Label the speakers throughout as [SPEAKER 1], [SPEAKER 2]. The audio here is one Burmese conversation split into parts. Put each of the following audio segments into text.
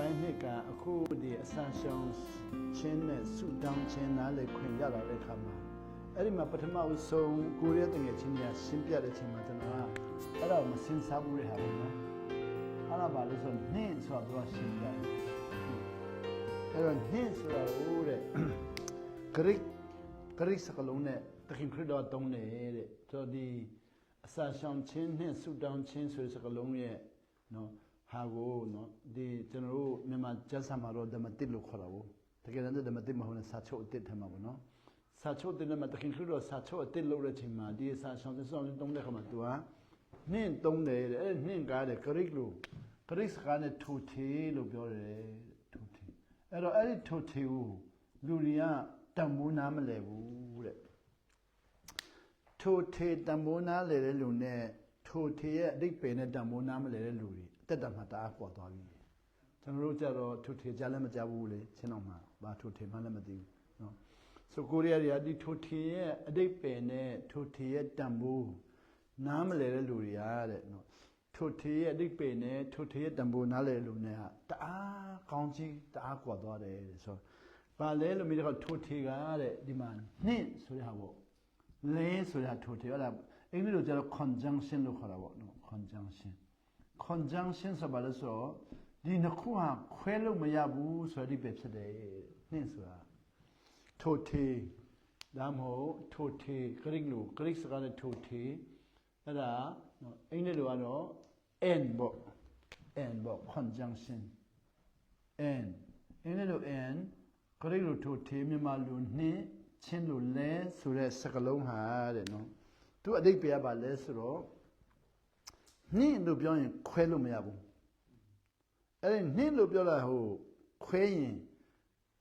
[SPEAKER 1] ပိုင်းနှစ်ကအခုဒီအစာရှောင်ချင်းနဲ့ဆူတောင်းချင်းနားလေခွင့်ရလာတဲ့ခါမှာအဲ့ဒီမှာပထမဦးဆုံးကိုရဲတငယ်ချင်းကြီးရှင်းပြတဲ့ချိန်မှာကျွန်တော်ကအဲ့ဒါကိုမစင်စားဘူးတဲ့ဟာပေါ့နော်အဲ့ဒါပါလို့ဆိုနှင်းဆိုတော့ရှင်းပြတယ်အဲ့တော့နှင်းဆိုတာဟိုတဲ့ဂရိစကလုံးနဲ့တခင်ခရစ်တော်တုံးနေတဲ့ဆိုဒီအစာရှောင်ချင်းနဲ့ဆူတောင်းချင်းဆိုတဲ့စကလုံးရဲ့နော်ဟာကိုနော်ဒီကျွန်တော်တို့မြန်မာကျမ်းစာမှာတော့ဓမ္မတစ်လို့ခေါ်တာကိုတကယ်တမ်းဓမ္မတစ်မဟုတ်နဲ့စာချုပ်အတစ်ထဲမှာပေါ့နော်စာချုပ်တဲ့မှာတခင်ခရစ်တော်စာချုပ်အတစ်လို့တဲ့ချိန်မှာဒီစာရှောင်စောင်းတုံးတဲ့ခါမှာသူကနှင်းတုံးတယ်အဲ့နှင်းကားတဲ့ဂရိစကားနဲ့ထိုထေလို့ပြောတယ်ထိုထေအဲ့တော့အဲ့ဒီထိုထေကိုလူတွေကတန်ဖိုးနားမလဲဘူးတဲ့ထိုထေတန်ဖိုးနားလဲတဲ့လူနဲ့ထိုထေရဲ့အဓိပ္ပာယ်နဲ့တန်ဖိုးနားမလဲတဲ့လူတွေတက်တာမှတအားပေါ်သွားပြီကျွန်တော်တို့ကြတော့ထိုထေကြားလည်းမကြားဘူးလေချင်းတော်မှာဘာထိုထေမှလည်းမသိဘူးနော်ဆိုကိုရီးယားတွေကဒီထိုထေရဲ့အဓိပ္ပာယ်နဲ့ထိုထေရဲ့တန်ဖိုးနားမလဲတဲ့လူတွေကတဲ့နော်ထိုထေရဲ့အဓိပ္ပာယ်နဲ့ထိုထေရဲ့တန်ဖိုးနားလဲတဲ့လူတွေကတအားကောင်းကြီးတအားကွာသွားတယ်တဲ့ဆိုဘာလဲလို့မိတော့ထိုထေကတဲ့ဒီမှာနှင့်ဆိုတဲ့ဟာပေါ့လဲဆိုတဲ့ထိုထေအဲ့ဒါအင်္ဂလိပ်လိုကျတော့ conjunction လို့ခေါ်တာပေါ့နော် conjunction ဆိုပါလို့ဆိုဒီနှစ်ခုဟာခွဲလို့မရဘူးဆိုတဲ့အဓိပ္ပာယ်ဖြစ်တယ်နှင့်ဆိုတာထိုထေဒါမဟုတ်ထိုထေဂရိစကားနဲ့ထိုထေအဲ့ဒါနော်အင်္ဂလိပ်လိုကတော့ and ပေါ့ conjunction and အင်္ဂလိပ်လို and ဂရိလိုထိုထေမြန်မာလိုနှင့်ချင်းလိုလဲဆိုတဲ့စကားလုံးဟာတဲ့နော်သူအဓိပ္ပာယ်ကဘာလဲဆိုတော့နှင်းလို့ပြောရင်ခွဲလို့မရဘူးအဲ့ဒီနှင်းလို့ပြောတာဟိုခွဲရင်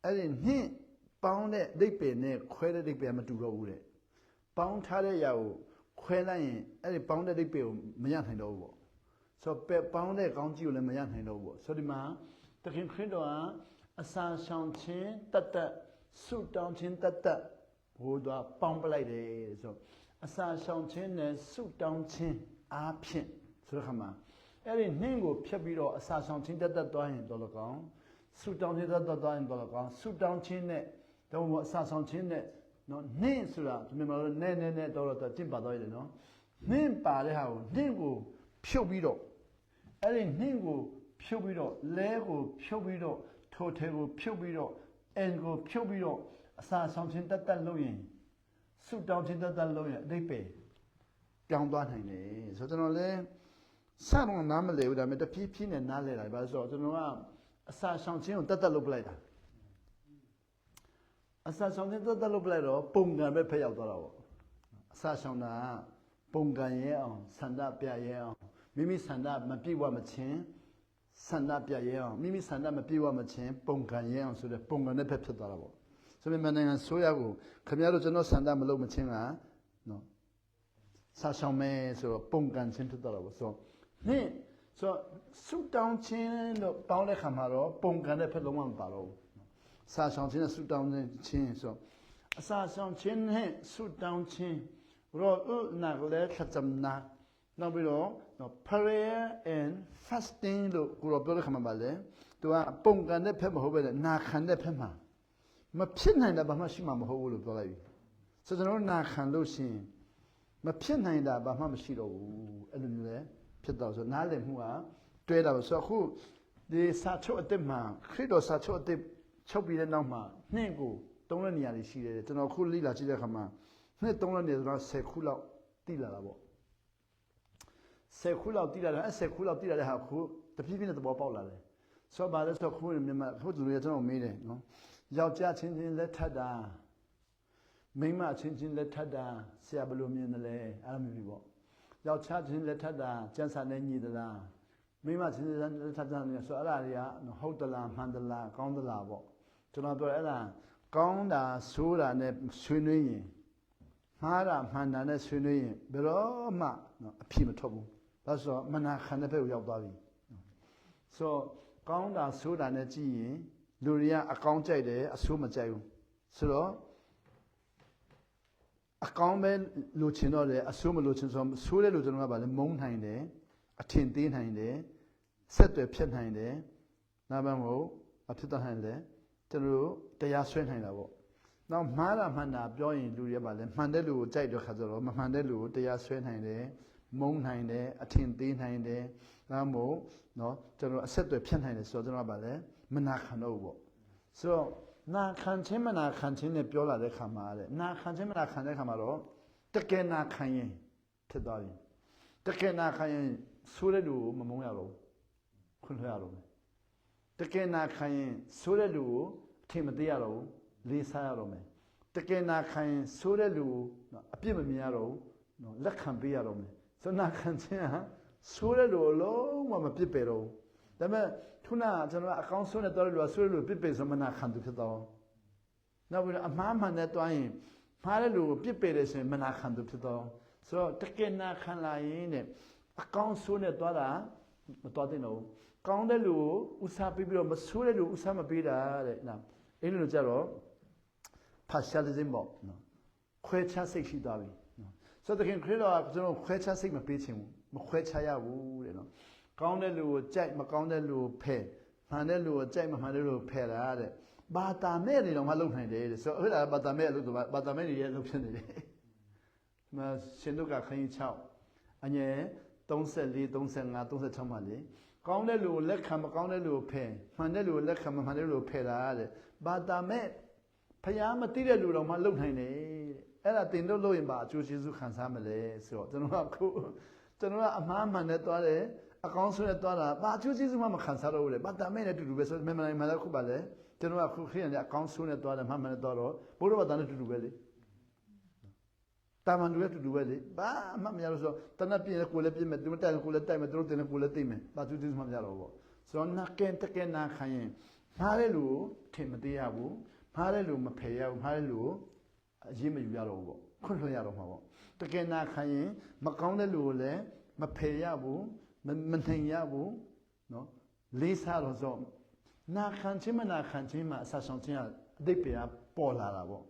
[SPEAKER 1] အဲ့ဒီနှင်းပေါင်းတဲ့အဓိပ္ပာယ်နဲ့ခွဲတဲ့အဓိပ္ပာယ်မတူတော့ဘူးတဲ့ပေါင်းထားတဲ့အရာကိုခွဲလိုက်ရင်အဲ့ဒီပေါင်းတဲ့အဓိပ္ပာယ်ကိုမရနိုင်တော့ဘူးပေါ့ဆိုတော့ပေါင်းတဲ့ကောင်းကြီးကိုလည်းမရနိုင်တော့ဘူးပေါ့ဆိုဒီမှာသခင်ခရစ်တော်ကအစာရှောင်ခြင်းတတ်ဆုတောင်းခြင်းတတ်ဟိုတော့ပေါင်းပလိုက်တယ်ဆိုအစာရှောင်ခြင်းနဲ့ဆုတောင်းခြင်းအားဖြင့်ဆိုတဲ့ခါမှာအဲ့ဒီနှင်းကိုဖြတ်ပြီးတော့အစာဆောင်ချင်းတက်သွားရင်တော်လကောင်းဆူတောင်းချင်းတက်သွားရင်တော်လကောင်းဆူတောင်းချင်းနဲ့တော့အစာဆောင်ချင်းနဲ့နော်နှင်းဆိုတာဒီမှာတော့နဲတော့ကျင့်ပါသွားရတယ်နော်နှင်းပါတဲ့ဟာကိုနှင်းကိုဖြုတ်ပြီးတော့အဲ့ဒီနှင်းကိုဖြုတ်ပြီးတော့လဲကိုဖြုတ်ပြီးတော့ထိုထဲကိုဖြုတ်ပြီးတော့အန်ကိုဖြုတ်ပြီးတော့အစာဆောင်ချင်းတက်လို့ရင်ဆူတောင်းချင်းတက်လို့ရင်အဓိပ္ပာယ်ပြောင်းသွားနိုင်တယ်ဆိုတော့ကျွန်တော်လည်းစတော့နားမလဲဘူးဒါပေမဲ့တဖြည်းဖြည်းနဲ့နားလဲလာပြီဘာလို့ဆိုတော့ကျွန်တော်ကအစာရှောင်ခြင်းကိုတက်လုပ်ပလိုက်တာအစာရှောင်ခြင်းတက်လုပ်ပလိုက်တော့ပုံကံပဲဖက်ရောက်သွားတာပေါ့အစာရှောင်တာပုံကံရဲအောင်ဆန္ဒပြရဲအောင်မိမိဆန္ဒမပြည့်ဝမချင်းဆန္ဒပြရဲအောင်မိမိဆန္ဒမပြည့်ဝမချင်းပုံကံရဲအောင်ဆိုတဲ့ပုံကံနဲ့ဖက်ဖြစ်သွားတာပေါ့ဆိုပေမဲ့နိုင်ငံဆိုးရကိုခင်ဗျားတို့ကျွန်တော်ဆန္ဒမလုပ်မချင်းကနော်စာရှောင်မဲဆိုတော့ပုံကံချင်းဖြစ်သွားတာပေါ့ဆိုတော့နှင်းဆိုဆူတောင်းချင်းလို့ပေါင်းတဲ့ခါမှာတော့ပုံကံတဲ့ဖက်လုံးဝမပါတော့ဘူးစာရှောင်ချင်းနဲ့ဆူတောင်းချင်းဆိုအစာရှောင်ချင်းနဲ့ဆူတောင်းချင်းရောနာကလေးခတ်စမနာနောက်ပြီးတော့ prayer and fasting လို့ကိုရောပြောတဲ့ခါမှာပါလေသူကပုံကံတဲ့ဖက်မဟုတ်ပဲနာခံတဲ့ဖက်မှာမဖြစ်နိုင်တာဘာမှရှိမှာမဟုတ်ဘူးလို့ပြောလိုက်ပြီဆိုတော့ကျွန်တော်နာခံလို့ရှိရင်မဖြစ်နိုင်တာဘာမှမရှိတော့ဘူးအဲ့လိုမျိုးလေဖြစ်တော့ဆိုနားလည်မှုကတွဲတာဆိုအခုဒီစာချုပ်အစ်စ်မှာခရစ်တော်စာချုပ်အစ်စ်ချုပ်ပြီးတဲ့နောက်မှာနှင့်ကိုသုံးတဲ့နေရာတွေရှိတယ်ကျွန်တော်ခုလေ့လာကြည့်တဲ့အခါမှာနှစ်သုံးတဲ့နေရာဆိုတော့10ခုလောက်တိလာတာပေါ့10ခုလောက်တိလာတယ်အဲ့10ခုလောက်တိလာတဲ့ဟာခုတဖြည်းဖြည်းနဲ့သဘောပေါက်လာတယ်ဆိုတော့ဗာလဲဆိုခုမြန်မာခုသူတွေကျွန်တော်မေးတယ်နော်ယောက်ျားချင်းချင်းလက်ထပ်တာမိန်းမချင်းချင်းလက်ထပ်တာဆရာဘယ်လိုမြင်တယ်လဲအဲ့လိုမျိုးပေါ့ယောက်ျားချင်းလက်ထပ်တာကျန်းစာနဲ့ညီသလားမိန်းမချင်းလက်ထပ်တာဆိုအဲ့ဒါတွေကဟုတ်သလားမှန်သလားကောင်းသလားပေါ့ကျွန်တော်ပြောအဲ့ဒါကောင်းတာဆိုးတာနဲ့ဆွေးနွေးရင်မှားတာမှန်တာနဲ့ဆွေးနွေးရင်ဘယ်တော့မှအဖြစ်မထွက်ဘူးဒါဆိုတော့မနာခံတဲ့ဘက်ကိုရောက်သွားပြီဆိုကောင်းတာဆိုးတာနဲ့ကြည့်ရင်လူတွေကအကောင်းကြိုက်တယ်အဆိုးမကြိုက်ဘူးဆိုတော့အကောင်းပဲလိုချင်တော့တယ်အဆိုးမလိုချင်ဆိုးတဲ့လူကျွန်တော်ကဗာလဲမုန်းနိုင်တယ်အထင်သေးနိုင်တယ်ဆက်သွယ်ဖြစ်နိုင်တယ် နာဘန်ကိုအဖြစ်တော့ဟန်လေကျွန်တော်တို့တရားဆွဲနိုင်တာပေါ့နောက်မှားတာမှန်တာပြောရင်လူတွေပါလဲမှန်တဲ့လူကိုကြိုက်တော့ခါဆိုတော့မမှန်တဲ့လူကိုတရားဆွဲနိုင်တယ်မုန်းနိုင်တယ်အထင်သေးနိုင်တယ်ဒါမို့နော်ကျွန်တော်အဆက်အသွယ်ဖြတ်နိုင်တယ်ဆိုတော့ကျွန်တော်ကပါလဲမနာခံတော့ဘူးပေါ့ဆိုတော့နာခံခြင်းမနာခံခြင်းနဲ့ပြောလာတဲ့ခါမှာတဲ့နာခံခြင်းမနာခံတဲ့ခါမှာတော့တကယ်နာခံရင်ဖြစ်သွားပြီတကယ်နာခံရင်ဆိုးတဲ့လူကိုမမုန်းရတော့ခွင့်လွှဲရတော့တကယ်နာခံရင်ဆိုးတဲ့လူကိုအထင်မသေးရတော့လေးစားရတော့မယ်တကယ်နာခံရင်ဆိုးတဲ့လူကိုအပြစ်မမြင်ရတော့နော်လက်ခံပေးရတော့မယ်ဆိုနာခံခြင်းဟာဆိုးတဲ့လူကိုလုံးဝမပြစ်ပယ်တော့ဒါပေမဲ့ခုနကကျွန်တော်အကောင်းဆုံးနဲ့တော်တဲ့လူကဆိုးတဲ့လူပြစ်ပယ်ဆိုမနာခံသူဖြစ်တော့နောက်ပြီးတော့အမှားမှန်နဲ့တွားရင်မှားတဲ့လူကိုပြစ်ပယ်တယ်ဆိုရင်မနာခံသူဖြစ်တော့ဆိုတော့တကယ်နာခံလာရင်တဲ့အကောင်းဆိုးနဲ့တွားတာမတွားသင့်တော့ကောင်းတဲ့လူကိုဥစားပေးပြီးတော့မဆိုးတဲ့လူဥစားမပေးတာတဲ့နော်အဲ့လိုကြတော့ partialism ပေါ့နော်ခွဲခြားစိတ်ရှိသွားပြီနော်ဆိုတော့တကယ်ခရစ်တော်ကကျွန်တော်ခွဲခြားစိတ်မပေးချင်ဘူးမခွဲခြားရဘူးတဲ့နော်ကောင်းတဲ့လူကိုကြိုက်မကောင်းတဲ့လူကိုဖယ်မှန်တဲ့လူကိုကြိုက်မမှန်တဲ့လူကိုဖယ်တာတဲ့ဘာတာမဲ့တွေတော့မလုပ်နိုင်တယ်တဲ့ဆိုတော့အဲ့ဒါဘာတာမဲ့လို့ဆိုဘာတာမဲ့တွေရဲ့လုပ်ဖြစ်နေတယ်ဒီမှာရှင်တို့ကခရင်6အငယ်34 35 36မှာလေကောင်းတဲ့လူကိုလက်ခံမကောင်းတဲ့လူကိုဖယ်မှန်တဲ့လူကိုလက်ခံမမှန်တဲ့လူကိုဖယ်တာတဲ့ဘာတာမဲ့ဖျားမသိတဲ့လူတော်မှလုံနိုင်တယ်အဲ့ဒါတင်လို့လို့ရင်ပါအကျိုးကျေးဇူးခံစားမလဲဆိုတော့ကျွန်တော်ကအမှားမှန်နဲ့သွားတယ်အကောင်းဆုံးနဲ့သွားတာဘာအကျိုးကျေးဇူးမှမခံစားတော့ဘူးလေဘာတာမဲ့နဲ့တူတူပဲဆိုတော့မနိုင်မှလည်းခုပါလေကျွန်တော်ကခုခရင်လည်းအကောင်းဆုံးနဲ့သွားတယ်မှန်မှန်နဲ့သွားတော့ဘုရားဘာသာနဲ့တူတူပဲလေတာမန်တွေတူတူပဲလေဘာမှမရလို့ဆိုတော့တနပ်ပြင်းကိုလည်းပြင်းမယ်သူမတိုင်ကိုလည်းတိုက်မယ်သူတို့တင်ကိုလည်းတိတ်မယ်ဘာသူကျေးဇူးမှမရတော့ဘူးဆိုတော့နာကင်တကယ်နာခံရင်မှားတဲ့လူကိုထင်မသေးရဘူးမှားတဲ့လူမဖယ်ရဘူးမှားတဲ့လူကိုအရေးမယူရတော့ဘူးပေါ့ခွင့်လွှတ်ရတော့မှာပေါ့တကယ်နာခံရင်မကောင်းတဲ့လူကိုလည်းမဖယ်ရဘူးမနိုင်ရဘူးနော်လေးစားတော့ဆိုနာခံခြင်းမနာခံခြင်းမှာအဆဆောင်ခြင်းအတိတ်ပဲပေါ်လာတာပေါ့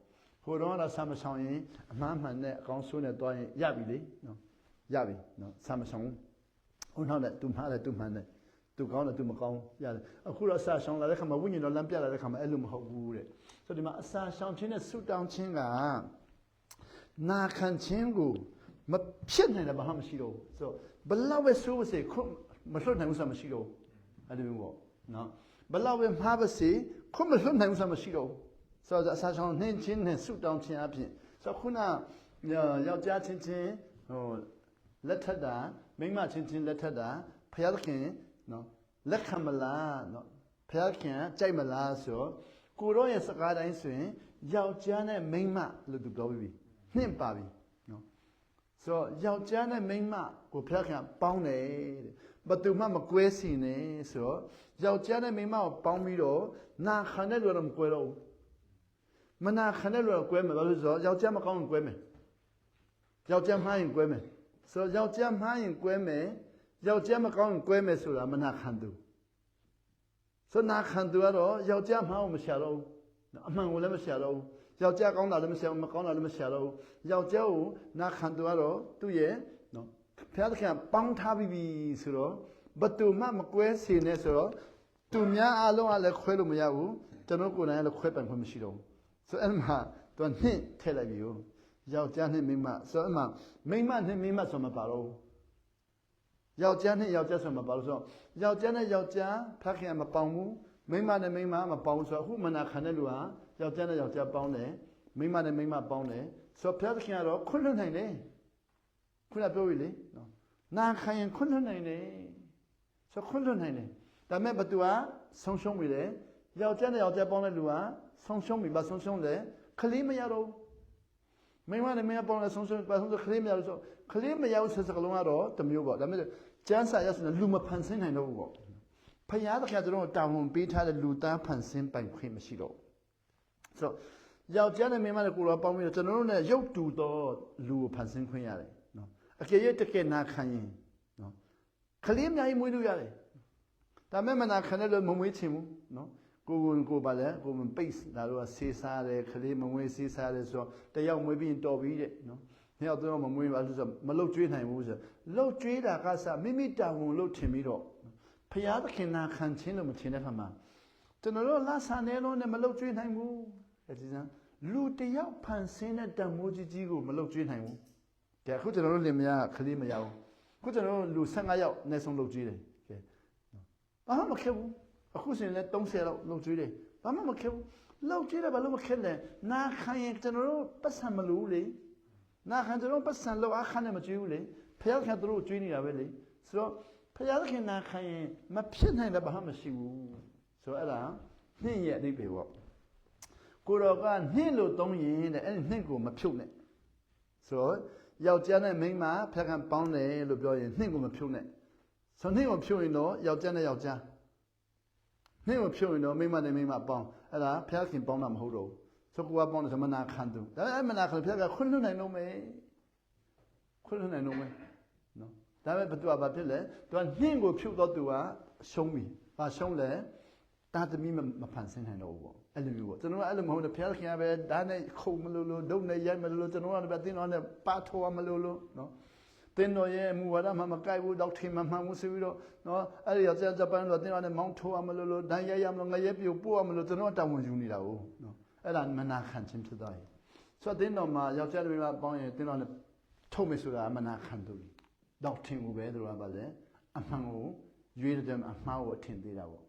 [SPEAKER 1] ဟိုတော့ဆာမဆောင်ရင်အမှန်မှန်နဲ့အကောင်းဆိုးနဲ့တွားရင်ရပြီလေနော်ရပြီနော်ဆာမဆောင်ဦးနောက်နဲ့သူမှားတယ်သူမှန်တယ်သူကောင်းတယ်သူမကောင်းရတယ်အခုတော့အစာရှောင်လာတဲ့ခါမှာဝိညာဉ်တော်လမ်းပြလာတဲ့ခါမှာအဲ့လိုမဟုတ်ဘူးတဲ့ဆိုဒီမှာအစာရှောင်ခြင်းနဲ့ဆုတောင်းခြင်းကနာခံခြင်းကိုမဖြစ်နိုင်တယ်ဘာမှမရှိတော့ဘူးဆိုဘလောက်ပဲဆိုးပါစေခုမလွတ်နိုင်ဘူးဆိုတာမရှိတော့ဘူးအဲ့ဒီမျိုးပေါ့နော်ဘလောက်ပဲမှားပါစေခုမလွတ်နိုင်ဘူးဆိုတာမရှိတော့ဘူးဆိုတော့အစာရှောင်နှင်းခြင်းနဲ့ဆုတောင်းခြင်းအပြင်ဆိုတော့ခုနယောက်ျားချင်းချင်းဟိုလက်ထက်တာမိန်းမချင်းချင်းလက်ထက်တာဖျားသခင်နော်လက်ခံမလားနော်ဖျားခင်ကြိုက်မလားဆိုကိုရောရဲ့စကားတိုင်းဆိုရင်ယောက်ျားနဲ့မိန်းမလို့သူပြောပြီးပြီနှင့်ပါပြီနော်ဆိုတော့ယောက်ျားနဲ့မိန်းမကိုဖျားခင်ပေါင်းတယ်တဲ့ဘသူမှမကွဲစီနဲ့ဆိုတော့ယောက်ျားနဲ့မိန်းမကိုပေါင်းပြီးတော့နာခံတဲ့လူတော့မကွဲတော့ဘူးမနာခံတဲ့လူတော့ကွဲမယ်ဘာလို့ဆိုတော့ယောက်ျားမကောင်းရင်ကွဲမယ်ယောက်ျားမှားရင်ကွဲမယ်ဆိုတော့ယောက်ျားမှားရင်ကွဲမယ်ယောက်ျားမကောင်းရင်ကွဲမယ်ဆိုတာမနာခံသူဆိုနာခံသူကတော့ယောက်ျားမှားအောင်မရှာတော့ဘူးအမှန်ကိုလည်းမရှာတော့ဘူးယောက်ျားကောင်းတာလည်းမရှာဘူးမကောင်းတာလည်းမရှာတော့ဘူးယောက်ျားကိုနာခံသူကတော့သူ့ရဲ့နော်ဘုရားသခင်ပေါင်းထားပြီးပြီဆိုတော့ဘသူမှမကွဲစေနဲ့ဆိုတော့သူများအလုံးကလည်းခွဲလို့မရဘူးကျွန်တော်ကိုယ်တိုင်ကလည်းခွဲပိုင်ခွင့်မရှိတော့ဘူးဆိုအဲ့မှာသူကနှင့်ထည့်လိုက်ပြီယောက်ျားနဲ့မိန်းမဆိုအဲ့မှာမိန်းမနဲ့မိန်းမဆိုမှပါတော့ယောက်ျားနဲ့ယောက်ျားဆိုမှပါလို့ဆိုတော့ယောက်ျားနဲ့ယောက်ျားဖခင်မပေါင်းဘူးမိန်းမနဲ့မိန်းမမပေါင်းဆိုတော့အခုမနာခံတဲ့လူဟာယောက်ျားနဲ့ယောက်ျားပေါင်းတယ်မိန်းမနဲ့မိန်းမပေါင်းတယ်ဆိုတော့ဖခင်ကတော့ခွင့်လွှတ်နိုင်တယ်ခုနပြောပြီလေနော်နာခံရင်ခွင့်လွှတ်နိုင်တယ်ဆိုခွင့်လွှတ်နိုင်တယ်ဒါပေမဲ့ဘသူကဆုံးရှုံးပြီလေယောက်ျားနဲ့ယောက်ျားပေါင်းတဲ့လူကဆုံးရှုံးပြီဘာဆုံးရှုံးလဲခလေးမရတော့မိန်းမနဲ့မိန်းမပေါင်းတဲ့ဆုံးရှုံးဘာဆုံးခလေးမရလို့ဆိုခလေးမရဘူးဆိုစကလုံးကတော့တမျိုးပေါ့ဒါပေမဲ့ကျမ်းစာရဆိုလူမဖန်ဆင်းနိုင်တော့ဘူးပေါ့ဖယားသခင်တို့တာဝန်ပေးထားတဲ့လူသားဖန်ဆင်းပိုင်ခွင့်မရှိတော့ဆိုတော့ယောက်ျားနဲ့မိန်းမနဲ့ကိုယ်တော်ပေါင်းပြီးတော့ကျွန်တော်တို့နဲ့ရုပ်တူသောလူကိုဖန်ဆင်းခွင့်ရတယ်နော်အကယ်၍တကယ်နာခံရင်နော်ခလေးအများကြီးမွေးလို့ရတယ်ဒါပေမဲ့မနာခံတဲ့လူမမွေးချင်ဘူးနော်ကိုပါလဲကိုမပိတ်လာတော့ဆေးစားတယ်ခလေးမမွေးဆေးစားတယ်ဆိုတော့တယောက်မွေးပြီးတော်ပြီတဲ့နော်နှစ်ယောက်တော့မမွေးပါလို့ဆိုမလုတ်ကျွေးနိုင်ဘူးဆိုလုတ်ကျွေးတာကစမိမိတာဝန်လို့ထင်ပြီးတော့ ဖျားသခင်နာခံခြင်းလို့မထင်တဲ့ခါမှာကျွန်တော်တို့လာဆန်နေလို့နဲ့မလုပ်ကျွေးနိုင်ဘူးဒီစမ်းလူတယောက်ဖန်ဆင်းတဲ့တန်မိုးကြီးကိုမလုပ်ကျွေးနိုင်ဘူးကဲအခုကျွန်တော်တို့လင်မယားခလေးမရဘူးအခုကျွန်တော်တို့လူ15ယောက်အနည်းဆုံးလုပ်ကျွေးတယ်ကဲဘာမှမခက်ဘူးအခုဆိုရင်လည်း30လောက်လုပ်ကျွေးတယ်ဘာမှမခက်ဘူးလုပ်ကျွေးတယ်ဘာလို့မခက်လဲနာခံရင်ကျွန်တော်တို့ပတ်စံမလို့လေနာခံကျွန်တော်ပတ်စံလောက်အခါနဲ့မကျွေးဘူးလေဖျားခင်တို့ကျွေးနေတာပဲလေဆိုတော့ဖျားခင်နာခံရင်မဖြစ်နိုင်လည်းဘာမှမရှိဘူးဆိုတော့အဲ့ဒါနှင့်ရဲ့အဓိပ္ပာယ်ပေါ့ကိုတော်ကနှင့်လို့သုံးရင်တဲ့အဲ့ဒီနှင့်ကိုမဖြုတ်နဲ့ဆိုတော့ယောက်ျားနဲ့မိန်းမဖျားခင်ပေါင်းတယ်လို့ပြောရင်နှင့်ကိုမဖြုတ်နဲ့ဆိုနှင့်ကိုဖြုတ်ရင်တော့ယောက်ျားနဲ့ယောက်ျားနှင့်ကိုဖြုတ်ရင်တော့မိန်းမနဲ့မိန်းမပေါင်းအဲ့ဒါဖျားခင်ပေါင်းတာမဟုတ်တော့ဘူးဆိုကိုကပေါင်းတယ်ဆိုမနာခံသူဒါအဲ့မနာခံဖျားကခွင့်လွှတ်နိုင်တော့မယ်ခွင့်လွှတ်နိုင်တော့မယ်နော်ဒါပေမဲ့ဘသူကဘာဖြစ်လဲသူကနှင့်ကိုဖြုတ်တော့သူကရှုံးပြီဘာရှုံးလဲတာသမီးမဖန်ဆင်းနိုင်တော့ဘူးပေါ့အဲ့လိုမျိုးပေါ့ကျွန်တော်ကအဲ့လိုမဟုတ်ဘူးဖျားခင်ကပဲဒါနဲ့ခုံမလို့လို့ဒုတ်နဲ့ရိုက်မလို့လို့ကျွန်တော်ကလည်းတင်းတော်နဲ့ပါထောမလို့လို့နော်တင်းတော်ရဲ့မူဝါဒမှမကိုက်ဘူးတော့ထင်မှမှန်မှုဆိုပြီးတော့နော်အဲ့ဒီရောက်ဂျပန်တော့တင်းတော်နဲ့မောင်းထိုးရမလို့လို့ဒဏ်ရိုက်ရမလို့ငရဲပြိုပို့ရမလို့ကျွန်တော်တောင်းဝန်ယူနေတာဟုတ်နော်အဲ့ဒါမနာခံခြင်းဖြစ်သွားပြီဆိုတော့တင်းတော်မှာယောက်ျားတွေမှာပေါင်းရင်တင်းတော်နဲ့ထုတ်မယ်ဆိုတာမနာခံသူတော့ထင်ဘူးပဲသူကပါလေအမှန်ကိုရွေးတယ်အမှားကိုထင်သေးတာပေါ့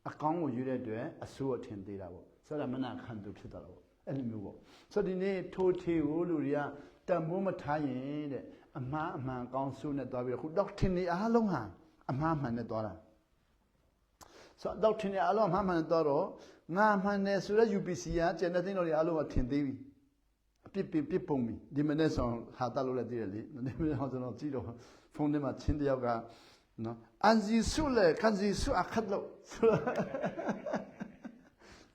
[SPEAKER 1] အကောင်းကိုရွေးတဲ့အတွက်အဆိုးကိုထင်သေးတာပေါ့ဆိုတော့မနာခံသူဖြစ်သွားတာပေါ့အဲ့လိုမျိုးပေါ့ဆိုတော့ဒီနေ့ထိုးထေကိုလူတွေကတန်ဖိုးမထားရင်တဲ့အမှားအမှန်ကောင်းဆိုးနဲ့သွားပြီးတော့ခုတော့ထင်နေအားလုံးဟာအမှားမှန်နဲ့သွားတာဆိုတော့ထင်နေအားလုံးအမှားမှန်နဲ့သွားတော့ငါမှန်တယ်ဆိုတော့ UPC ကကျန်တဲ့သိန်းတော်တွေအားလုံးကထင်သေးပြီအပြစ်ပုံပြီဒီမနေ့ဆောင်ဟာတလို့လည်းသိတယ်လေဒီမနေ့ဟောကျွန်တော်ကြည့်တော့ဖုန်းထဲမှာချင်းတယောက်ကနော်အန်ဂျီဆုလေကန်ဂျီဆုအခတ်လို့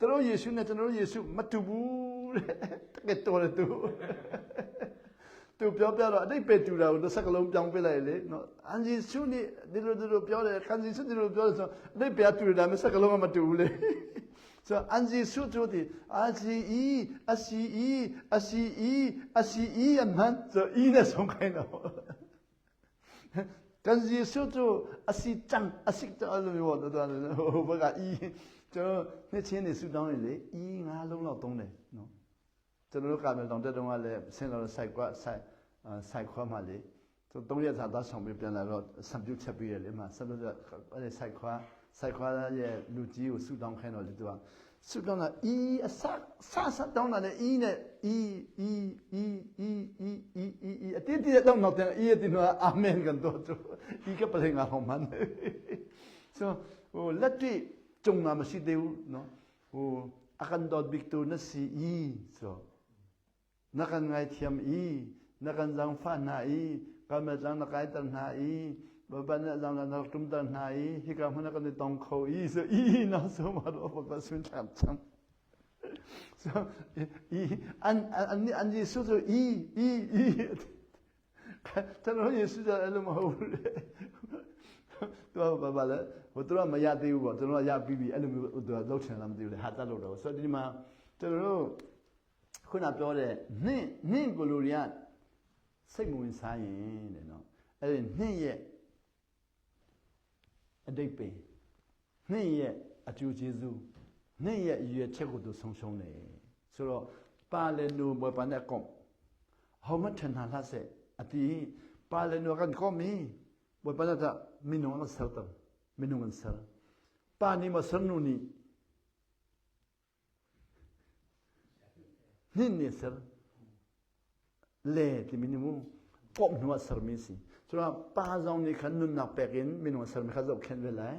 [SPEAKER 1] တို့ယေရှုနဲ့ကျွန်တော်ယေရှုမတူဘူးတဲ့တကယ်တော်တယ်သူပြောပြတော့အတိတ်ပဲတူတာကိုတစ်စက္ကလုံးပြောင်းပြလိုက်လေနော်အန်ဂျီဆုနေဒီလိုပြောတယ်ကန်ဂျီဆုဒီလိုပြောတယ်ဆိုအတိတ်ပဲတူတယ်ဒါပေမဲ့စက္ကလုံးကမတူဘူးလေဆိုအန်ဂျီဆုတို့ဒီအာဂျီအီအစီအီအစီအီအစီအီအမန်ဆိုအီနဲ့ဆုံးခိုင်းတော့ကန်ဂျီဆုတို့အစီတန်အစီတအလိုမျိုးတော့ဟိုဘကအီကျွန်တော်နှစ်ချင်းနေဆူတောင်းနေလေအီး9လုံးလောက်သုံးတယ်နော်ကျွန်တော်တို့ကမယ်တောင်တက်တုန်းကလည်းဆင်းတော့စိုက်ခွာမှလေသူ3ရက်သာသားဆောင်ပြီးပြန်လာတော့စံပြုတ်ချက်ပြီးရလေမှဆက်လို့အဲ့ဒီစိုက်ခွာရဲ့လူကြီးကိုဆူတောင်းခိုင်းတော့လေသူကဆူတောင်းတာအီးအဆတောင်းတာလေအီးနဲ့အီးအတိတ်တော့တော့အီးတင်တော့အာမင်ကန်တော့အီးကပလင်ငါဟောမှန်ဆိုဟိုလက်တွေ့จงมาမရှိသေးဘူးเนาะဟိုအကန်တော့ဘစ်တူနစီအီဆိုနကန်ငိုင်ချမ်အီနကန်ဇန်ဖာနာအီကမဇန်နကိုင်တန်နာအီဘဘနဇန်နတုမ်တန်နာအီဟိကမနကန်တောင်ခေါအီဆိုအီနော်ဆိုမတော့ဘကဆွန်းချမ်ချမ်ဆိုအီအန်ဒီဆိုဆိုအီကျွန်တော်ယေရှုကအဲ့လိုမဟုတ်ဘူးတော့ဘာလဲဟိုတို့ကမရသေးဘူးပေါ့ကျွန်တော်ကရပြီးပြီအဲ့လိုမျိုးသူကလောက်ချင်လားမသိဘူးလေဟာတက်လို့တော့ဆိုတော့ဒီမှာကျွန်တော်တို့ခုနပြောတဲ့နှင့်ကိုလိုတွေကစိတ်မဝင်စားရင်တဲ့နော်အဲ့ဒီနှင့်ရဲ့အတိတ်ပဲနှင့်ရဲ့အကျိုးကျေးဇူးနှင့်ရဲ့ရွယ်ချက်ကိုသူဆုံးရှုံးတယ်ဆိုတော့ပါလေနိုဘပနဲ့ကောဟောမထန်လာဆက်အတီပါလေနိုကန်ကောမီဘပနဲ့တာမင်းတို့ဆောက်တယ်မင်းတို့ဆောက်ပါနေမစနုနီနင်းနေစလေဒီမင်းတို့ကောမနဝဆာမီစီဆိုတော့ပါဆောင်နေခဏနနာပက်ရင်မင်းတို့ဆာမီခါဇောက်ခင်ဝဲလိုက်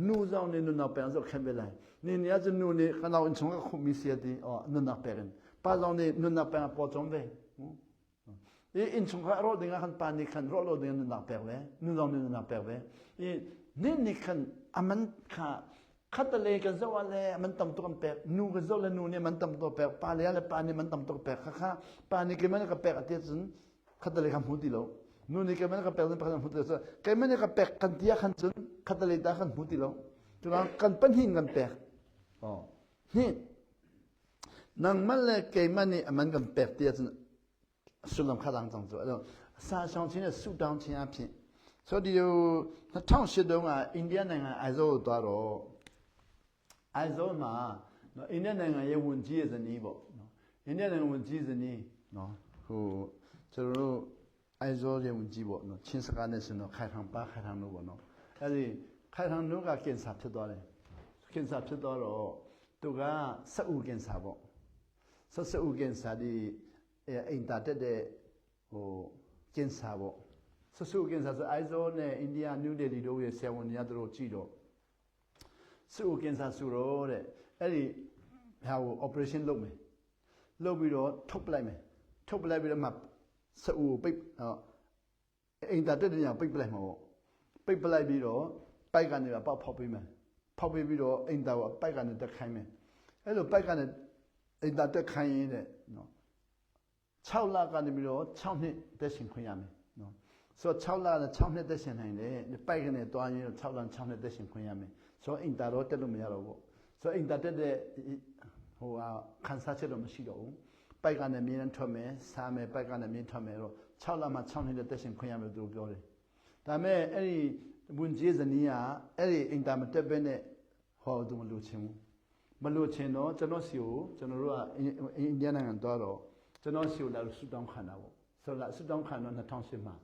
[SPEAKER 1] နူဆောင်နေနနာပက်ဇောက်ခင်ဝဲလိုက်နေနေရစနုနေခဏအောင်ချုံခုမီစီတီအော်နနာပက်ရင်ပါဆောင်နေနနာပက်ပေါ်ချုံပဲin chung kha ro dinga khan pani khan ro lo dinga na perwe nu dong ni na perwe ni khan aman kha khatale ka zawale aman tam to kan per nu ga zawle nu ni man tam to per pa le ale pani man tam to per kha pani ke man ka per atien khatale kham hudi lo nu ni ke man ka per pa kham hudi so ke man ka per kan tia khan chun khatale da khan hudi lo tu kan pan hin kan per ni nang man le ke man ni aman kan per tia chunဆုလမ်ခါတန်းတောင်ဆိုအဲ့တော့စာဆောင်ခြင်းနဲ့ဆုတောင်းခြင်းအဖြစ် ဆိုဒီ2008တုန်းကအိန္ဒိယနိုင်ငံအိုင်ဇိုကိုသွားတော့အိုင်ဇိုမှာနော်အိန္ဒိယနိုင်ငံရဲ့ဝန်ကြီးရဲ့ဇနီးပေါ့နော်အိန္ဒိယနိုင်ငံဝန်ကြီးဇနီးနော်ဟိုကျွန်တော်တို့အိုင်ဇိုရဲ့ဝန်ကြီးပေါ့နော်ချင်းစကားနဲ့ဆိုတော့ခိုင်ထောင်ပါခိုင်ထောင်လို့ပေါ့နော်အဲ့ဒီခိုင်ထောင်တို့ကကင်ဆာဖြစ်သွားတယ်ကင်ဆာဖြစ်သွားတော့သူကစက်ဦးကင်ဆာပေါ့စက်ဦးကင်ဆာဒီအိမ်တာတက်တဲ့ဟိုကင်ဆာပေါ့စက်ဦးကင်ဆာဆိုအိုင်ဇိုနဲ့အိန္ဒိယနယူးဒေလီတို့ရဲ့ဆရာဝန်တွေကတို့ကြည့်တော့စက်ဦးကင်ဆာဆိုတော့တဲ့အဲ့ဒီဟာကို operation လုပ်မယ်လုပ်ပြီးတော့ထုတ်ပလိုက်မယ်ထုတ်ပလိုက်ပြီးတော့မှစက်ဦးကိုပိတ်အိမ်တာတက်တဲ့ညပိတ်ပလိုက်မှာပေါ့ပိတ်ပလိုက်ပြီးတော့ပိုက်ကနေပေါက်ဖောက်ပေးမယ်ဖောက်ပေးပြီးတော့အိမ်တာကိုပိုက်ကနေတက်ခိုင်းမယ်အဲ့လိုပိုက်ကနေအိမ်တာတက်ခိုင်းရင်းတဲ့နော်6လကနေပြီးတော့6နှစ်တက်ရှင်ခွင့်ရမယ်နော်ဆိုတော့6လနဲ့6နှစ်တက်ရှင်နိုင်တယ်ပိုက်ကနေတွားရင်း6လ6နှစ်တက်ရှင်ခွင့်ရမယ်ဆိုတော့အိမ်တာတော့တက်လို့မရတော့ဘူးဆိုတော့အိမ်တာတက်တဲ့ဟိုခန်းစားချက်တော့မရှိတော့ဘူးပိုက်ကနေမြင်းထွက်မယ်စားမယ်ပိုက်ကနေမြင်းထွက်မယ်တော့6လမှ6နှစ်တက်ရှင်ခွင့်ရမယ်သူတို့ပြောတယ်ဒါပေမဲ့အဲ့ဒီဝန်ကြီးဇနီးကအဲ့ဒီအင်တာမတက်ပဲနဲ့ဟောသူမလို့ချင်းဘူးမလို့ချင်းတော့ကျွန်တော်စီကိုကျွန်တော်တို့ကအိန္ဒိယနိုင်ငံသွားတော့ကျွန်တော်စီကိုလာဆူတောင်းခံတာပေါ့ဆိုတော့ဆူတောင်းခံတော့2008မှာ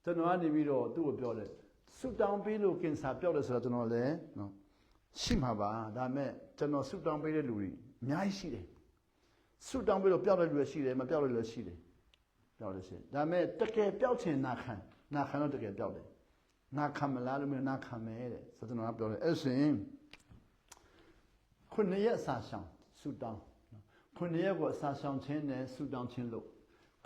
[SPEAKER 1] ကျွန်တော်ကနေပြီးတော့သူ့ကိုပြောတယ်ဆူတောင်းပေးလို့ကင်ဆာပျောက်တယ်ဆိုတော့ကျွန်တော်လည်းနော်ရှိမှာပါဒါပေမဲ့ကျွန်တော်ဆူတောင်းပေးတဲ့လူတွေအများကြီးရှိတယ်ဆူတောင်းပေးလို့ပျောက်တဲ့လူတွေရှိတယ်မပျောက်တဲ့လူတွေရှိတယ်ပျောက်တယ်ရှိဒါပေမဲ့တကယ်ပျောက်ချင်နာခံတော့တကယ်ပျောက်တယ်နာခံမလားလို့နာခံမယ်တဲ့ဆိုတော့ကျွန်တော်ကပြောတယ်အဲ့ဆိုရင်9ရက်အစာရှောင်ဆူတောင်း9ရက်ကိုအစာရှောင်ခြင်းနဲ့ဆူတောင်းခြင်းလို့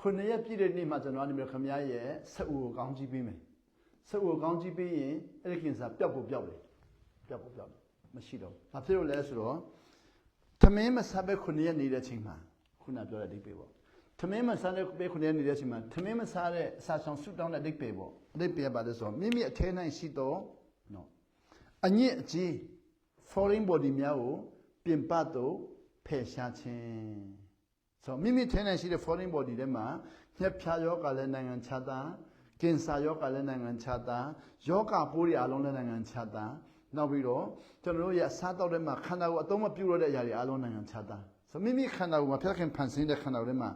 [SPEAKER 1] 9ရက်ပြည့်တဲ့နေ့မှာကျွန်တော်ကနေပြီးခမရရဲ့ဆက်ဦးကိုကောင်းကြီးပေးမယ်ဆက်ဦးကိုကောင်းကြီးပေးရင်အဲ့ဒီကင်ဆာပျောက်ကိုပျောက်တယ်မရှိတော့ဘာဖြစ်လို့လဲဆိုတော့သမင်းမစားပဲ9ရက်နေတဲ့ချိန်မှာခုနပြောတဲ့အဓိပ္ပာယ်ပေါ့သမင်းမစားတဲ့ပဲ9ရက်နေတဲ့ချိန်မှာသမင်းမစားတဲ့အစာရှောင်ဆူတောင်းတဲ့အဓိပ္ပာယ်ပေါ့အဓိပ္ပာယ်ပါလို့ဆိုတော့မိမိအထဲ၌ရှိတော့နော်အညစ်အကြေး foreign body များကိုပြင်ပသို့ဖယ်ရှားခြင်းဆိုမိမိထဲ၌ရှိတဲ့ foreign body ထဲမှာညက်ဖြာယောဂလည်းနိုင်ငံခြားသားကင်ဆာယောဂလည်းနိုင်ငံခြားသားယောဂပိုးတွေအလုံးလည်းနိုင်ငံခြားသားနောက်ပြီးတော့ကျွန်တော်တို့ရဲ့အစားတောက်ထဲမှာခန္ဓာကိုယ်အသုံးမပြုရတဲ့အရာတွေအလုံးနိုင်ငံခြားသားဆိုမိမိခန္ဓာကိုယ်မှာဖျက်ခင်ဖန်ဆင်းတဲ့ခန္ဓာထဲမှာ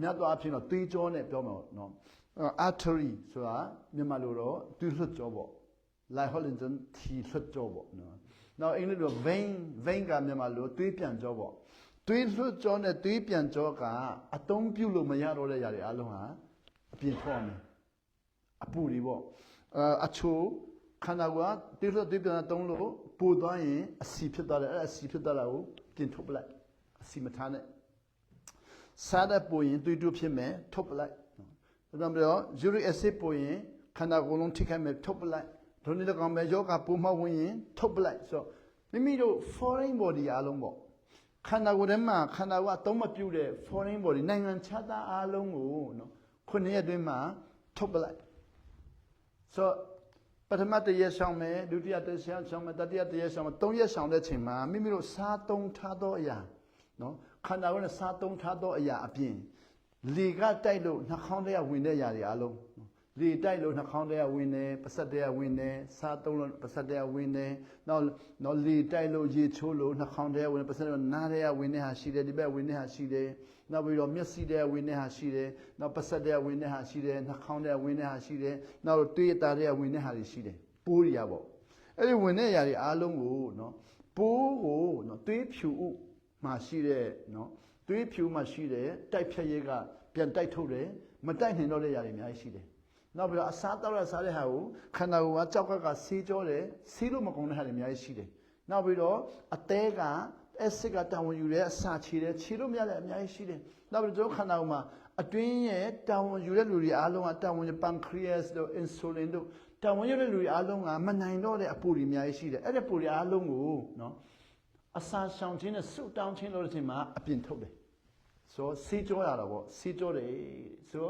[SPEAKER 1] မြတ်သောအဖြစ်တော့သွေးကြောနဲ့ပြောမှာနော် artery ဆိုတာမြန်မာလိုတော့သွေးလွှတ်ကြောပေါ့ like Hollinger ထီလွှတ်ကြောပေါ့နော်နောက်အင်္ဂလိပ်လို vein ကမြန်မာလိုသွေးပြန်ကြောပေါ့သွေးလွှတ်ကြောနဲ့သွေးပြန်ကြောကအသုံးပြုလို့မရတော့တဲ့ຢာတွေအလုံးဟာအပြင်ထွက်မယ်အပူတွေပေါ့အချိုခန္ဓာကသွေးလွှတ်သွေးပြန်သုံးလို့ပူသွားရင်အဆီဖြစ်သွားတယ်အဲ့အဆီဖြစ်သွားတာကိုပြင်ထုတ်ပလိုက်အဆီမထားနဲ့စားတဲ့ပူရင်သွေးတိုးဖြစ်မယ်ထုတ်ပလိုက်ဒါကြောင့်ပြော uric acid ပူရင်ခန္ဓာကိုယ်လုံးထိခိုက်မယ်ထုတ်ပလိုက်ဒုနည်းလည်းကောင်းမယ်ယောဂပူမှဝင်ရင်ထုတ်ပလိုက်ဆိုမိမိတို့ foreign body အားလုံးပေါ့ခန္ဓာကိုယ်ထဲမှာခန္ဓာကအသုံးမပြုတဲ့ foreign body နိုင်ငံခြားသားအားလုံးကိုနော်9ရက်အတွင်းမှာထုတ်ပလိုက်ဆိုပထမတစ်ရက်ဆောင်မယ်ဒုတိယတစ်ရက်ဆောင်မယ်တတိယတစ်ရက်ဆောင်မယ်3ရက်ဆောင်တဲ့ချိန်မှာမိမိတို့စားသုံးထားသောအရာနော်ခန္ဓာကိုယ်နဲ့စားသုံးထားသောအရာအပြင်လေကတိုက်လို့နှာခေါင်းထဲကဝင်တဲ့အရာတွေအားလုံးလေတိုက်လို့နှာခေါင်းထဲကဝင်တယ်ပါးစပ်ထဲကဝင်တယ်စားသုံးလို့ပါးစပ်ထဲကဝင်တယ်နောက်လေတိုက်လို့ရေချိုးလို့နှာခေါင်းထဲကဝင်ပါးစပ်ထဲကနားထဲကဝင်တဲ့ဟာရှိတယ်ဒီဘက်ဝင်တဲ့ဟာရှိတယ်နောက်ပြီးတော့မျက်စိထဲကဝင်တဲ့ဟာရှိတယ်နောက်ပါးစပ်ထဲကဝင်တဲ့ဟာရှိတယ်နှာခေါင်းထဲကဝင်တဲ့ဟာရှိတယ်နောက်သွေးအသားထဲကဝင်တဲ့ဟာတွေရှိတယ်ပိုးတွေရပေါ့အဲ့ဒီဝင်တဲ့အရာတွေအားလုံးကိုနော်ပိုးကိုနော်သွေးဖြူဥမှာရှိတဲ့နော်သွေးဖြူမှာရှိတဲ့တိုက်ဖြတ်ရေးကပြန်တိုက်ထုတ်တယ်မတိုက်နိုင်တော့တဲ့အရာတွေအများကြီးရှိတယ်နောက်ပြီးတော့အစားတောက်ရစားတဲ့ဟာကိုခန္ဓာကိုယ်ကကြောက်ကဆေးကြောတယ်ဆေးလို့မကုန်တဲ့ဟာတွေအများကြီးရှိတယ်နောက်ပြီးတော့အသည်းကအက်ဆစ်ကတာဝန်ယူတယ်အစာချေတယ်ချေလို့မရတဲ့အများကြီးရှိတယ်နောက်ပြီးတော့ခန္ဓာကိုယ်မှာအတွင်းရဲ့တာဝန်ယူတဲ့လူတွေအားလုံးကတာဝန်ယူ pancreas တို့ insulin တို့တာဝန်ယူတဲ့လူတွေအားလုံးကမနိုင်တော့တဲ့အပူတွေအများကြီးရှိတယ်အဲ့ဒီပူတွေအားလုံးကိုနော်အစာရှောင်ခြင်းနဲ့ဆုတောင်းခြင်းလို့တဲ့အချိန်မှာအပြင်ထုတ်တယ်ဆိုစေးကြောရတာပေါ့စေးကြောတယ်ဆို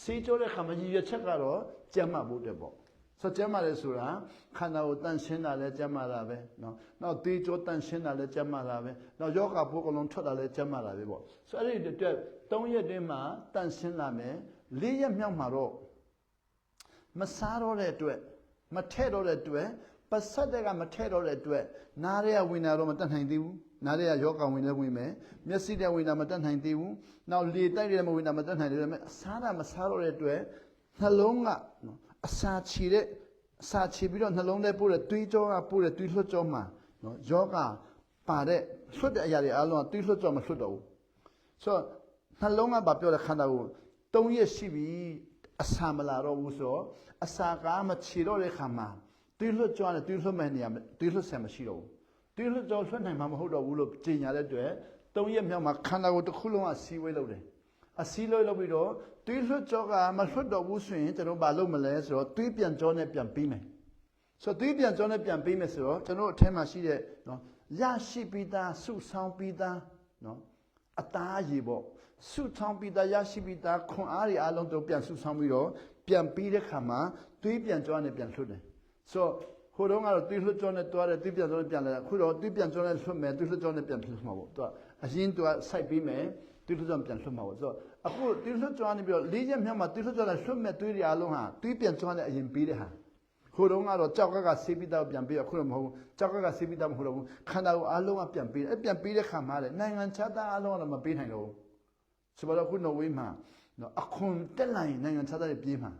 [SPEAKER 1] စေးကြောတဲ့ခါမှာရည်ရွယ်ချက်ကတော့ကျန်းမာဖို့တဲ့ပေါ့ဆိုကျန်းမာတယ်ဆိုတာခန္ဓာကိုတန့်ရှင်းတာလည်းကျန်းမာတာပဲနော်နောက်သေးကြောတန့်ရှင်းတာလည်းကျန်းမာတာပဲနောက်ယောဂဘိုးကလုံးထွက်တာလည်းကျန်းမာတာပဲပေါ့ဆိုအဲ့ဒီအတွက်3ရက်တွင်းမှာတန့်ရှင်းလာမယ်4ရက်မြောက်မှာတော့ Masaro de duet, Matero de duet, Pasatega Matero de duet, Naria winner Romatan Hindu, Naria Yoka winner women, Messida winner Matan Hindu, now lead winner Matan Hindu, Sada Masaro de duet, Halonga, a Sachi, Sachi, Halonga put a tweeto, put a tweetoma, no, Yoga, Pare, Sud Ayari Alon, tweetoma Sudo. So, Halonga Babiola Kanau, don't ye see Asamalaro Uso, Asagama Chiro de Hama, Tilo John, Tilo Maniam, Tilo Samashiro. Tilo John, Mamma Hodo Wulo, Tina de Due, don't ye Mama Kanao to Kuloma Seaway Lode. A Silo Lobido, Tilo Joga, Mashodo Wusin, the Balo Males, or Tipian John Epian Pime. So Tipian John Epian Pime, so to know Temasi, no, Yashipita, Su Sound Pita, no, Atajibo. Su Tom Pita Yashibita, Konari Alon to Pian Su Samiro, Pian Pide Kama, Tipian John Epian Sude. So, who don't have Tilo John at Dora, Tipian John Pian, who don't Tipian John and Summe, Tilo John Epian Sumo, as into a side Pime, Tilo John Pian Sumo. So, a poor Tilo John, Legion Hama, Tilo John and Summe, Turi Alonha, Tipian John in Pideha. Who don't have Chakaga Sibita Piampia Kurum, Chakaga Sibita Hurum, Kanao Alonga Piampia, Pian Pide Kamare, Nang and Chata Alon of Mapinho. So, but I could know Wima. No, a con line, and Sada Pima,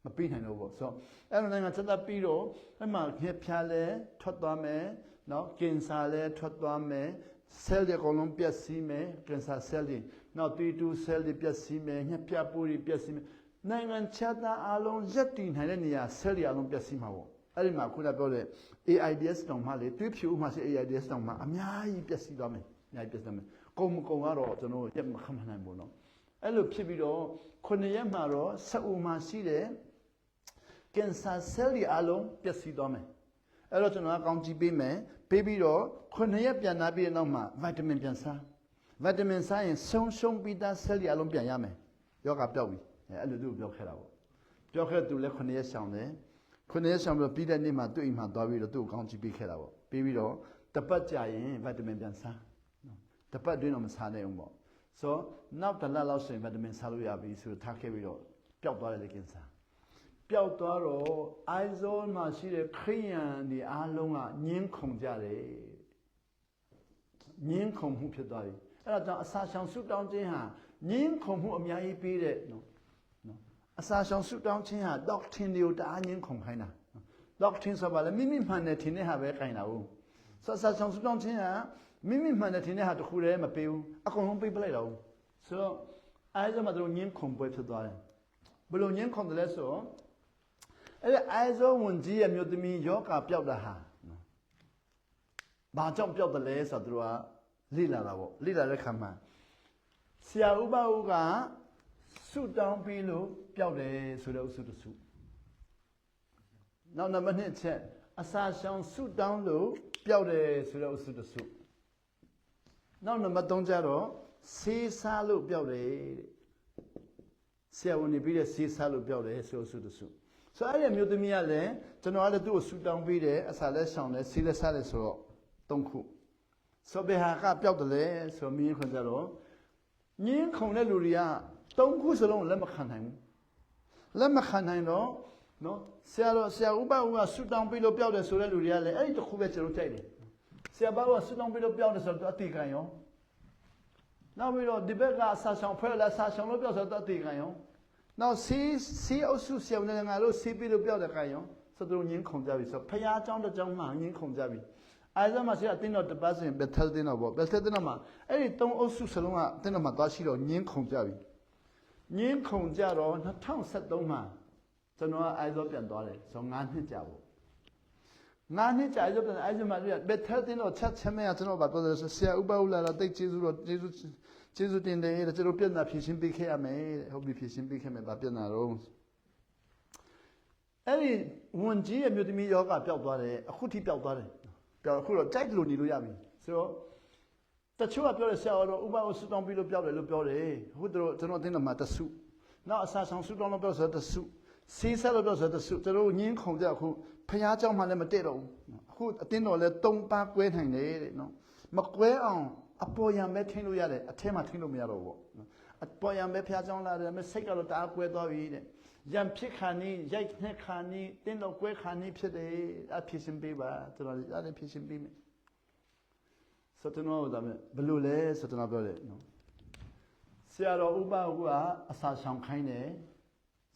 [SPEAKER 1] a pin and over. So, everything at Sada Piro, a mark here Piale, Totame, no, Kinsale, Totame, sell the Columbia Sime, Kensa Selli, now T2 sell the Piasime, Piapuri Piasime, Nang and Chata alone, Jetin, Helenia, Selli alone Piasimao. Elima could have got it. AIDS don't mali, 2 few must say AIDS don't ma, Amia Piasidame, Yapisame. Come to know Yamahamono. Elo Pibido, Coneyamaro, Sauma Side, Kensa Selli Alon, Piasidome. Elotona County Bime, Pibido, Conea Pianabi Noma, Vitamin Piansa. Vitamin Science, Son Pita Selli Alon Piame. Yoga Dowi, Elo do Jokero. Joker to let Conea sound there. Conea sound of Pita Nima to him, David to County Bicaro. Pibido, the Pajay, Vitamin Piansa. The part doing on Sunday more. So now the last vitamin Saluya be to Takevido, Piotr Lekinsa. Piotro, Izon Machine, Krian, the Alonga, Ninkom Jare Ninkom who Piotari. A Sashan suit down Jiha, Ninkom who Amia beat it. No. A Sashan suit down Jiha, Doctin you the Ninkom Hina. Doctins about a mimi manetine have a kind of. So Sashan suit down Jiha. Mimi Manatine had to Hurem appeal, a common people. So, I am a Donian compote to die. Bolognian Condelesso, I saw one G and Mutimi York up Yaudaha. But jump out the lace of Drua, Lila Recama. Sia Uba Uga, suit down below, Piaude, Sudo Sudu. Now, number 10, a sashan suit down low, Piaude, Sudo Sudu. Now, number Donjaro, see Salu Piaude. See, when you be a sea Salu Piaude, so the soup. So I am Mutimiale, to know how to do a suit down be there as I let sound, see the salis or don't cook. So be ha Piaude, so me and Conjaro. Yin Coneluria, don't cook alone, Lemacanheim. Lemacanheim, no, Sia Uba, suit down below Piaude, so Luria, I to Kuvetero. See about sit down below Piaude, so that Tigayon. Now we know the Bega Sasson, Perla Sasson, Lobos of that Tigayon. Now see also see when I don't see below Piaude Gayon, so the Yin Conjavi, so Paya John the John Man, Yin Conjavi. I don't must say, I think not the Basin, but tell dinner about, but tell dinner. I don't also salon, then my Dashiro, Yin Conjavi. Yin Conjaro, not town set down ma. So no, I don't get dollar, so Nan Javo. Nani I look at Maria, but tell you no chat me at no, but there's a Sia Ubaula, take Jesus in the European fishing became a hobby fishing became a Bapiana rose. Any one G and Mutimi Yoga Peltore, a Huti Peltore, Pelcuro, Jack Luni Luyami. So the two of your cell, Uba was don't be looked out a little who do not think about the soup. Now, Assassin suit on the soup. See celebrates at the soup, the old Yin Conja who. Payajam Malamatero, who didn't know let Dong Park wait hang there, no. Macquae on a boy and met Hinuyade, a tema Tinumiaro. A boy and met Piazon, a mistake of the dark weather. ရံဖြစ်ခါနီးရိုက်နှက်ခါနီးတင်းတော့ကွဲခါနီးဖြစ်တယ်အဖြစ်ရှင်ပေးပါကျွန်တော်အဲ့ဒါဖြစ်ရှင်ပေးမယ်ဆိုတော့ဒါမဲ့ဘလို့လဲဆိုတော့ပြောတယ်နော်ဆရာတော်ဥပဟုကအစာဆောင်ခိုင်းတယ်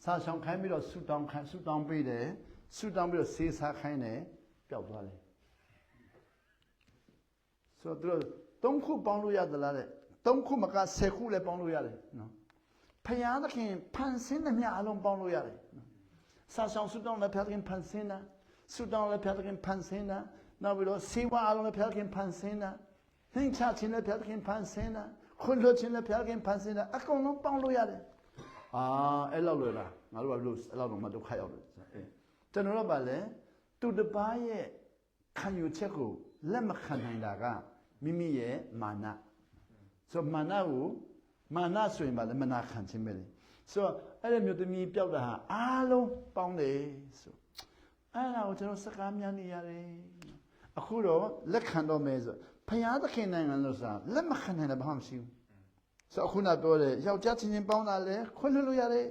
[SPEAKER 1] စာဆောင်ခိုင်းပြီးတော့ဆူတောင်းပေးတယ်ဆူတောင်းပြီးတော့ဆေးစားခိုင်းတယ်ပျောက်သွားတယ်ဆိုတော့3ခုပေါင်းလို့ရသလားတဲ့3ခုမက10ခုလည်းပေါင်းလို့ရတယ်နော်ဖယားသခင်ဖန်ဆင်းသမျှအလုံးပေါင်းလို့ရတယ်စာဆောင်ဆူတောင်းလည်းဖယားသခင်ဖန်ဆင်းတာဆူတောင်းလည်းဖယားသခင်ဖန်ဆင်းတာနောက်ပြီးတော့စေဝါအလုံးလည်းဖယားသခင်ဖန်ဆင်းတာနှိမ်ချခြင်းလည်းဖယားသခင်ဖန်ဆင်းတာခွင့်လွှတ်ခြင်းလည်းဖယားသခင်ဖန်ဆင်းတာအကုန်လုံးပေါင်းလို့ရတယ်အဲ့လောက်လွယ်လားငါတို့ကလို့အဲ့လောက်တော့မဒုက္ခရောက်တယ်ကျွန်တော်တို့ကလည်းသူတစ်ပါးရဲ့ခံယူချက်ကိုလက်မခံနိုင်တာကမိမိရဲ့မာနဆိုမာနဆိုရင်ဗာလဲမနာခံခြင်းပဲလေဆိုတော့အဲ့ဒီမျိုးသမီးပျောက်တာဟာအားလုံးပေါင်းတယ်ဆိုအဲ့ဒါကိုကျွန်တော်စကားများနေရတယ်အခုတော့လက်ခံတော့မယ်ဆိုဖယားသခင်နိုင်ငံလို့ဆိုတာလက်မခံနိုင်တာဘာမှမရှိဘူးဆိုအခုနပြောတယ်ယောက်ျားချင်းပေါင်းတာလဲခွင့်လွှတ်လို့ရတယ်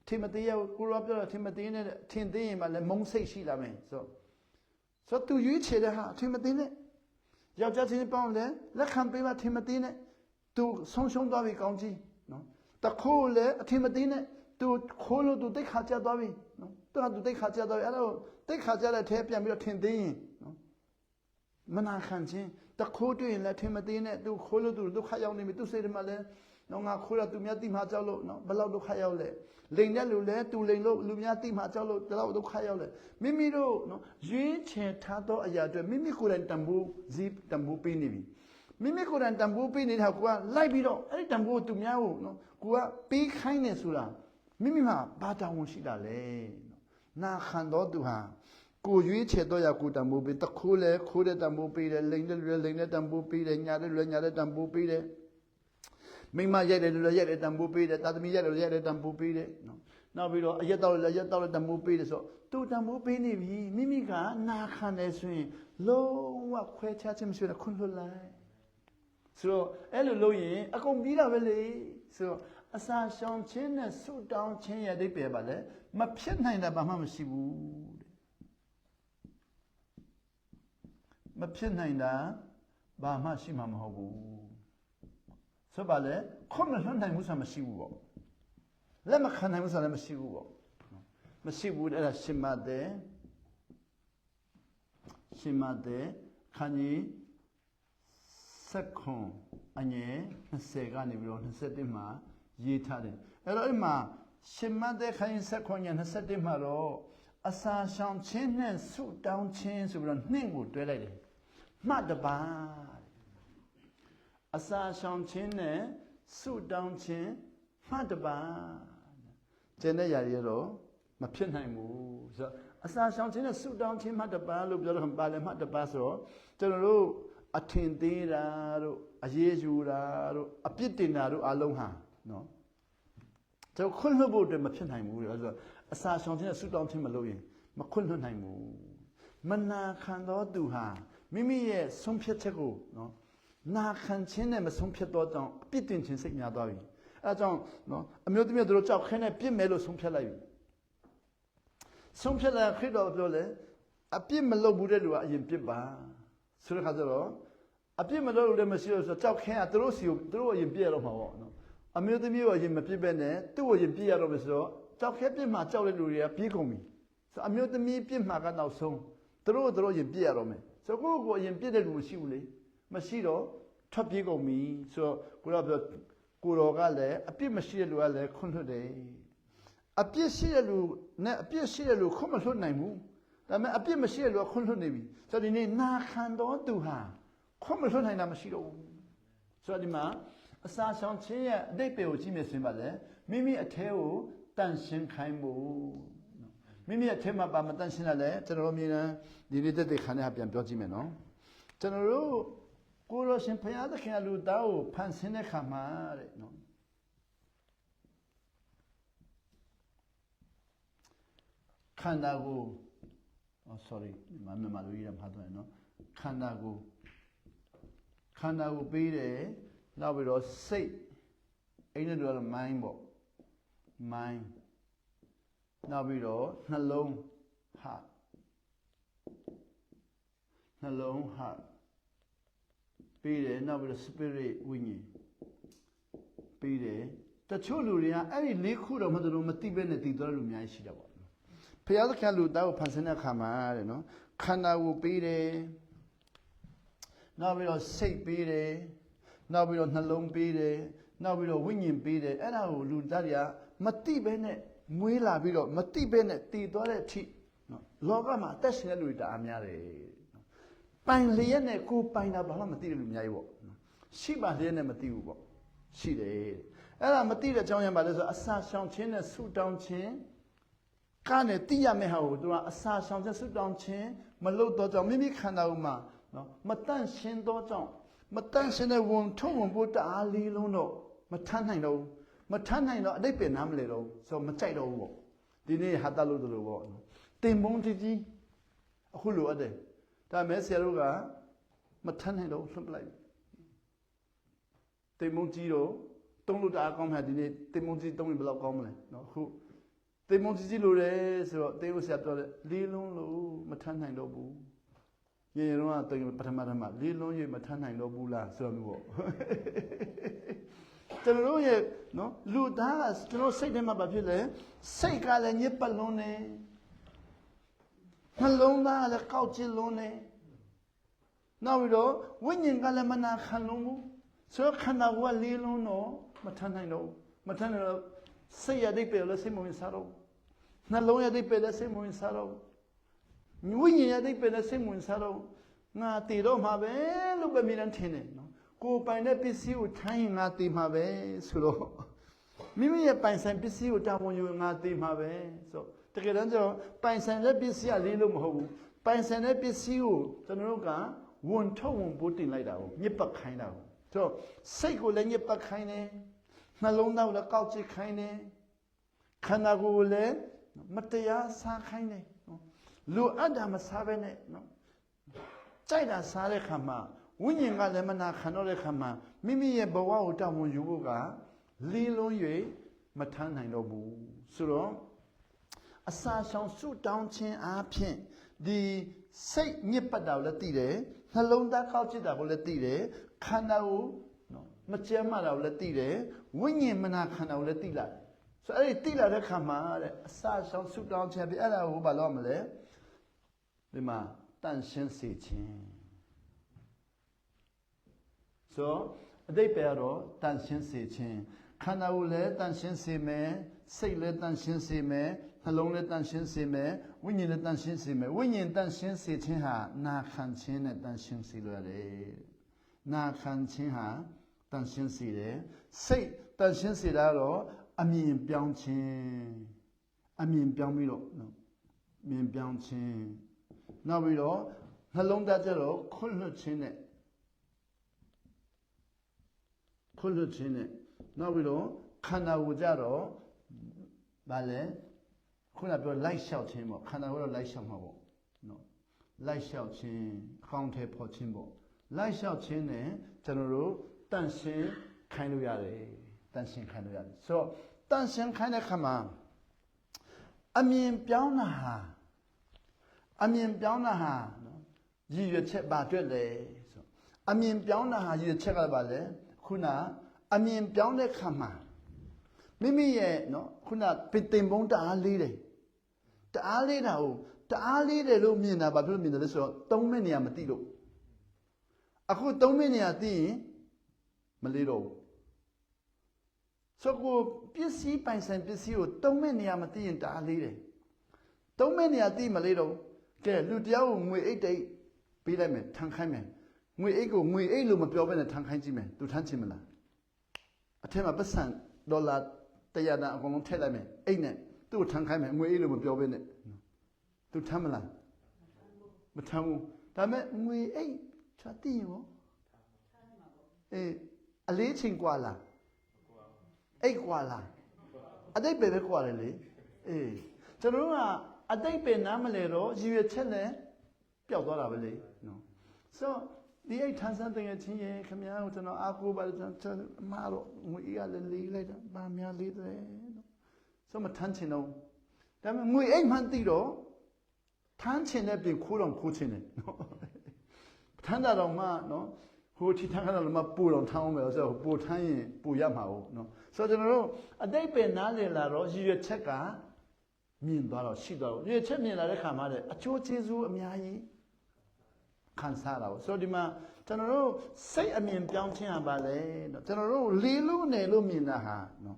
[SPEAKER 1] ထိမသေးရကိုရောပြောတာထိမသေးနဲ့ထင်သေးရင်မှလည်းမုန်းစိတ်ရှိလာမယ်ဆိုသူရွေးချယ်တဲ့ဟာထိမသေးနဲ့ယောက်ျားချင်းပေါင်းလဲလက်ခံပေးပါထိမသေးနဲ့သူဆုံးရှုံးသွားပြီကောင်းကြီးနော်တခိုးလဲအထင်မသေးနဲ့သူခိုးလို့သူတိတ်ခါကျသွားပြီနော်သူတိတ်ခါကျသွားပြီအဲ့တော့တိတ်ခါကျတဲ့ထဲပြန်ပြီးတော့ထင်သေးရင်နော်မနာခံခြင်းတခိုးတွေ့ရင်လည်းထင်မသေးနဲ့သူခိုးလို့သူဒုက္ခရောက်နေပြီသူစိတ်ထဲမှာလည်းနော်ငါခိုးရသူများတိမှကြောက်လို့နော်ဘယ်လောက်ဒုက္ခရောက်လဲလိန်တဲ့လူလဲသူလိန်လို့လူများတိမှကြောက်လို့ဘယ်လောက်ဒုက္ခရောက်လဲမိမိတို့နော်ရွေးချယ်ထားသောအရာတွေမိမိကိုယ်တိုင်တန်ဖိုးတန်ဖိုးပေးနေပြီမိမိကိုယ်တိုင်တန်ဖိုးပေးနေတာကိုကလိုက်ပြီးတော့အဲ့ဒီတန်ဖိုးသူများကိုနော်ကိုကပေးခိုင်းနေဆိုတာမိမိမှာဘာတောင်းဝန်ရှိတာလဲနာခံတော်သူဟာကိုရွေးချယ်တော့ရကိုတန်ဖိုးပေးတခိုးလဲခိုးတဲ့တန်ဖိုးပေးတယ်လိန်တဲ့လူလဲလိန်တဲ့တန်ဖိုးပေးတယ်ညာတဲ့လူလဲညာတဲ့တန်ဖိုးပေးတယ်မိမရိုက်တယ်လူလည်းရိုက်တယ်တန်ဖိုးပေးတယ်တာသမီရိုက်တယ်ရိုက်တယ်တန်ဖိုးပေးတယ်နော်နောက်ပြီးတော့အရက်တော့လည်းရက်တော့လည်းတန်ဖိုးပေးတယ်ဆိုတော့သူတန်ဖိုးပေးနေပြီမိမိကနာခံတယ်ဆိုရင်လုံးဝခွဲခြားခြင်းမရှိတော့ခွင့်လွှတ်လိုက်ဆိုတော့အဲ့လိုလုပ်ရင်အကုန်ပြီးတာပဲလေဆိုတော့အစာရှောင်ခြင်းနဲ့ဆုတောင်းခြင်းရဲ့အဓိပ္ပာယ်ပါလေမဖြစ်နိုင်တာဘာမှမရှိဘူးမဖြစ်နိုင်တာဘာမှရှိမှာမဟုတ်ဘူးဆိုပါလေခွင့်မလွှတ်နိုင်ဘူးဆိုတာမရှိဘူးပေါ့လက်မခံနိုင်ဘူးဆိုတာလည်းမရှိဘူးပေါ့မရှိဘူးအဲ့ဒါရှင်မတဲ့ခန်းကြီး7အငယ်20ကနေပြီးတော့21မှာရေးထားတယ်အဲ့တော့အဲ့မှာရှင်မတဲ့ခန်းကြီး7ငယ်21မှာတော့အစာရှောင်ခြင်းနဲ့ဆုတောင်းခြင်းဆိုပြီးတော့နှင့်ကိုတွဲလိုက်တယ်မှတ်တပါအစာရှောင်ခြင်းနဲ့ဆုတောင်းခြင်းမှတ်တပါကျန်တဲ့ຢာတွေတော့မဖြစ်နိုင်ဘူးဆိုတော့အစာရှောင်ခြင်းနဲ့ဆုတောင်းခြင်းမှတ်တပါလို့ပြောတော့ပါလေမှတ်တပါဆိုတော့ကျွန်တော်တို့အထင်သေးတာတို့အရေးယူတာတို့အပြစ်တင်တာတို့အလုံးဟာနော်ကျွန်တော်ခွင့်လွှတ်ဖို့အတွက်မဖြစ်နိုင်ဘူးလေဆိုတော့အစာရှောင်ခြင်းနဲ့ဆုတောင်းခြင်းမလုပ်ရင်မခွင့်လွှတ်နိုင်ဘူးမနာခံသောသူဟာမိမိရဲ့ဆုံးဖြတ်ချက်ကိုနော်နာခံခြင်းနဲ့မဆုံးဖြတ်တော့ကြောင့်အပြစ်တင်ခြင်းစိတ်များသွားပြီအဲဒါကြောင့်နော်အမျိုးသမီးတို့ကြောက်ခဲနဲ့ပြစ်မယ်လို့ဆုံးဖြတ်လိုက်ပြီဆုံးဖြတ်လိုက်ခရစ်တော်ပြောလေအပြစ်မလုပ်ဘူးတဲ့လူကအရင်ပြစ်ပါဆိုတဲ့ခါကျတော့အပြစ်မလုပ်လို့လည်းမရှိလို့ဆိုတော့ကြောက်ခဲကသူတို့အရင်ပြစ်ရတော့မှာပေါ့နော်အမျိုးသမီးကိုအရင်မပြစ်ပဲနဲ့သူ့ကိုအရင်ပြစ်ရတော့မယ်ဆိုတော့ကြောက်ခဲပြစ်မှာကြောက်တဲ့လူတွေကပြေးကုန်ပြီဆိုအမျိုးသမီးပြစ်မှာကနောက်ဆုံးသူတို့အရင်ပြစ်ရတော့မယ်ဆိုတော့ကိုယ့်ကိုအရင်ပြစ်တဲ့လူမရှိဘူးလေမရှိတော့ထွက်ပြေးကုန်ပြီဆိုတော့ကိုတော်ကလည်းအပြစ်မရှိတဲ့လူကလည်းခွင့်လွှတ်တယ်အပြစ်ရှိတဲ့လူနဲ့အပြစ်ရှိတဲ့လူခွင့်မလွှတ်နိုင်ဘူးဒါပေမဲ့အပြစ်မရှိတဲ့လူကခွင့်လွှတ်နေပြီဆိုတော့ဒီနေ့နာခံတော်သူဟာခွင့်မလွှတ်နိုင်တာမရှိတော့ဘူးဆိုတော့ဒီမှာအစာရှောင်ခြင်းရဲ့အတိတ်ကိုကြည့်မြင်စင်ပါလေမိမိအထဲကိုတန့်ရှင်းခိုင်းဖို့မိမိအထဲမှာပါမတန့်ရှင်းရလဲကျွန်တော်တို့မြင်တယ်ဒီနေ့တက်ခါနဲ့ပြန်ပြောကြည့်မယ်နော်ကျွန်တော်တို့ကိုရရှင်ဖယားသခင်လူသားကိုဖန်ဆင်းတဲ့ခါမှာတဲ့နော်ခန္ဓာကိုsorry မြန်မာလိုရေးရမှာတော့နော်ခန္ဓာကိုပေးတယ်နောက်ပြီးတော့စိတ်အဲ့နဲ့တော့ mind ပေါ့ mind နောက်ပြီးတော့နှလုံး heart နှလုံး heart ပြီးတယ်နောက်ပြီးတော့ spirit ဝိညာဉ်ပြီးတယ်တချို့လူတွေကအဲ့ဒီ၄ခုတော့မသိလို့မသိဘဲနဲ့တည်သွားတဲ့လူအများကြီးရှိတယ်ပေါ့ဖျားသခင်လူသားကိုဖန်ဆင်းတဲ့အခါမှာတဲ့နော်ခန္ဓာကိုပြီးတယ်နောက်ပြီးတော့စိတ်ပြီးတယ်နောက်ပြီးတော့နှလုံးပြီးတယ်နောက်ပြီးတော့ဝိညာဉ်ပြီးတယ်အဲ့ဒါကိုလူသားတွေကမသိဘဲနဲ့မွေးလာပြီးတော့မသိဘဲနဲ့တည်သွားတဲ့အထိနော်လောကမှာအသက်ရှင်တဲ့လူတွေတအားများတယ်နော်ပိုင်လျက်နဲ့ကိုယ်ပိုင်တာဘာမှမသိတဲ့လူအများကြီးပေါ့ရှိပါလျက်နဲ့မသိဘူးပေါ့ရှိတယ်အဲ့ဒါမသိတဲ့အကြောင်းရင်းပါလဲဆိုအစာရှောင်ခြင်းနဲ့ဆူတောင်းခြင်းကနဲ့သိရမယ့်ဟာကိုသူကအစာရှောင်ခြင်းဆူတောင်းခြင်းမလုပ်တော့ကြောင့်မိမိခန္ဓာကိုယ်မှာနော်မတန့်ရှင်းတော့ကြောင့်မတန့်ရှင်းတဲ့ဝန်ထုံဝန်ပိုးတအားလေးလုံးတော့မထမ်းနိုင်တော့ဘူးမထမ်းနိုင်တော့အတိတ်ပင်နားမလဲတော့ဆိုတော့မကြိုက်တော့ဘူးပေါ့ဒီနေ့ဟာတလို့တို့လို့ပေါ့တင်ပုံးကြီးအခုလိုအပ်တယ်ဒါမဲ့ဆရာတို့ကမထမ်းနိုင်တော့လွှတ်ပလိုက်တင်ပုံးကြီးတော့တုံးလို့တအားကောင်းမှဒီနေ့တင်ပုံးကြီးတုံးရင်ဘယ်လောက်ကောင်းမလဲနော်အခုတင်ပုံးကြီးလိုတယ်ဆိုတော့တေးဦးဆရာပြောတယ်လေးလုံးလို့မထမ်းနိုင်တော့ဘူးရေရုံးကတင်ပထမလေးလုံးရမထမ်းနိုင်တော့ဘူးလားဆိုတော့မျိုးပေါ့ကျွန်တော်တို့ရဲ့နော်လူသားကကျွန်တော်စိတ်ထဲမှာဘာဖြစ်လဲစိတ်ကလည်းညစ်ပတ်လွန်းနေနှလုံးသားကလည်းကောက်ချစ်လွန်းနေနောက်ပြီးတော့ဝိညာဉ်ကလည်းမနာခံလွန်းဘူးဆိုတော့ခန္ဓာကိုယ်ကလေးလုံးတော့မထမ်းနိုင်တော့မထမ်းနိုင်တော့စိတ်ရတဲ့ပဲလည်းစိတ်မဝင်စားတော့နှလုံးရတဲ့ပဲလည်းစိတ်မဝင်စားတော့ဝိညာဉ်ရတဲ့ပဲလည်းစိတ်မဝင်စားတော့ငါတည်တော့မှာပဲလို့ပဲမြင်နေထင်တယ်နော်ကိုယ်ပိုင်တဲ့ပစ္စည်းကိုထိုင်းရင်ငါတည်မှာပဲဆိုတော့မိမိရဲ့ပိုင်ဆိုင်ပစ္စည်းကိုတာဝန်ယူငါတည်မှာပဲဆိုတကယ်တမ်းကျတော့ပိုင်ဆိုင်တဲ့ပစ္စည်းကလေးလို့မဟုတ်ဘူးပိုင်ဆိုင်တဲ့ပစ္စည်းကိုကျွန်တော်တို့ကဝန်ထုတ်ဝန်ပိုးတင်လိုက်တာကိုညစ်ပတ်ခိုင်းတာကိုဆိုတော့စိတ်ကိုလည်းညစ်ပတ်ခိုင်းတယ်နှလုံးသားကိုလည်းကောက်ချစ်ခိုင်းတယ်ခန္ဓာကိုယ်ကိုလည်းမတရားစားခိုင်းတယ်နော်လူအပ်တာမစားဘဲနဲ့နော်ကြိုက်တာစားတဲ့ခါမှာဝိညာဉ်ကလည်းမနာခံတော့တဲ့ခါမှာမိမိရဲ့ဘဝကိုတာဝန်ယူဖို့ကလေးလုံး၍မထမ်းနိုင်တော့ဘူးဆိုတော့အစာရှောင်ဆုတောင်းခြင်းအားဖြင့်ဒီစိတ်ညစ်ပတ်တာကိုလည်းသိတယ်နှလုံးသားကောက်ချစ်တာကိုလည်းသိတယ်ခန္ဓာကိုနော်မကြမ်းမာတာကိုလည်းသိတယ်ဝိညာဉ်မနာခံတာကိုလည်းသိလာတယ်ဆိုတော့အဲ့ဒီသိလာတဲ့ခါမှာတဲ့အစာရှောင်ဆုတောင်းခြင်းပြီးအဲ့ဒါကိုဘာလို့မလဲဒီမှာတန့်ရှင်းစေခြင်းဆိုအတိတ်ပဲတော့တန့်ရှင်းစေခြင်းခန္ဓာကိုယ်လည်းတန့်ရှင်းစေမယ်စိတ်လည်းတန့်ရှင်းစေမယ်နှလုံးလည်းတန့်ရှင်းစေမယ်ဝိညာဉ်လည်းတန့်ရှင်းစေမယ်ဝိညာဉ်တန့်ရှင်းစေခြင်းဟာနာခံခြင်းနဲ့တန့်ရှင်းစေရတယ်နာခံခြင်းဟာတန့်ရှင်းစေတယ်စိတ်တန့်ရှင်းစေတာတော့အမြင်ပြောင်းခြင်းအမြင်ပြောင်းပြီးတော့နော်မြင်ပြောင်းခြင်းနောက်ပြီးတော့နှလုံးသားကျတော့ခွင့်လွှတ်ခြင်းနဲ့ခွင့်လွှတ်ခြင်းနဲ့နောက်ပြီးတော့ခန္ဓာကိုယ်ကြတော့ဗာလဲခုနပြောလိုက်လျှောက်ခြင်းပေါ့ခန္ဓာကိုယ်တော့လိုက်လျှောက်မှာပေါ့နော်လိုက်လျှောက်ခြင်းအကောင့်ထဲပေါ်ခြင်းပေါ့လိုက်လျှောက်ခြင်းနဲ့ကျွန်တော်တို့တန့်ရှင်းခိုင်းလို့ရတယ်တန့်ရှင်းခိုင်းလို့ရတယ်ဆိုတော့တန့်ရှင်းခိုင်းတဲ့ခါမှာအမြင်ပြောင်းတာဟာနော်ရည်ရွယ်ချက်ပါအတွက်လေဆိုအမြင်ပြောင်းတာဟာရည်ရွယ်ချက်ကပါလေခုနအမြင်ပြောင်းတဲ့ခါမှာမိမိရဲ့နော်ခုနတင်ပုံးတအားလေးတယ်တအားလေးတာကိုတအားလေးတယ်လို့မြင်တာဘာဖြစ်လို့မြင်တယ်လဲဆိုတော့သုံးမဲ့နေရာမသိလို့အခုသုံးမဲ့နေရာသိရင်မလေးတော့ဘူးဆိုကိုပစ္စည်းပိုင်ဆိုင်ပစ္စည်းကိုသုံးမဲ့နေရာမသိရင်တအားလေးတယ်သုံးမဲ့နေရာသိမလေးတော့ကဲလူတယောက်ကိုငွေအိတ်တိတ်ပေးလိုက်မယ်ထမ်းခိုင်းမယ်ငွေအိတ်ကိုငွေအိတ်လို့မပြောဘဲနဲ့ထမ်းခိုင်းကြည့်မယ်သူထမ်းချင်မလားအထက်မှာပတ်စံဒေါ်လာ100တန်အကုန်လုံးထည့်လိုက်မယ်အိတ်နဲ့သူ့ကိုထမ်းခိုင်းမယ်ငွေအိတ်လို့မပြောဘဲနဲ့သူထမ်းမလားမထမ်းဘူးဒါပေမဲ့ငွေအိတ်ချာသိရင်ရောအေးအလေးချိန်กว่าလားအိတ်กว่าလားအတိတ်ပဲกว่าတယ်လေအေးကျွန်တော်ကအတိတ်ပဲနားမလဲတော့ရည်ရွယ်ချက်နဲ့ပျောက်သွားတာပဲလေနော်ဆိုဒီအိတ်ထန်းဆန်းတင်ရချင်းရဲ့ခမည်းကိုကျွန်တော်အားကိုးပါကျွန်တော်အမတော့ငွေအေးကလည်းလေးလိုက်တာဗာများလေးတယ်နော်ဆိုမထမ်းချင်တော့ ဒါပေမဲ့ငွေအိတ်မှန်းသိတော့ထမ်းချင်တဲ့ပြင်ခိုးတော့ခိုးချင်တယ်နော်ထမ်းတာတော့မှနော်ဟိုချီထမ်းတာတော့မှပူတော့ထမ်းအောင်မယ်ဆိုတော့ပူထမ်းရင်ပူရမှာဟုတ်နော်ဆိုတော့ကျွန်တော်တို့အတိတ်ပဲနားလည်လာတော့ရည်ရွယ်ချက်ကမြင်သွားတော့ရှိသွားတော့ရည်ရွယ်ချက်မြင်လာတဲ့ခါမှာတဲ့အကျိုးကျေးဇူးအများကြီးခံစားတာပေါ့ဆိုတော့ဒီမှာကျွန်တော်တို့စိတ်အမြင်ပြောင်းခြင်းဟာပါလေနော်ကျွန်တော်တို့လေးလို့နယ်လို့မြင်တာဟာနော်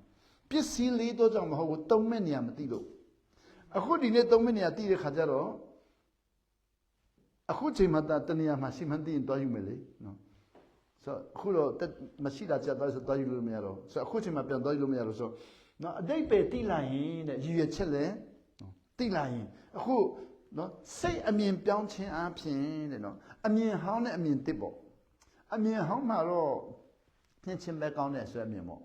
[SPEAKER 1] ပစ္စည်းလေးတော့ကြောင့်မဟုတ်ဘူးသုံးမဲ့နေရာမသိလို့အခုဒီနေ့သုံးမဲ့နေရာသိတဲ့ခါကျတော့အခုချိန်မှတနေရာမှာရှိမှန်းသိရင်တွားယူမယ်လေနော်ဆိုအခုတော့မရှိတာကြက်သွားဆိုတွားယူလို့မရတော့ဆိုအခုချိန်မှပြန်တွားယူလို့မရတော့ဆိုနော်အတိတ်ပဲတိလာရင်တဲ့ရည်ရွယ်ချက်လဲတိလာရင်အခုနော်စိတ်အမြင်ပြောင်းခြင်းအပြင်တဲ့နော်အမြင်ဟောင်းနဲ့အမြင်တစ်ပေါ့အမြင်ဟောင်းမှာတော့နှစ်ချင်းပဲကောင်းတယ်ဆိုတဲ့အမြင်ပေါ့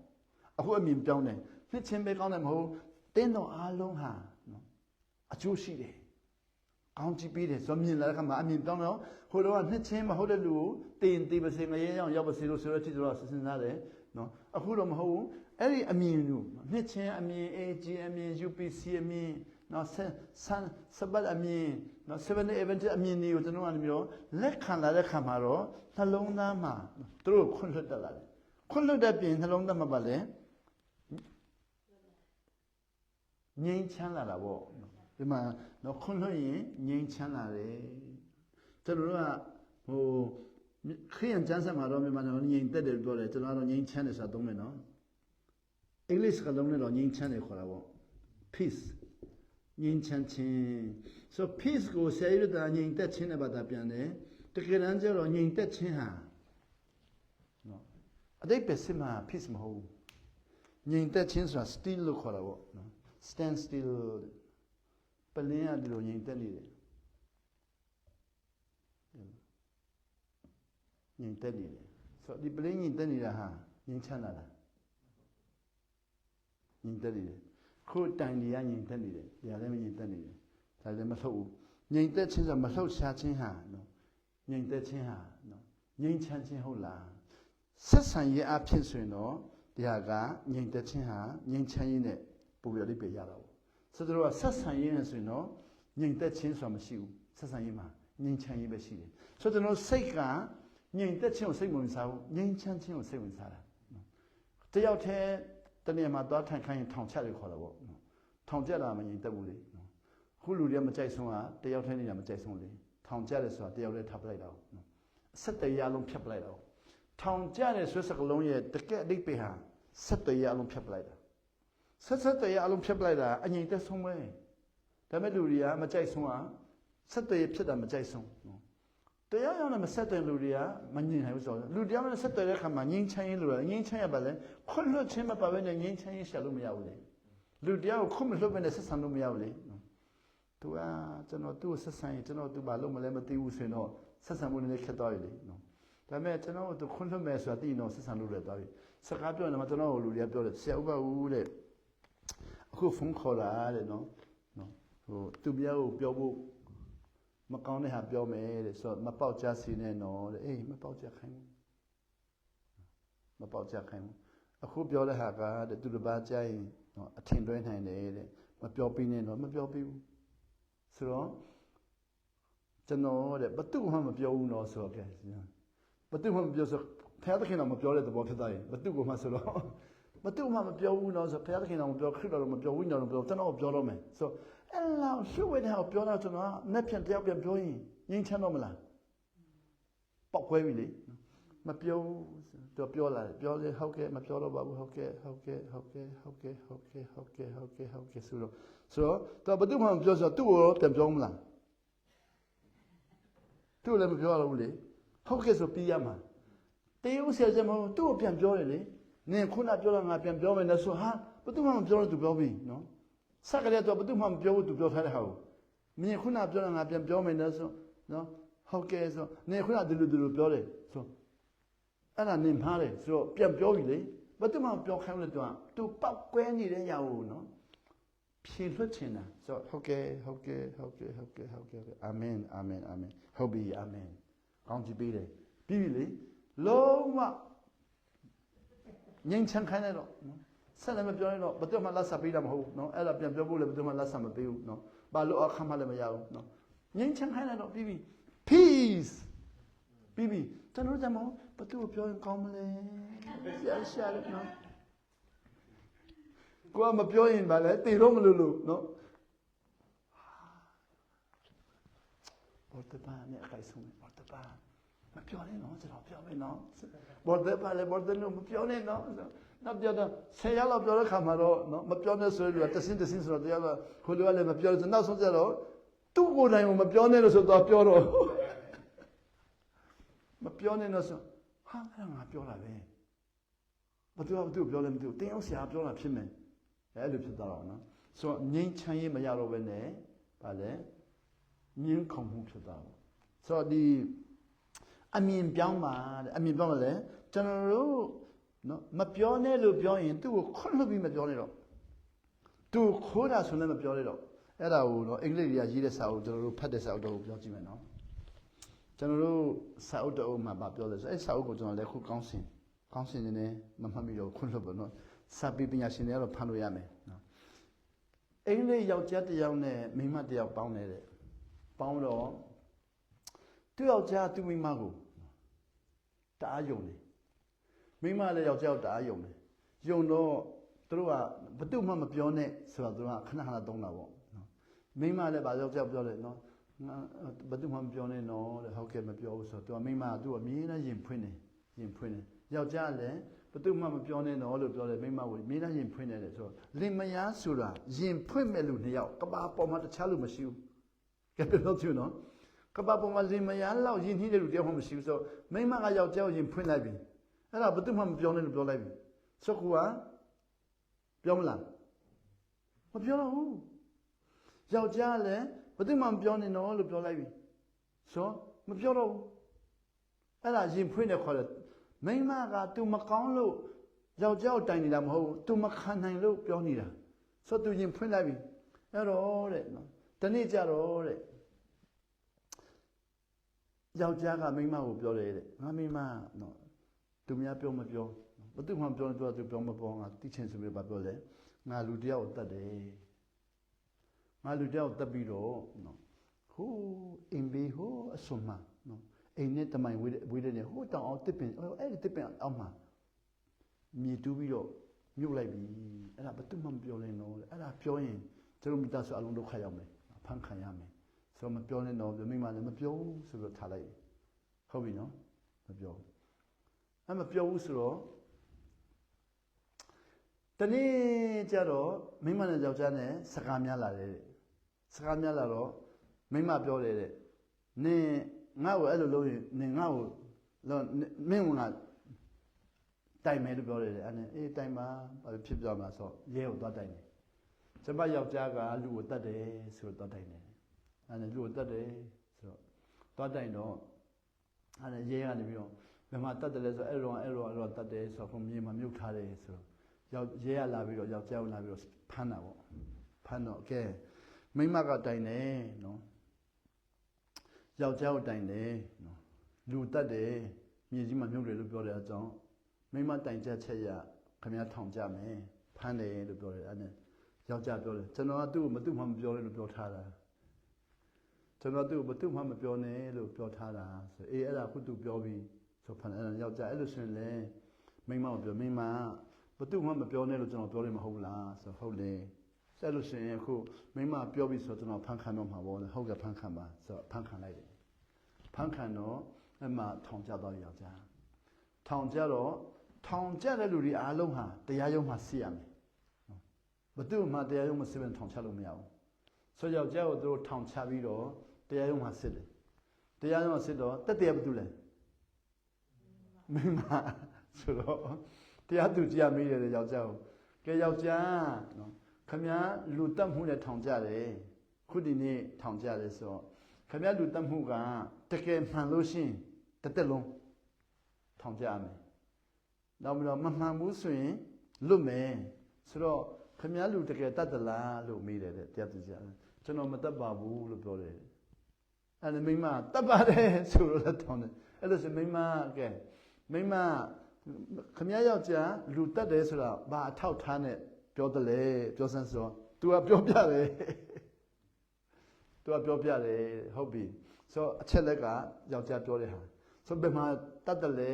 [SPEAKER 1] အခုအမြင်ပြောင်းတယ်နှစ်ချင်းပဲကောင်းတယ်မဟုတ်တင်းတော်အားလုံးဟာနော်အကျိုးရှိတယ်ကောင်းကြည့်ပေးတယ်ဆိုမြင်လာတဲ့ခါမှာအမြင်ပြောင်းတော့ဟိုတော့ကနှစ်ချင်းမဟုတ်တဲ့လူကိုတင်သေးပါစေငရဲရောက်ပါစေလို့ဆိုတော့တိတော့စဉ်းစားတယ်နော်အခုတော့မဟုတ်ဘူးအဲ့ဒီအမြင်လူနှစ်ချင်းအမြင် AG အမြင် UPC အမြင်နော်စပတ်အမြင်နော်7 event အမြင်တွေကိုကျွန်တော်ကမျိုးလက်ခံလာတဲ့ခါမှာတော့နှလုံးသားမှာသူတို့ခွန့်လွတ်တက်လာတယ်ခွန့်လွတ်တဲ့ပြင်နှလုံးသားမှာပါလေငြိမ်းချမ်းလာတာပေါ့ဒီမှာတော့ခွန့်လွတ်ရင်ငြိမ်းချမ်းလာတယ်ကျွန်တော်တို့ကဟိုခရိယန်ကျမ်းစာမှာတော့မြန်မာနိုင်ငံငြိမ်သက်တယ်ပြောတယ်ကျွန်တော်ကတော့ငြိမ်းချမ်းတယ်ဆိုတာသုံးမယ်နော်အင်္ဂလိပ်စကားလုံးနဲ့တော့ငြိမ်းချမ်းတယ်ခေါ်တာပေါ့ peace ငြိမ်းချမ်းခြင်း so peace ကိုဆရာကြီးတို့ကငြိမ်သက်ခြင်းနဲ့ဘာသာပြန်တယ်တကယ်တမ်းကျတော့ငြိမ်သက်ခြင်းဟာနော်အတိတ်ပဲစစ်မှာ peace မဟုတ်ဘူးငြိမ်သက်ခြင်းဆိုတာ still လို့ခေါ်တာပေါ့နော် stand still ပလင်းရတယ်လို့ငြိမ်သက်နေတယ်ငြိမ်သက်နေတယ်ဆိုတော့ဒီပလင်းငြိမ်သက်နေတာဟာငြိမ်ချမ်းလာတာငြိမ်သက်နေတယ်ခုတိုင်နေရငြိမ်သက်နေတယ်ဒါလည်းမငြိမ်သက်နေတယ်ဒါလည်းမလှုပ်ဘူးငြိမ်သက်ခြင်းဆိုမလှုပ်ရှားခြင်းဟာနော်ငြိမ်သက်ခြင်းဟာနော်ငြိမ်ချမ်းခြင်းဟုတ်လားဆက်ဆံရေးအဖြစ်ဆိုရင်တော့တရားကငြိမ်သက်ခြင်းဟာငြိမ်ချမ်းရေးနဲ့ပုံပြလေးပြရတာပေါ့ဆိုတော့ဆက်ဆံရေးနဲ့ဆိုရင်တော့ငြိမ်သက်ခြင်းဆိုတာမရှိဘူးဆက်ဆံရေးမှာငြိမ်ချမ်းရေးပဲရှိတယ်ဆိုတော့ကျွန်တော်စိတ်ကငြိမ်သက်ခြင်းကိုစိတ်ဝင်စားဘူးငြိမ်ချမ်းခြင်းကိုစိတ်ဝင်စားတာတယောက်တည်းတနေ့မှာသွားထိုင်ခိုင်းရင်ထောင်ချတယ်ခေါ်တာပေါ့ထောင်ကျတာမငြိမ်သက်ဘူးလေခုလူတွေကမကြိုက်ဆုံးကတယောက်တည်းနေတာမကြိုက်ဆုံးလေထောင်ကျတယ်ဆိုတာတယောက်တည်းထားပလိုက်တာအဆက်တရားလုံးဖြတ်ပလိုက်တာထောင်ကျတယ်ဆိုစကလုံးရဲ့တကယ်အဓိပ္ပာယ်ဟာဆက်တရားလုံးဖြတ်ပလိုက်တာဆက်တရားအလုံးဖြတ်ပလိုက်တာအငြိမ်သက်ဆုံးပဲဒါပေမဲ့လူတွေကမကြိုက်ဆုံးကဆက်တရားဖြစ်တာမကြိုက်ဆုံးတရားရောက်လည်းမဆက်တဲ့လူတွေကမငြိမ်နိုင်ဘူးဆိုတော့လူတရားနဲ့ဆက်တဲ့အခါမှာငြိမ်းချမ်းရေးလို့ငြိမ်းချမ်းရပါလေခွတ်လွတ်ခြင်းမပါဘဲနဲ့ငြိမ်းချမ်းရေးရှာလို့မရဘူးလေလူတရားကိုခွတ်မလွတ်ဘဲနဲ့ဆက်ဆံလို့မရဘူးလေသူကကျွန်တော်သူ့ကိုဆက်ဆံရင်ကျွန်တော်သူဘာလို့မလဲမသိဘူးဆိုရင်တော့ဆက်ဆံမှုနည်းနည်းခက်သွားပြီလေနော်ဒါပေမဲ့ကျွန်တော်သူခွတ်လွတ်မယ်ဆိုတာသိရင်တော့ဆက်ဆံလို့လည်းသွားပြီစကားပြောရင်တော့ကျွန်တော်ကိုလူတွေကပြောတယ်ဆရာဥပဦးတဲ့အခုဖုန်းခေါ်လာတဲ့နော်ဟိုသူပြောကိုပြောဖို့မကောင်းတဲ့ဟာပြောမယ်တဲ့ဆိုတော့မပေါက်ကြစီနဲ့နော်တဲ့အေးမပေါက်ကြခိုင်းဘူးမပေါက်ကြခိုင်းဘူးအခုပြောတဲ့ဟာကတဲ့သူတစ်ပါးကြားရင်နော်အထင်တွဲနိုင်တယ်တဲ့မပြောပြီးနဲ့တော့မပြောပြီးဘူးဆိုတော့ကျွန်တော်တဲ့ဘသူမှမပြောဘူးနော်ဆိုတော့ကဲဘသူမှမပြောဆိုဖခင်သခင်တော့မပြောတဲ့သဘောဖြစ်သွားရင်ဘသူကမှဆိုတော့ဘသူမှမပြောဘူးနော်ဆိုဖခင်သခင်တော့မပြောခရစ်တော်တော့မပြောဝိညာဉ်တော်မပြောကျွန်တော်ပြောတော့မယ်ဆိုအဲ့လောက်ရှုပ်ဝဲတဲ့ဟာပြောတော့ကျွန်တော်နဲ့ပြန်တယောက်ပြန်ပြောရင်ငြိမ်းချမ်းတော့မလားပောက်ခွဲပြီလေမပြောသူပြောလာတယ်ပြောလေဟုတ်ကဲ့မပြောတော့ပါဘူးဟုတ်ကဲ့ဆိုတော့ဘသူမှမပြောဆိုတော့သူ့ကိုပြန်ပြောမလားသူ့လည်းမပြောရဘူးလေဟုတ်ကဲ့ဆိုပြီးရမှာတေးဦးဆရာကျမသူ့ကိုပြန်ပြောရလေနင်ခုနပြောတာငါပြန်ပြောမယ်နဲ့ဆိုဟာဘသူမှမပြောတော့သူပြောပြီနော်စကားလည်းတော့ဘသူမှမပြောဘူးသူပြောထားတဲ့ဟာကိုမင်းခုနပြောတာငါပြန်ပြောမယ်နဲ့ဆိုနော်ဟုတ်ကဲ့ဆိုနင်ခုနဒီလိုပြောတယ်ဆိုအဲ့ဒါနင်မှားတယ်ဆိုတော့ပြန်ပြောပြီလေဘသူမှပြောခိုင်းလို့သူပောက်ကွဲနေတဲ့ຢာကိုနော်ဖြေလွှတ်ချင်တာဆိုတော့ဟုတ်ကဲ့အာမင်ဟုတ်ပြီအာမင်ကောင်းကြည့်ပေးတယ်ပြီးပြီလေလုံးဝငြိမ်ချမ်းခိုင်းလိုက်တော့နော် ဆက်လည်းမပြောနဲ့တော့ဘယ်သူမှလက်ဆက်ပေးတာမဟုတ်ဘူးနော်အဲ့ဒါပြန်ပြောဖို့လည်းဘယ်သူမှလက်ဆက်မပေးဘူးနော်ဘာလို့အခါမှလည်းမရဘူးနော်ငြိမ်းချမ်းခိုင်းလိုက်တော့ပြီးပြီ peace ပြီးပြီကျွန်တော်တို့ကမဘယ်သူပြောရင်ကောင်းမလဲရှာလို့နော်ကိုကမပြောရင်ဗာလဲတေတော့မလို့လို့နော်ဘောတပါနဲ့အခိုက်ဆုံးဘောတပါမပြောနဲ့နော်ကျွန်တော်ပြောမယ်နော်ဘောတပါလည်းဘောတလို့မပြောနဲ့နော်နောက်ပြောတော့10ရက်လောက်ပြောတဲ့ခါမှာတော့နော်မပြောနဲ့ဆိုလို့တစင်းဆိုတော့တရားကခိုးလို့လည်းမပြောလို့နောက်ဆုံးကျတော့သူ့ကိုယ်တိုင်ကိုမပြောနဲ့လို့ဆိုတော့ပြောတော့မပြောနဲ့လို့ဆိုဟာအဲ့ဒါငါပြောတာပဲဘာသူပြောလဲမသိဘူးတင်းအောင်ဆရာပြောတာဖြစ်မယ်အဲ့လိုဖြစ်သွားတော့နော်ဆိုတော့ငြိမ်းချမ်းရေးမရတော့ဘဲနဲ့ဗာလဲငြင်းခုန်မှုဖြစ်သွားတော့ဆိုတော့ဒီအမြင်ပြောင်းပါတဲ့အမြင်ပြောင်းလဲကျွန်တော်တို့နော်မပြောနဲ့လို့ပြောရင်သူ့ကိုခွန့်လွတ်ပြီးမပြောနဲ့တော့သူခိုးတာဆိုလည်းမပြောနဲ့တော့အဲ့ဒါကိုတော့အင်္ဂလိပ်တွေကရေးတဲ့စာအုပ်ကျွန်တော်တို့ဖတ်တဲ့စာအုပ်တော့ပြောကြည့်မယ်နော်ကျွန်တော်တို့စာအုပ်တအုပ်မှာပြောတယ်ဆိုအဲ့စာအုပ်ကိုကျွန်တော်လည်းခုကောင်းစင်နေနေမမှတ်မိတော့ခွန့်လွတ်ပါနော်စာပေပညာရှင်တွေကတော့ဖတ်လို့ရမယ်နော်အင်္ဂလိပ်ယောက်ျားတစ်ယောက်နဲ့မိန်းမတစ်ယောက်ပေါင်းနေတဲ့ပေါင်းတော့သူ့ယောက်ျားသူ့မိန်းမကိုတအားယုံတယ်မိန်းမလည်းယောက်ျားကိုတအားယုံတယ်ယုံတော့သူတို့ကဘသူမှမပြောနဲ့ဆိုတော့သူကခဏသုံးတာပေါ့နော်မိန်းမလည်းဗာယောက်ျားပြောတယ်နော်ဘသူမှမပြောနဲ့နော်တဲ့ဟုတ်ကဲ့မပြောဘူးဆိုတော့သူကမိန်းမကသူ့အမြဲတမ်းရင်ဖွင့်တယ်ယောက်ျားလည်းဘသူမှမပြောနဲ့နော်လို့ပြောတယ်မိန်းမကိုအမြဲတမ်းရင်ဖွင့်နေတယ်ဆိုတော့လင်မယားဆိုတာရင်ဖွင့်မဲ့လူနှစ်ယောက်ကဘာပေါ်မှာတခြားလူမရှိဘူးကဲပြောချင်နော်ကဘာပေါ်မှာလင်မယားလောက်ရင်နှီးတဲ့လူတယောက်မှမရှိဘူးဆိုတော့မိန်းမကယောက်ျားကိုရင်ဖွင့်လိုက်ပြီအဲ့ဒါဘသူမှမပြောနဲ့လို့ပြောလိုက်ပြီဆိုကူကပြောမလားမပြောတော့ဘူးယောက်ျားလည်းဘသူမှမပြောနဲ့နော်လို့ပြောလိုက်ပြီဆိုမပြောတော့ဘူးအဲ့ဒါရင်ဖွင့်တယ်ခေါ်တယ်မိန်းမက तू မကောင်းလို့ယောက်ျားကိုတိုင်နေတာမဟုတ်ဘူး तू မခံနိုင်လို့ပြောနေတာဆို तू ရင်ဖွင့်လိုက်ပြီအဲ့တော့တဲ့နော်ဒီနေ့ကျတော့တဲ့ယောက်ျားကမိန်းမကိုပြောတယ်တဲ့ငါမိန်းမနော်သူများပြောမပြောဘသူမှပြောနေတော့ तू ပြောမပြောငါတိချင်ဆိုပြီးဘာပြောလဲငါလူတယောက်ကိုတတ်တယ်ငါလူတယောက်တက်ပြီးတော့နော်ဟိုအင်ဘေဟိုအဆွမ်းမနော်အိမ်နဲ့တမိုင်ဝေးတဲ့နေဟိုတောင်အောင်တစ်ပင်အဲ့ဒီတစ်ပင်အောက်မှာမြေတူးပြီးတော့မြုပ်လိုက်ပြီအဲ့ဒါဘသူမှမပြောလဲနော်အဲ့ဒါပြောရင်ကျွန်တော်မိသားစုအလုံးဒုက္ခရောက်မယ်ဖန်ခံရမယ်ဆိုတော့မပြောနဲ့တော့မိမလည်းမပြောဘူးဆိုတော့ထားလိုက်ဟုတ်ပြီနော်မပြောဘူးအဲ့မပြောဘူးဆိုတော့တနေ့ကျတော့မိမနဲ့ယောက်ျားနဲ့စကားများလာတယ်စကားများလာတော့မိမပြောတယ်တဲ့နင်ငါ့ကိုအဲ့လိုလုပ်ရင်နင်ငါ့ကိုမင်းကတိုင်မယ်လို့ပြောတယ်တဲ့အဲ့နဲ့အေးတိုင်ပါဘာဖြစ်ပြောမှာဆိုရဲကိုသွားတိုင်တယ်ကျမယောက်ျားကလူကိုတတ်တယ်ဆိုတော့သွားတိုင်တယ်အဲ့နဲ့လူကိုတတ်တယ်ဆိုတော့သွားတိုင်တော့အဲ့နဲ့ရဲကနေပြီးတော့ဘယ်မှာတတ်တယ်လဲဆိုအဲ့တော့တတ်တယ်ဆိုတော့မြေမှာမြုပ်ထားတယ်ဆိုတော့ရဲရလာပြီးတော့ယောက်ျားကိုလာပြီးတော့ဖမ်းတာပေါ့ဖမ်းတော့ကဲမိမကတိုင်တယ်နော်ယောက်ျားကိုတိုင်တယ်နော်လူတတ်တယ်မြေကြီးမှာမြုပ်တယ်လို့ပြောတဲ့အကြောင်းမိမတိုင်ချက်ချက်ရခင်ဗျားထောင်ကြမယ်ဖမ်းတယ်လို့ပြောတယ်အဲ့နဲ့ယောက်ျားပြောတယ်ကျွန်တော်ကသူ့ကိုမပြောနဲ့လို့ပြောထားတာကျွန်တော်သူ့ကိုမပြောနဲ့လို့ပြောထားတာဆိုအေးအဲ့ဒါခုသူပြောပြီးဆိုဖမ်းအဲ့ဒါယောက်ျားအဲ့လိုဆိုရင်လေမိမကိုပြောမိမမပြောနဲ့လို့ကျွန်တော်ပြောလို့မဟုတ်လားဆိုဟုတ်လေဆက်လို့ရှိရင်အခုမိမပြောပြီးဆိုကျွန်တော်ဖန်ခံတော့မှာပေါ့လေဟုတ်ကဲ့ဖန်ခံပါဆိုဖန်ခံလိုက်တယ်ဖန်ခံတော့အမှထောင်ကျတော့ယောက်ျားထောင်ကျတော့ထောင်ကျတဲ့လူတွေအားလုံးဟာတရားရုံးမှာစစ်ရမယ်ဘသူမှတရားရုံးမှာစစ်ရင်ထောင်ချလို့မရဘူးဆိုယောက်ျားကိုသူတို့ထောင်ချပြီးတော့တရားရုံးမှာစစ်တယ်တရားရုံးမှာစစ်တော့တက်တရားဘသူလဲမိမဆိုတော့တရားသူကြမေးတယ်ယောက်ျားကိုကဲယောက်ျားနော်ခမည်းလူတက်မှုနဲ့ထောင်ကြတယ်ခုဒီနေ့ထောင်ကြတယ်ဆိုတော့ခမည်းလူတက်မှုကတကယ်မှန်လို့ရှိရင်တစ်သက်လုံးထောင်ကြရမယ်နောက်ပြီးတော့မမှန်ဘူးဆိုရင်လွတ်မယ်ဆိုတော့ခမည်းလူတကယ်တတ်သလားလို့မေးတယ်တဲ့တရားသူကြကျွန်တော်မတတ်ပါဘူးလို့ပြောတယ်အဲ့ဒါမိမတတ်ပါတယ်ဆိုတော့လည်းထောင်တယ်အဲ့လိုဆိုမိမကဲမိမ ခမရယောက်ျားလူတက်တယ်ဆိုတာဘာအထောက်ထားနဲ့ပြောတယ်လေပြောစမ်းဆို तू ကပြောပြတယ် तू ကပြောပြတယ်ဟုတ်ပြီဆိုအချက်လက်ကယောက်ျားပြောတဲ့ဟာဆိုဘယ်မှာတက်တယ်လေ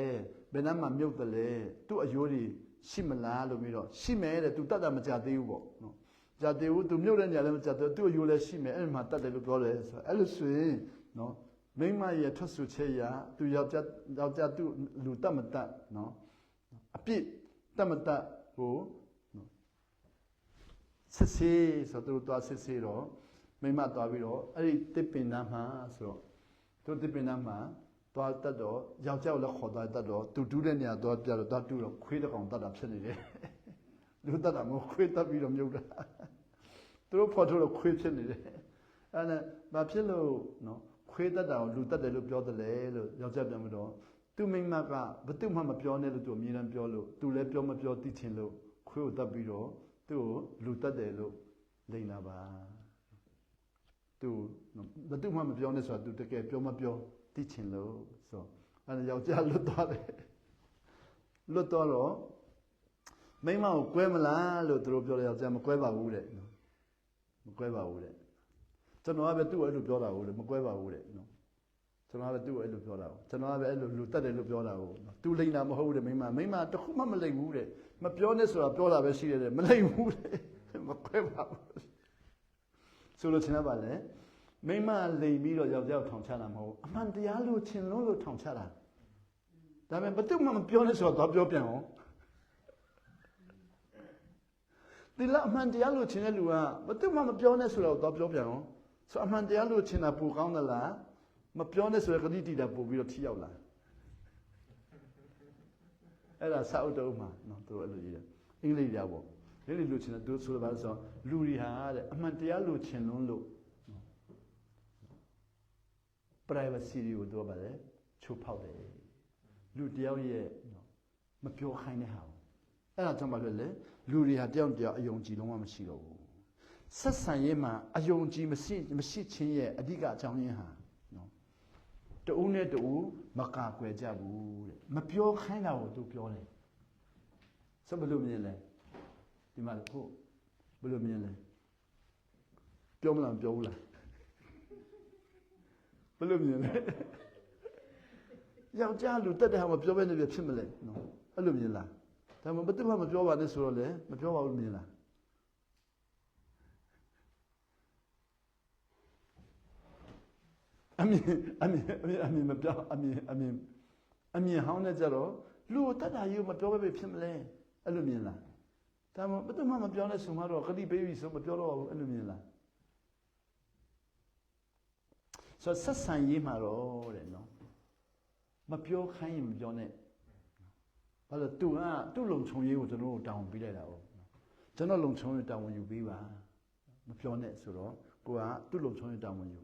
[SPEAKER 1] ဘယ်နှမှာမြုပ်တယ်လေသူ့အယိုးတွေရှိမလားလို့ပြီးတော့ရှိမယ်တဲ့ तू တက်တာမကြသေးဘူးပေါ့နော်ကြသေးဘူး तू မြုပ်တဲ့နေရာလည်းမကြသေးဘူး तू အယိုးလည်းရှိမယ်အဲ့မှာတက်တယ်လို့ပြောတယ်ဆိုအဲ့လိုဆိုရင်နော်မိမရဲ့ထွက်ဆိုချက်ရ तू ယောက်ျား तू လူတက်မတက်နော်အပြစ်တက်မတက်ကိုစစ်စေးဆိုတော့သူသွားစစ်စေးတော့မိမသွားပြီးတော့အဲ့ဒီတစ်ပင်နာမှာဆိုတော့သူတစ်ပင်နာမှာသွားတတ်တော့ယောက်ျားကိုလည်းခေါ်သွားတတ်တော့သူတူးတဲ့နေရာသွားပြတော့သွားတူးတော့ခွေးတစ်ကောင်တတ်တာဖြစ်နေတယ်လူတတ်တာမဟုတ်ခွေးတတ်ပြီးတော့မြုပ်တာသူတို့ဖော်ထုတ်တော့ခွေးဖြစ်နေတယ်အဲ့ဒါဘာဖြစ်လို့နော်ခွေးတတ်တာကိုလူတတ်တယ်လို့ပြောတယ်လေလို့ယောက်ျားပြန်ပြီးတော့သူမိမကဘသူမှမပြောနဲ့လို့သူအမြဲတမ်းပြောလို့သူလည်းပြောမပြောသိချင်လို့ခွေးကိုတတ်ပြီးတော့သူ့ကိုလူတတ်တယ်လို့လိန်လာပါသူဘသူမှမပြောနဲ့ဆိုတာသူတကယ်ပြောမပြောသိချင်လို့ဆိုအဲ့ဒါယောက်ျားလွတ်သွားတယ်လွတ်သွားတော့မိမကိုကွဲမလားလို့သူတို့ပြောတယ်ယောက်ျားမကွဲပါဘူးတဲ့မကွဲပါဘူးတဲ့ကျွန်တော်ကပဲသူ့ကိုအဲ့လိုပြောတာဟုတ်တယ်မကွဲပါဘူးတဲ့နော်ကျွန်တော်ကပဲသူ့ကိုအဲ့လိုပြောတာကျွန်တော်ကပဲအဲ့လိုလူတတ်တယ်လို့ပြောတာဟုတ်သူလိန်တာမဟုတ်ဘူးတဲ့မိမတခုမှမလိန်ဘူးတဲ့မပြောနဲ့ဆိုတာပြောတာပဲရှိတယ်မလိန်ဘူးတဲ့မကွဲပါဘူးဆိုလို့ချင်တာပါလေမိမလိန်ပြီးတော့ယောက်ျားကိုထောင်ချတာမဟုတ်အမှန်တရားလို့ချင်လို့ထောင်ချတာဒါပေမဲ့ဘယ်သူမှမပြောနဲ့ဆိုတော့ပြောပြန်အောင်ဒီလားအမှန်တရားလို့ချင်တဲ့လူကဘယ်သူမှမပြောနဲ့ဆိုတော့ပြောပြန်အောင်ဆိုအမှန်တရားလို့ချင်တာပူကောင်းသလားမပြောနဲ့ဆိုရယ်ဂတိတိတာပို့ပြီးတော့ထိရောက်လာအဲ့ဒါစာအုပ်တုံးမှာနော်သူတို့အဲ့လိုရေးတယ်အင်္ဂလိပ်ပြပေါ့လေလေလို့ချင်တယ်သူဆိုတော့ဘာလို့ဆိုလူတွေဟာတဲ့အမှန်တရားလို့ချင်လွန်းလို့ privacy တွေကိုသူကပါလေချိုးဖောက်တယ်လူတယောက်ရဲ့မပြောခိုင်းတဲ့ဟာအဲ့ဒါကြောင့်ဘာလို့လဲလူတွေဟာတယောက်အယုံကြည်လုံးဝမရှိတော့ဘူးဆက်ဆံရေးမှာအယုံကြည်မရှိခြင်းရဲ့အဓိကအကြောင်းရင်းဟာတူနဲ့တူမကာကွယ်ကြဘူးတဲ့မပြောခိုင်းတာကိုသူပြောတယ်ဆိုဘယ်လိုမြင်လဲဒီမှာကိုဘယ်လိုမြင်လဲပြောမလားပြောဘူးလားဘယ်လိုမြင်လဲယောက်ျားလူတက်တဲ့ဟာမပြောဘဲနေပြဖြစ်မလဲနော်အဲ့လိုမြင်လားဒါမှမဟုတ်ဘယ်သူမှမပြောပါနဲ့ဆိုတော့လေမပြောပါဘူးမြင်လားအမြင်မပြောအမြင်ဟောင်းနေကြတော့လူတက်တာယူမပြောဘဲဖြစ်မလဲအဲ့လိုမြင်လားဒါမှဘယ်သူမှမပြောနဲ့ဆိုမှတော့ဂတိပေးပြီဆိုမပြောတော့ဘူးအဲ့လိုမြင်လားဆိုဆက်ဆံရေးမှာတော့တဲ့နော်မပြောခိုင်းရင်မပြောနဲ့ဘာလို့သူ့လုံခြုံရေးကိုကျွန်တော်တို့တောင်းပေးလိုက်တာ哦ကျွန်တော်လုံခြုံရေးတောင်းဝင်ယူပေးပါမပြောနဲ့ဆိုတော့ကိုကသူ့လုံခြုံရေးတောင်းဝင်ယူ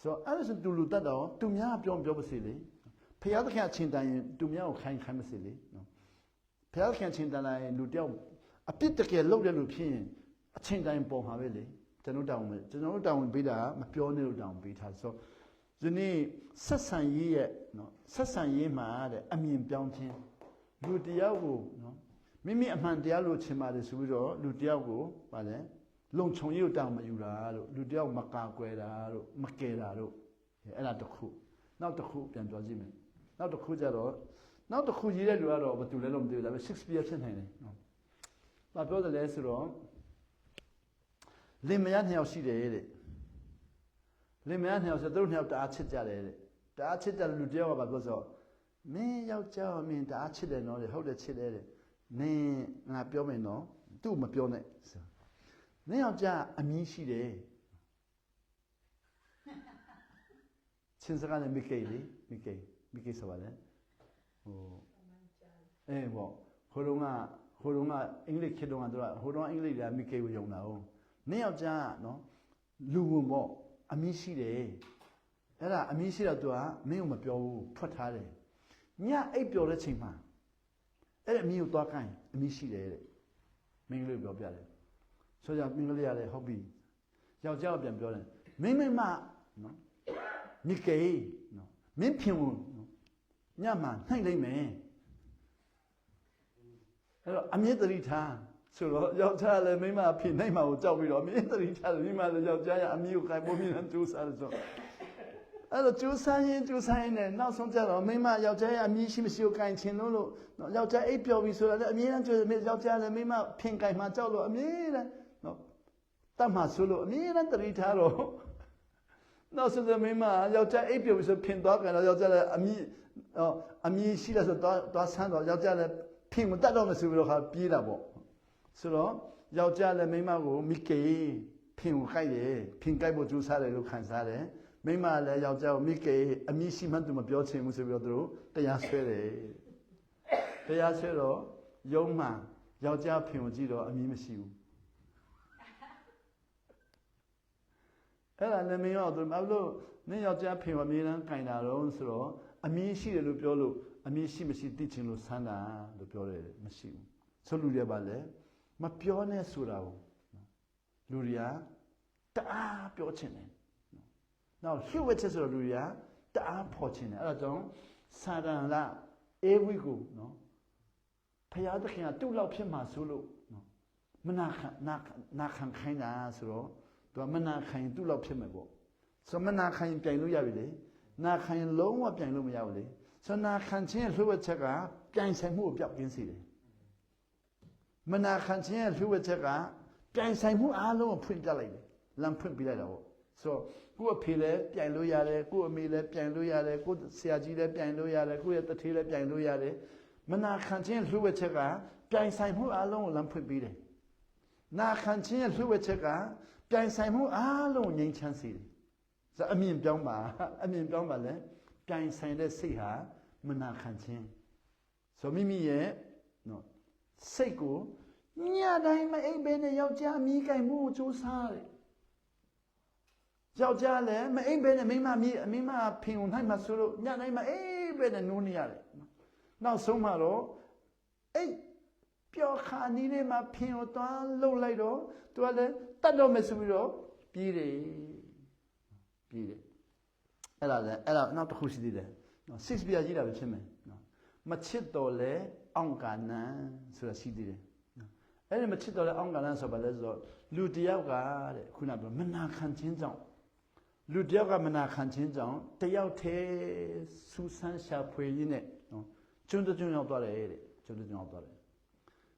[SPEAKER 1] ဆိုတော့အဲ့ဒါဆိုသူလူတတ်တော့သူများပြောပါစေလေဖျားသခင်အချင်းတိုင်းသူများကိုခိုင်းမစေလေနော်ဖျားသခင်အချင်းတိုင်းလူတယောက်အပြစ်တကယ်လုပ်တယ်လို့ဖြစ်ရင်အချင်းတိုင်းပေါ်မှာပဲလေကျွန်တော်တောင်းဝင်ပေးတာမပြောနဲ့လို့တောင်းပေးထားဆိုဒီနေ့ဆက်ဆံရေးရဲ့နော်ဆက်ဆံရေးမှာတဲ့အမြင်ပြောင်းခြင်းလူတယောက်ကိုနော်မိမိအမှန်တရားလို့ချင်ပါတယ်ဆိုပြီးတော့လူတယောက်ကိုဗာလဲလုံခြုံရေးတောင်းမယူတာလို့လူတယောက်မကာကွယ်တာလို့မကယ်တာလို့အဲ့ဒါတစ်ခုနောက်တစ်ခုပြန်ပြောကြည့်မယ်နောက်တစ်ခုကျတော့နောက်တစ်ခုရေးတဲ့လူကတော့ဘာတူလဲလို့မသိဘူးဒါပေမဲ့ Shakespeare ဖြစ်နိုင်တယ်နော်ဘာပြောတယ်လဲဆိုတော့လင်မယားနှစ်ယောက်ရှိတယ်တဲ့လင်မယားနှစ်ယောက်ဆိုသူတို့နှစ်ယောက်တအားချစ်ကြတယ်တဲ့တအားချစ်ကြတဲ့လူတယောက်ကဘာပြောဆိုမင်းယောက်ျားမင်းတအားချစ်တယ်နော်တဲ့ဟုတ်တယ်ချစ်တယ်တဲ့မင်းငါပြောမယ်နော်သူ့မပြောနဲ့ဆိုမင်းယောက်ျားအမည်ရှိတယ်ချင်းစကားနဲ့မိကေလေမိကေဆိုပါလေဟိုပေါ့ဟိုတုန်းကအင်္ဂလိပ်ခေတ်တုန်းကသူကဟိုတုန်းကအင်္ဂလိပ်ကမိကေကိုယုံတာဟုတ်မင်းယောက်ျားနော်လူဝင်ပေါ့အမည်ရှိတယ်အဲ့ဒါအမည်ရှိတော့သူကမင်းကိုမပြောဘူးဖွက်ထားတယ်ညအိပ်ပျော်တဲ့ချိန်မှာအဲ့ဒီအမည်ကိုသွားခိုင်းအမည်ရှိတယ်တဲ့မင်းကလေးပြောပြတယ်ဆိုကြမင်းကလေးရတယ်ဟုတ်ပြီယောက်ျားကပြန်ပြောတယ်မင်းနော်မိကေနော်မင်းဖြင်ဝင်ညမှာနှိုက်လိုက်မယ် အမြင့်တရိထားဆိုတော့ယောက်ျားလည်းမိန်းမဖြစ်နိုင်မှာကိုကြောက်ပြီးတော့အမြင့်တရိထားတယ်မိန်းမလည်းယောက်ျားရအမြင့်ကိုခိုင်ပေါ်မြင်နေကြိုးစားတယ်ဆိုအဲ့တော့ကြိုးစားရင်နဲ့နောက်ဆုံးကျတော့မိန်းမယောက်ျားရအမြင့်ရှိမရှိကိုခိုင်ချင်လို့ယောက်ျားအိပ်ပျော်ပြီဆိုတော့လည်းအမြင့်တမ်းကြိုးယောက်ျားလည်းမိန်းမဖင်ခိုင်မှာကြောက်လို့အမြင့်တမ်းနော်တတ်မှဆိုလို့အမြင့်တမ်းတရိထားတော့နောက်ဆုံးမိန်းမယောက်ျားအိပ်ပျော်ပြီဆိုဖင်သွားကြတော့ယောက်ျားလည်းအမြင့်ရှိတယ်ဆိုတော့ဆန်းတော့ယောက်ျားလည်းဖင်ကိုတတ်တော့မဆိုပြီးတော့ခါပြေးတာပေါ့ဆိုတော့ယောက်ျားလည်းမိန်းမကိုမိကေဖင်ကိုခိုက်တယ်ဖင်ကိုက်ဖို့ကြိုးစားတယ်လို့ခံစားတယ်မိန်းမလည်းယောက်ျားကိုမိကေအမြင့်ရှိမှသူမပြောချင်ဘူးဆိုပြီးတော့သူတို့တရားဆွဲတယ်တရားဆွဲတော့ယုံမှယောက်ျားဖင်ကိုကြည့်တော့အမြင့်မရှိဘူးအဲ့ဒါလည်းမင်းရောသူဘာလို့နင်းယောက်ျားဖင်ကိုအမြဲတမ်းကင်တာတော့ဆိုတော့အမြင့်ရှိတယ်လို့ပြောလို့အမြင့်ရှိမရှိသိချင်လို့ဆန်းတာလို့ပြောတယ်မရှိဘူးဆိုလူတွေပါလေမပြောနဲ့ဆိုတာကိုလူတွေကတအားပြောချင်တယ်နောက်လှုပ်ဝက်ချက်ဆိုတော့လူတွေကတအားဖော်ချင်တယ်အဲ့ဒါကြောင့်စာရန်လာအေဝိကိုနော်ဖယားသခင်ကတူလောက်ဖြစ်မှာဆိုလို့နော်မနာခံခိုင်းတာဆိုတော့သူကမနာခံရင်တူလောက်ဖြစ်မယ်ပေါ့ဆိုမနာခံရင်ပြိုင်လို့ရပြီလေနာခံရင်လုံးဝပြိုင်လို့မရဘူးလေဆိုနာခံခြင်းရဲ့လှုပ်ဝက်ချက်ကပြိုင်ဆိုင်မှုကိုပျောက်ကင်းစေတယ်မနာခံခြင်းရဲ့လှုပ်ဝက်ချက်ကပြိုင်ဆိုင်မှုအားလုံးကိုဖွင့်ပြလိုက်တယ်လမ်းဖွင့်ပြလိုက်တာပေါ့ဆိုကိုယ့်အဖေလည်းပြိုင်လို့ရတယ်ကိုယ့်အမေလည်းပြိုင်လို့ရတယ်ကိုယ့်ဆရာကြီးလည်းပြိုင်လို့ရတယ်ကိုယ့်ရဲ့တထေးလည်းပြိုင်လို့ရတယ်မနာခံခြင်းလှုပ်ဝက်ချက်ကပြိုင်ဆိုင်မှုအားလုံးကိုလမ်းဖွင့်ပေးတယ်နာခံခြင်းရဲ့လှုပ်ဝက်ချက်ကပြိုင်ဆိုင်မှုအားလုံးကိုငြိမ်းချမ်းစေတယ်ဆိုအမြင်ပြောင်းပါလဲပြိုင်ဆိုင်တဲ့စိတ်ဟာမနာခံခြင်းဆိုမိမိရဲ့နော်စိတ်ကိုညတိုင်းမအိပ်ဘဲနဲ့ယောက်ျားအမိကိုင်မှုကိုစူးစားတယ်ယောက်ျားလည်းမအိပ်ဘဲနဲ့မိန်းမဖင်ကိုနိုင်မှဆိုလို့ညတိုင်းမအိပ်ဘဲနဲ့နိုးနေရတယ်နောက်ဆုံးမှတော့အိပ်ပျော်ခါနီးလေးမှာဖင်ကိုတွန်းလှုပ်လိုက်တော့သူကလည်းတတ်တော့မယ်ဆိုပြီးတော့ပြေးတယ်အဲ့ဒါနောက်တစ်ခုရှိသေးတယ်နော်6ပြကြီးတာပဲဖြစ်မယ်နော်မချစ်တော်လဲအောင်ကနန်ဆိုတာရှိသေးတယ်နော်အဲ့ဒီမချစ်တော်လဲအောင်ကနန်ဆိုပါလဲဆိုတော့လူတယောက်ကတဲ့ခုနကပြောမနာခံခြင်းကြောင့်လူတယောက်ကမနာခံခြင်းကြောင့်တယောက်တည်းစူးစမ်းရှာဖွေရင်းနဲ့နော်ကျွန်းရောက်သွားတယ်တဲ့ကျွန်းရောက်သွားတယ်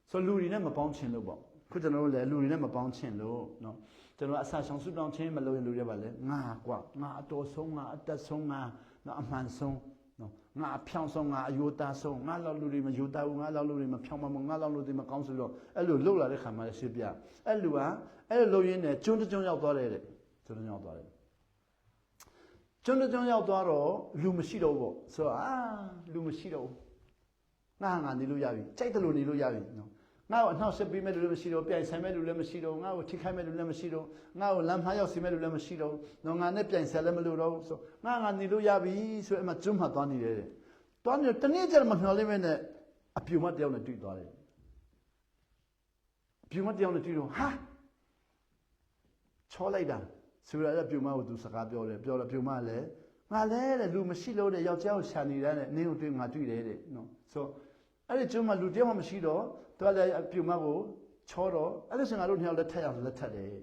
[SPEAKER 1] ဆိုလူတွေနဲ့မပေါင်းချင်လို့ပေါ့ခုကျွန်တော်တို့လည်းလူတွေနဲ့မပေါင်းချင်လို့နော်ကျွန်တော်အဆာဆောင်ဆူတောင်းချင်းမလုပ်ရင်လူတွေပါလေငါကွာငါအတော်ဆုံးငါအသက်ဆုံးငါအမှန်ဆုံးနော်ငါအဖြောင်းဆုံးငါအယိုသားဆုံးငါလောက်လူတွေမယိုသားဘူးငါလောက်လူတွေမဖြောင်းမမငါလောက်လူတွေမကောင်းဆိုတော့အဲ့လိုလှုပ်လာတဲ့ခါမှာရှင်းပြအဲ့လူကအဲ့လိုလှုပ်ရင်းနဲ့ကျွန်းရောက်သွားတယ်တဲ့ကျွန်းရောက်သွားတယ်ကျွန်းရောက်သွားတော့လူမရှိတော့ဘူးပေါ့ဆိုတော့လူမရှိတော့ဘူးငါနေလို့ရပြီကြိုက်တယ်လို့နေလို့ရပြီနော်ငါ့ကိုအနှောက်အယှက်ပေးမဲ့လူလည်းမရှိတော့ပြိုင်ဆိုင်မဲ့လူလည်းမရှိတော့ငါ့ကိုထိခိုက်မဲ့လူလည်းမရှိတော့ငါ့ကိုလမ်းမှားရောက်စီမဲ့လူလည်းမရှိတော့နော်ငါနဲ့ပြိုင်ဆိုင်လည်းမလို့တော့ဆိုငါနေလို့ရပြီဆိုအဲ့မှာကျွန်းမှသွားနေတယ်တဲ့သွားနေတနေ့ကျတော့မမျှော်လင့်မဲ့နဲ့အပြူမတယောက်နဲ့တွေ့သွားတယ်အပြူမတယောက်နဲ့တွေ့တော့ဟာချောလိုက်တာဆိုရတဲ့အပြူမကိုသူစကားပြောတယ်ပြောတော့ပြူမလည်းငါလဲတဲ့လူမရှိလို့တဲ့ယောက်ျားကိုရှာနေတဲ့နဲ့နင်းကိုတွေ့ငါတွေ့တယ်တဲ့နော်ဆိုအဲ့ဒီကျွန်းမှာလူတယောက်မှမရှိတော့သူကလည်းအပြူမကိုချောတော့အဲ့ဒီစင်ငါတို့နှစ်ယောက်လက်ထပ်ရအောင်လက်ထပ်တယ်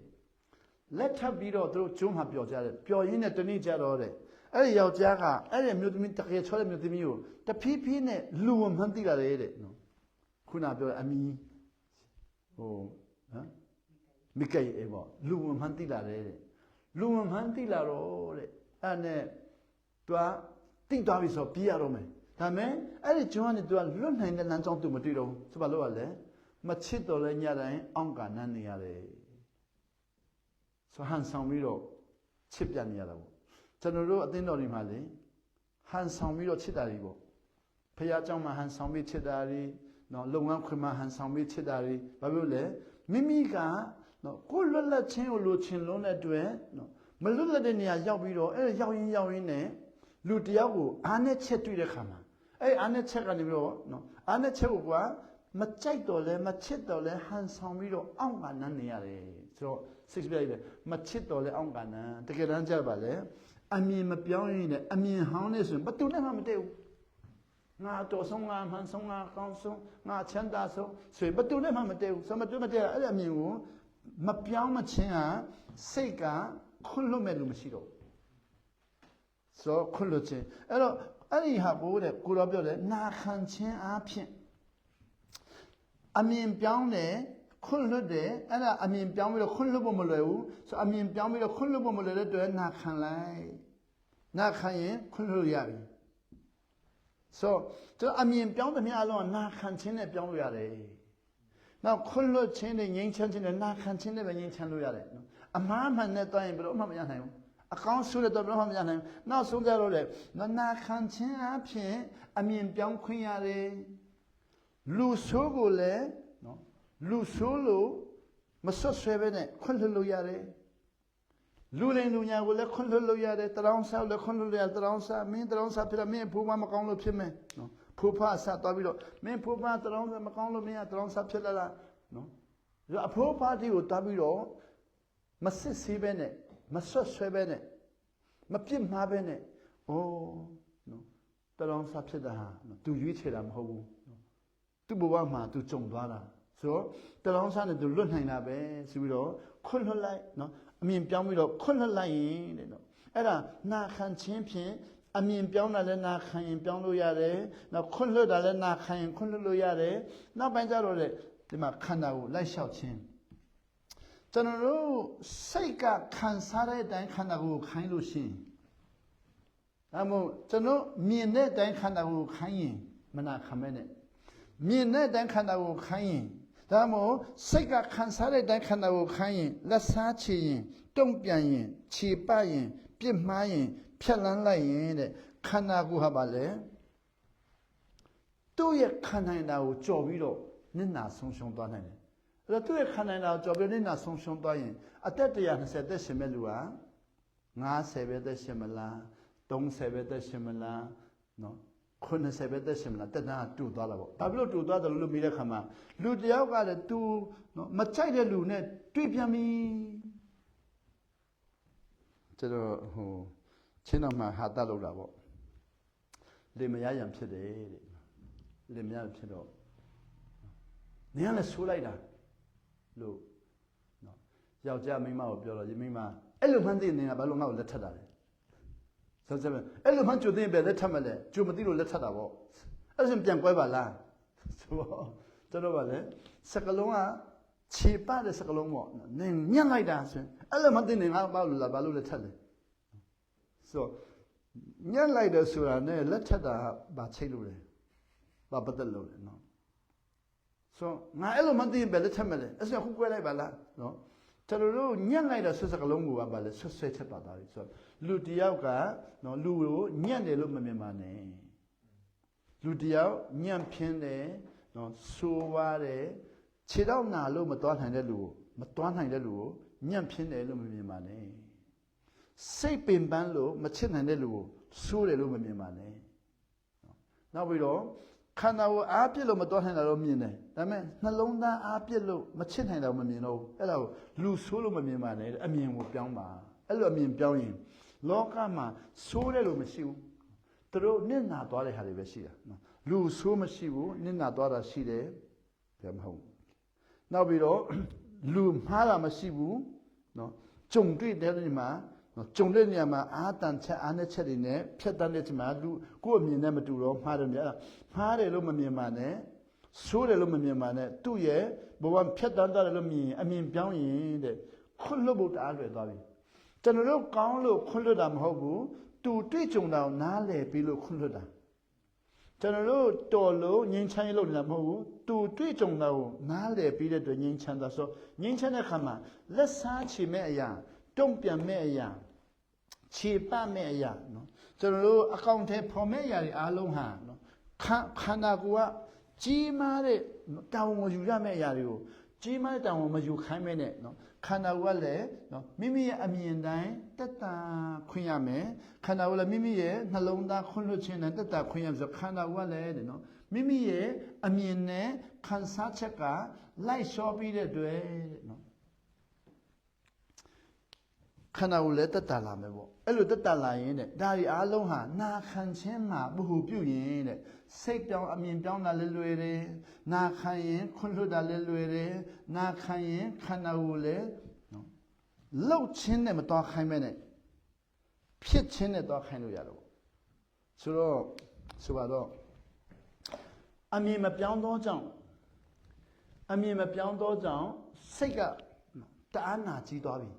[SPEAKER 1] လက်ထပ်ပြီးတော့သူတို့ကျွန်းမှာပျော်ကြတယ်ပျော်ရင်းနဲ့တနေ့ကျတော့တဲ့အဲ့ဒီယောက်ျားကအဲ့ဒီမြို့သမီးတကယ်ချောတဲ့မြို့သမီးကိုတဖြည်းဖြည်းနဲ့လူဝမှန်းသိလာတယ်တဲ့နော်ခုနပြောအမီမိကေပေါ့လူဝမှန်းသိလာတယ်တဲ့လူဝမှန်းသိလာတော့တဲ့အဲ့နဲ့သူကတိသွားပြီဆိုပြေးရတော့မယ်ဒါမဲ့အဲ့ဒီကျွန်းကနေသူကလွတ်နိုင်တဲ့လမ်းကြောင်းသူမတွေ့တော့ဘူးဆိုပါလို့ကလည်းမချစ်တော်လဲညတိုင်းအောင်ကနန်းနေရတယ်ဆိုဟန်ဆောင်ပြီးတော့ချစ်ပြနေရတာပေါ့ကျွန်တော်တို့အသင်းတော်တွေမှာလေဟန်ဆောင်ပြီးတော့ချစ်တာတွေပေါ့ဖခင်เจ้าမှာဟန်ဆောင်ပြီးချစ်တာတွေနော်လုပ်ငန်းခွင်မှာဟန်ဆောင်ပြီးချစ်တာတွေဘာဖြစ်လို့လဲမိမိကနော်ကိုလွတ်လပ်ခြင်းကိုလိုချင်လုံးတဲ့အတွက်နော်မလွတ်လပ်တဲ့နေရာရောက်ပြီးတော့အဲ့ရောက်ရင်းနဲ့လူတယောက်ကိုအားနဲ့ချက်တွေ့တဲ့ခါမှာအဲ့အားနဲ့ချက်ကနေပြီးတော့နော်အားနဲ့ချက်ကိုကမကြိုက်တော့လဲမချစ်တော့လဲဟန်ဆောင်ပြီးတော့အောင့်ကနန်းနေရတယ်ဆိုတော့စိတ်ပြည့်တယ်မချစ်တော့လဲအောင့်ကနန်းတကယ်တမ်းကြပါလေအမြင်မပြောင်းရင်လည်းအမြင်ဟောင်းနေဆိုရင်ဘယ်သူနဲ့မှမတည့်ဘူး ငါတော်ဆုံးငါမှန်ဆုံးငါကောင်းဆုံးငါချမ်းသာဆုံးဆိုရင်ဘယ်သူနဲ့မှမတည့်ဘူးဆိုမတူမတည့်အဲ့ဒီအမြင်ကိုမပြောင်းမချင်းဟာစိတ်ကခွလွတ်မဲ့လူမရှိတော့ဆိုခွလွတ်ခြင်းအဲ့တော့အဲ့ဒီဟာကိုတဲ့ကိုတော်ပြောတယ်နာခံခြင်းအားဖြင့်အမြင်ပြောင်းတယ်ခွလွတ်တယ်အဲ့ဒါအမြင်ပြောင်းပြီးတော့ခွလွတ်ဖို့မလွယ်ဘူးဆိုအမြင်ပြောင်းပြီးတော့ခွလွတ်ဖို့မလွယ်တဲ့အတွက်နာခံလိုက်နာခံရင်ခွလွတ်ရပြီဆိုတော့အမြင်ပြောင်းသမျှအလုံးကနာခံခြင်းနဲ့ပြောင်းလို့ရတယ်နောက်ခွလွတ်ခြင်းနဲ့ငြိမ်းချမ်းခြင်းနဲ့နာခံခြင်းနဲ့ပဲငြိမ်းချမ်းလို့ရတယ်နော်အမှားမှန်နဲ့တွားရင်ဘယ်လိုမှမရနိုင်ဘူးအကောင်းဆိုးတဲ့တော့ဘယ်လိုမှမရနိုင်ဘူးနောက်ဆုံးကြတော့လေနာခံခြင်းအပြင်အမြင်ပြောင်းခွင့်ရတယ်လူဆိုးကိုလည်းနော်လူဆိုးလို့မဆွတ်ဆွဲပဲနဲ့ခွင့်လွှတ်လို့ရတယ်လူလိမ်လူညာကိုလည်းခွင့်လွှတ်လို့ရတယ်တရောင်းစားလည်းခွင့်လွှတ်လို့ရတယ်တရောင်းစားမင်းတရောင်းစားဖြစ်တာမင်းဖိုးမမကောင်းလို့ဖြစ်မယ်နော်ဖိုးဖအစားသွားပြီးတော့မင်းဖိုးဖတရောင်းစားမကောင်းလို့မင်းကတရောင်းစားဖြစ်လာတာနော်ဒီအဖိုးဖတီကိုသွားပြီးတော့မစစ်ဆေးပဲနဲ့မဆွတ်ဆွဲပဲနဲ့မပြစ်မှားပဲနဲ့အိုးနော်တရောင်းစားဖြစ်တာဟာသူရွေးချယ်တာမဟုတ်ဘူးသူ့ဘဝမှာသူကြုံသွားတာဆိုတော့တရောင်းစားနဲ့သူလွတ်နိုင်တာပဲဆိုပြီးတော့ခွတ်လွတ်လိုက်နော်အမြင်ပြောင်းပြီးတော့ခွတ်လွတ်လိုက်ရင်တဲ့နော်အဲ့ဒါနာခံခြင်းဖြင့်အမြင်ပြောင်းတာလည်းနာခံရင်ပြောင်းလို့ရတယ်နောက်ခွတ်လွတ်တာလည်းနာခံရင်ခွတ်လွတ်လို့ရတယ်နောက်ပိုင်းကျတော့လေဒီမှာခန္ဓာကိုလိုက်လျှောက်ခြင်းကျွန်တော်တို့စိတ်ကခံစားတဲ့အတိုင်းခန္ဓာကိုယ်ခိုင်းလို့ရှိရင်ဒါမို့ကျွန်တော်မြင်တဲ့အတိုင်းခန္ဓာကိုယ်ခိုင်းရင်မနာခံမဲ့နဲ့မြင်တဲ့အတိုင်းခန္ဓာကိုယ်ခိုင်းရင်ဒါမို့စိတ်ကခံစားတဲ့အတိုင်းခန္ဓာကိုယ်ခိုင်းရင်လက်စားချေရင်တုံ့ပြန်ရင်ခြေပရင်ပြစ်မှားရင်ဖြတ်လန်းလိုက်ရင်တဲ့ခန္ဓာကိုယ်ဟာပါလေသူ့ရဲ့ခန္ဓာနာကိုကြော်ပြီးတော့နစ်နာဆုံးရှုံးသွားနိုင်တယ်အဲ့တော့သူ့ရဲ့ခန္ဓာနာကိုကြော်ပြီးနစ်နာဆုံးရှုံးသွားရင်အသက်120သက်ရှင်မဲ့လူဟာ90ပဲသက်ရှင်မလား30ပဲသက်ရှင်မလားနော်90ပဲသက်ရှင်မလားတက်တာတူသွားတာပေါ့ဘာဖြစ်လို့တူသွားတယ်လို့မေးတဲ့ခါမှာလူတယောက်ကလည်း तू နော်မကြိုက်တဲ့လူနဲ့တွေ့ပြန်ပြီကျွန်တော်ဟိုချင်းတော်မှာဟာတတ်လို့တာပေါ့လေမရရံဖြစ်တယ်တဲ့လေမရဖြစ်တော့နင်ကလည်းဆိုးလိုက်တာလို့နော်ယောက်ျားမိန်းမကိုပြောတော့ဒီမိန်းမအဲ့လိုမှန်းသိနေတာဘာလို့ငါ့ကိုလက်ထပ်တာလဲဆိုကြတယ်အဲ့လိုမှကြိုသိရင်ပဲလက်ထပ်မလဲကြိုမသိလို့လက်ထပ်တာပေါ့အဲ့ဒါပြန်ကွဲပါလားဆိုတော့ကျွန်တော်ကလည်းစကလုံးကခြေပတဲ့စကလုံးပေါ့နင်ညံ့လိုက်တာဆိုရင်အဲ့လိုမှသိနေငါဘာလို့လက်ထပ်လဲဆိုညံ့လိုက်တယ်ဆိုတာနဲ့လက်ထပ်တာဘာချိတ်လို့လဲဘာပတ်သက်လို့လဲနော်ဆိုငါအဲ့လိုမှသိရင်ပဲလက်ထပ်မလဲအဲ့ဒါခုကွဲလိုက်ပါလားနော်ကျွန်တော်တို့ညံ့လိုက်တဲ့ဆွစကလုံးကဘာလဲဆွဆွဲချက်ပါသားပြီဆိုတော့လူတယောက်ကနော်လူကိုညံ့တယ်လို့မမြင်ပါနဲ့လူတယောက်ညံ့ဖျင်းတယ်နော်ဆိုးွားတယ်ခြေတော့နာလို့မသွားနိုင်တဲ့လူကိုမသွားနိုင်တဲ့လူကိုညံ့ဖျင်းတယ်လို့မမြင်ပါနဲ့စိတ်ပင်ပန်းလို့မချစ်နိုင်တဲ့လူကိုဆိုးတယ်လို့မမြင်ပါနဲ့နောက်ပြီးတော့ခန္ဓာကိုယ်အားပြစ်လို့မသွားနိုင်တာတော့မြင်တယ်ဒါပေမဲ့နှလုံးသားအားပြစ်လို့မချစ်နိုင်တာမမြင်တော့ဘူးအဲ့ဒါကိုလူဆိုးလို့မမြင်ပါနဲ့အမြင်ကိုပြောင်းပါအဲ့လိုအမြင်ပြောင်းရင်လောကမှာဆိုးတယ်လို့မရှိဘူးသူတို့နစ်နာသွားတဲ့ဟာတွေပဲရှိတာနော်လူဆိုးမရှိဘူးနစ်နာသွားတာရှိတယ်ပြန်မဟုတ်နောက်ပြီးတော့လူမှားတာမရှိဘူးနော်ကြုံတွေ့တဲ့နေမှာနော်ကြုံတဲ့နေရာမှာအာတန်ချက်အားနဲ့ချက်တွေနဲ့ဖြတ်တန်းတဲ့ချိန်မှာလူကိုယ့်အမြင်နဲ့မတူတော့မှားတယ်များမှားတယ်လို့မမြင်ပါနဲ့ဆိုးတယ်လို့မမြင်ပါနဲ့သူ့ရဲ့ဘဝဖြတ်တန်းသွားတယ်လို့မြင်အမြင်ပြောင်းရင်တဲ့ခွတ်လွတ်ဖို့တအားလွယ်သွားပြီကျွန်တော်တို့ကောင်းလို့ခွတ်လွတ်တာမဟုတ်ဘူးသူတွေ့ကြုံတာကိုနားလည်ပြီးလို့ခွတ်လွတ်တာကျွန်တော်တို့တော်လို့ငြိမ်းချမ်းရေးလုပ်နေတာမဟုတ်ဘူးသူတွေ့ကြုံတာကိုနားလည်ပြီးတဲ့အတွက်ငြိမ်းချမ်းတာဆိုငြိမ်းချမ်းတဲ့ခါမှာလက်စားချေမဲ့အရာတုံ့ပြန်မဲ့အရာခြေပမဲ့အရာနော်ကျွန်တော်တို့အကောင့်ထဲဖော်မဲ့အရာတွေအားလုံးဟာနော်ခန္ဓာကိုယ်ကကြီးမားတဲ့တာဝန်ကိုယူရမယ့်အရာတွေကိုကြီးမားတဲ့တာဝန်မယူခိုင်းမဲ့နဲ့နော်ခန္ဓာကိုယ်ကလည်းနော်မိမိရဲ့အမြင်တိုင်းတက်တာခွင့်ရမယ်ခန္ဓာကိုယ်လည်းမိမိရဲ့နှလုံးသားခွင့်လွှတ်ခြင်းနဲ့တက်တာခွင့်ရမယ်ဆိုခန္ဓာကိုယ်ကလည်းတဲ့နော်မိမိရဲ့အမြင်နဲ့ခံစားချက်ကလိုက်လျှောပြီးတဲ့တွေ့တဲ့နော်ခန္ဓာကိုယ်လည်းတက်တာလာမယ်ပေါ့အဲ့လိုတက်တာလာရင်တဲ့ဒါတွေအားလုံးဟာနာခံခြင်းမှာဘ ഹു ပြုရင်တဲ့ စိတ်ပြောင်းအမြင်ပြောင်းတာလည်းလွယ်တယ်နာခံရင်ခွန့်လွတ်တာလည်းလွယ်တယ်နာခံရင်ခန္ဓာကိုယ်လည်းနော်လှုပ်ခြင်းနဲ့မတော်ခိုင်းမဲ့နဲ့ဖြစ်ခြင်းနဲ့တော်ခိုင်းလို့ရတော့ဆိုတော့ဆိုတော့အမြင်မပြောင်းသောကြောင့်စိတ်ကတအားနာကြီးသွားပြီ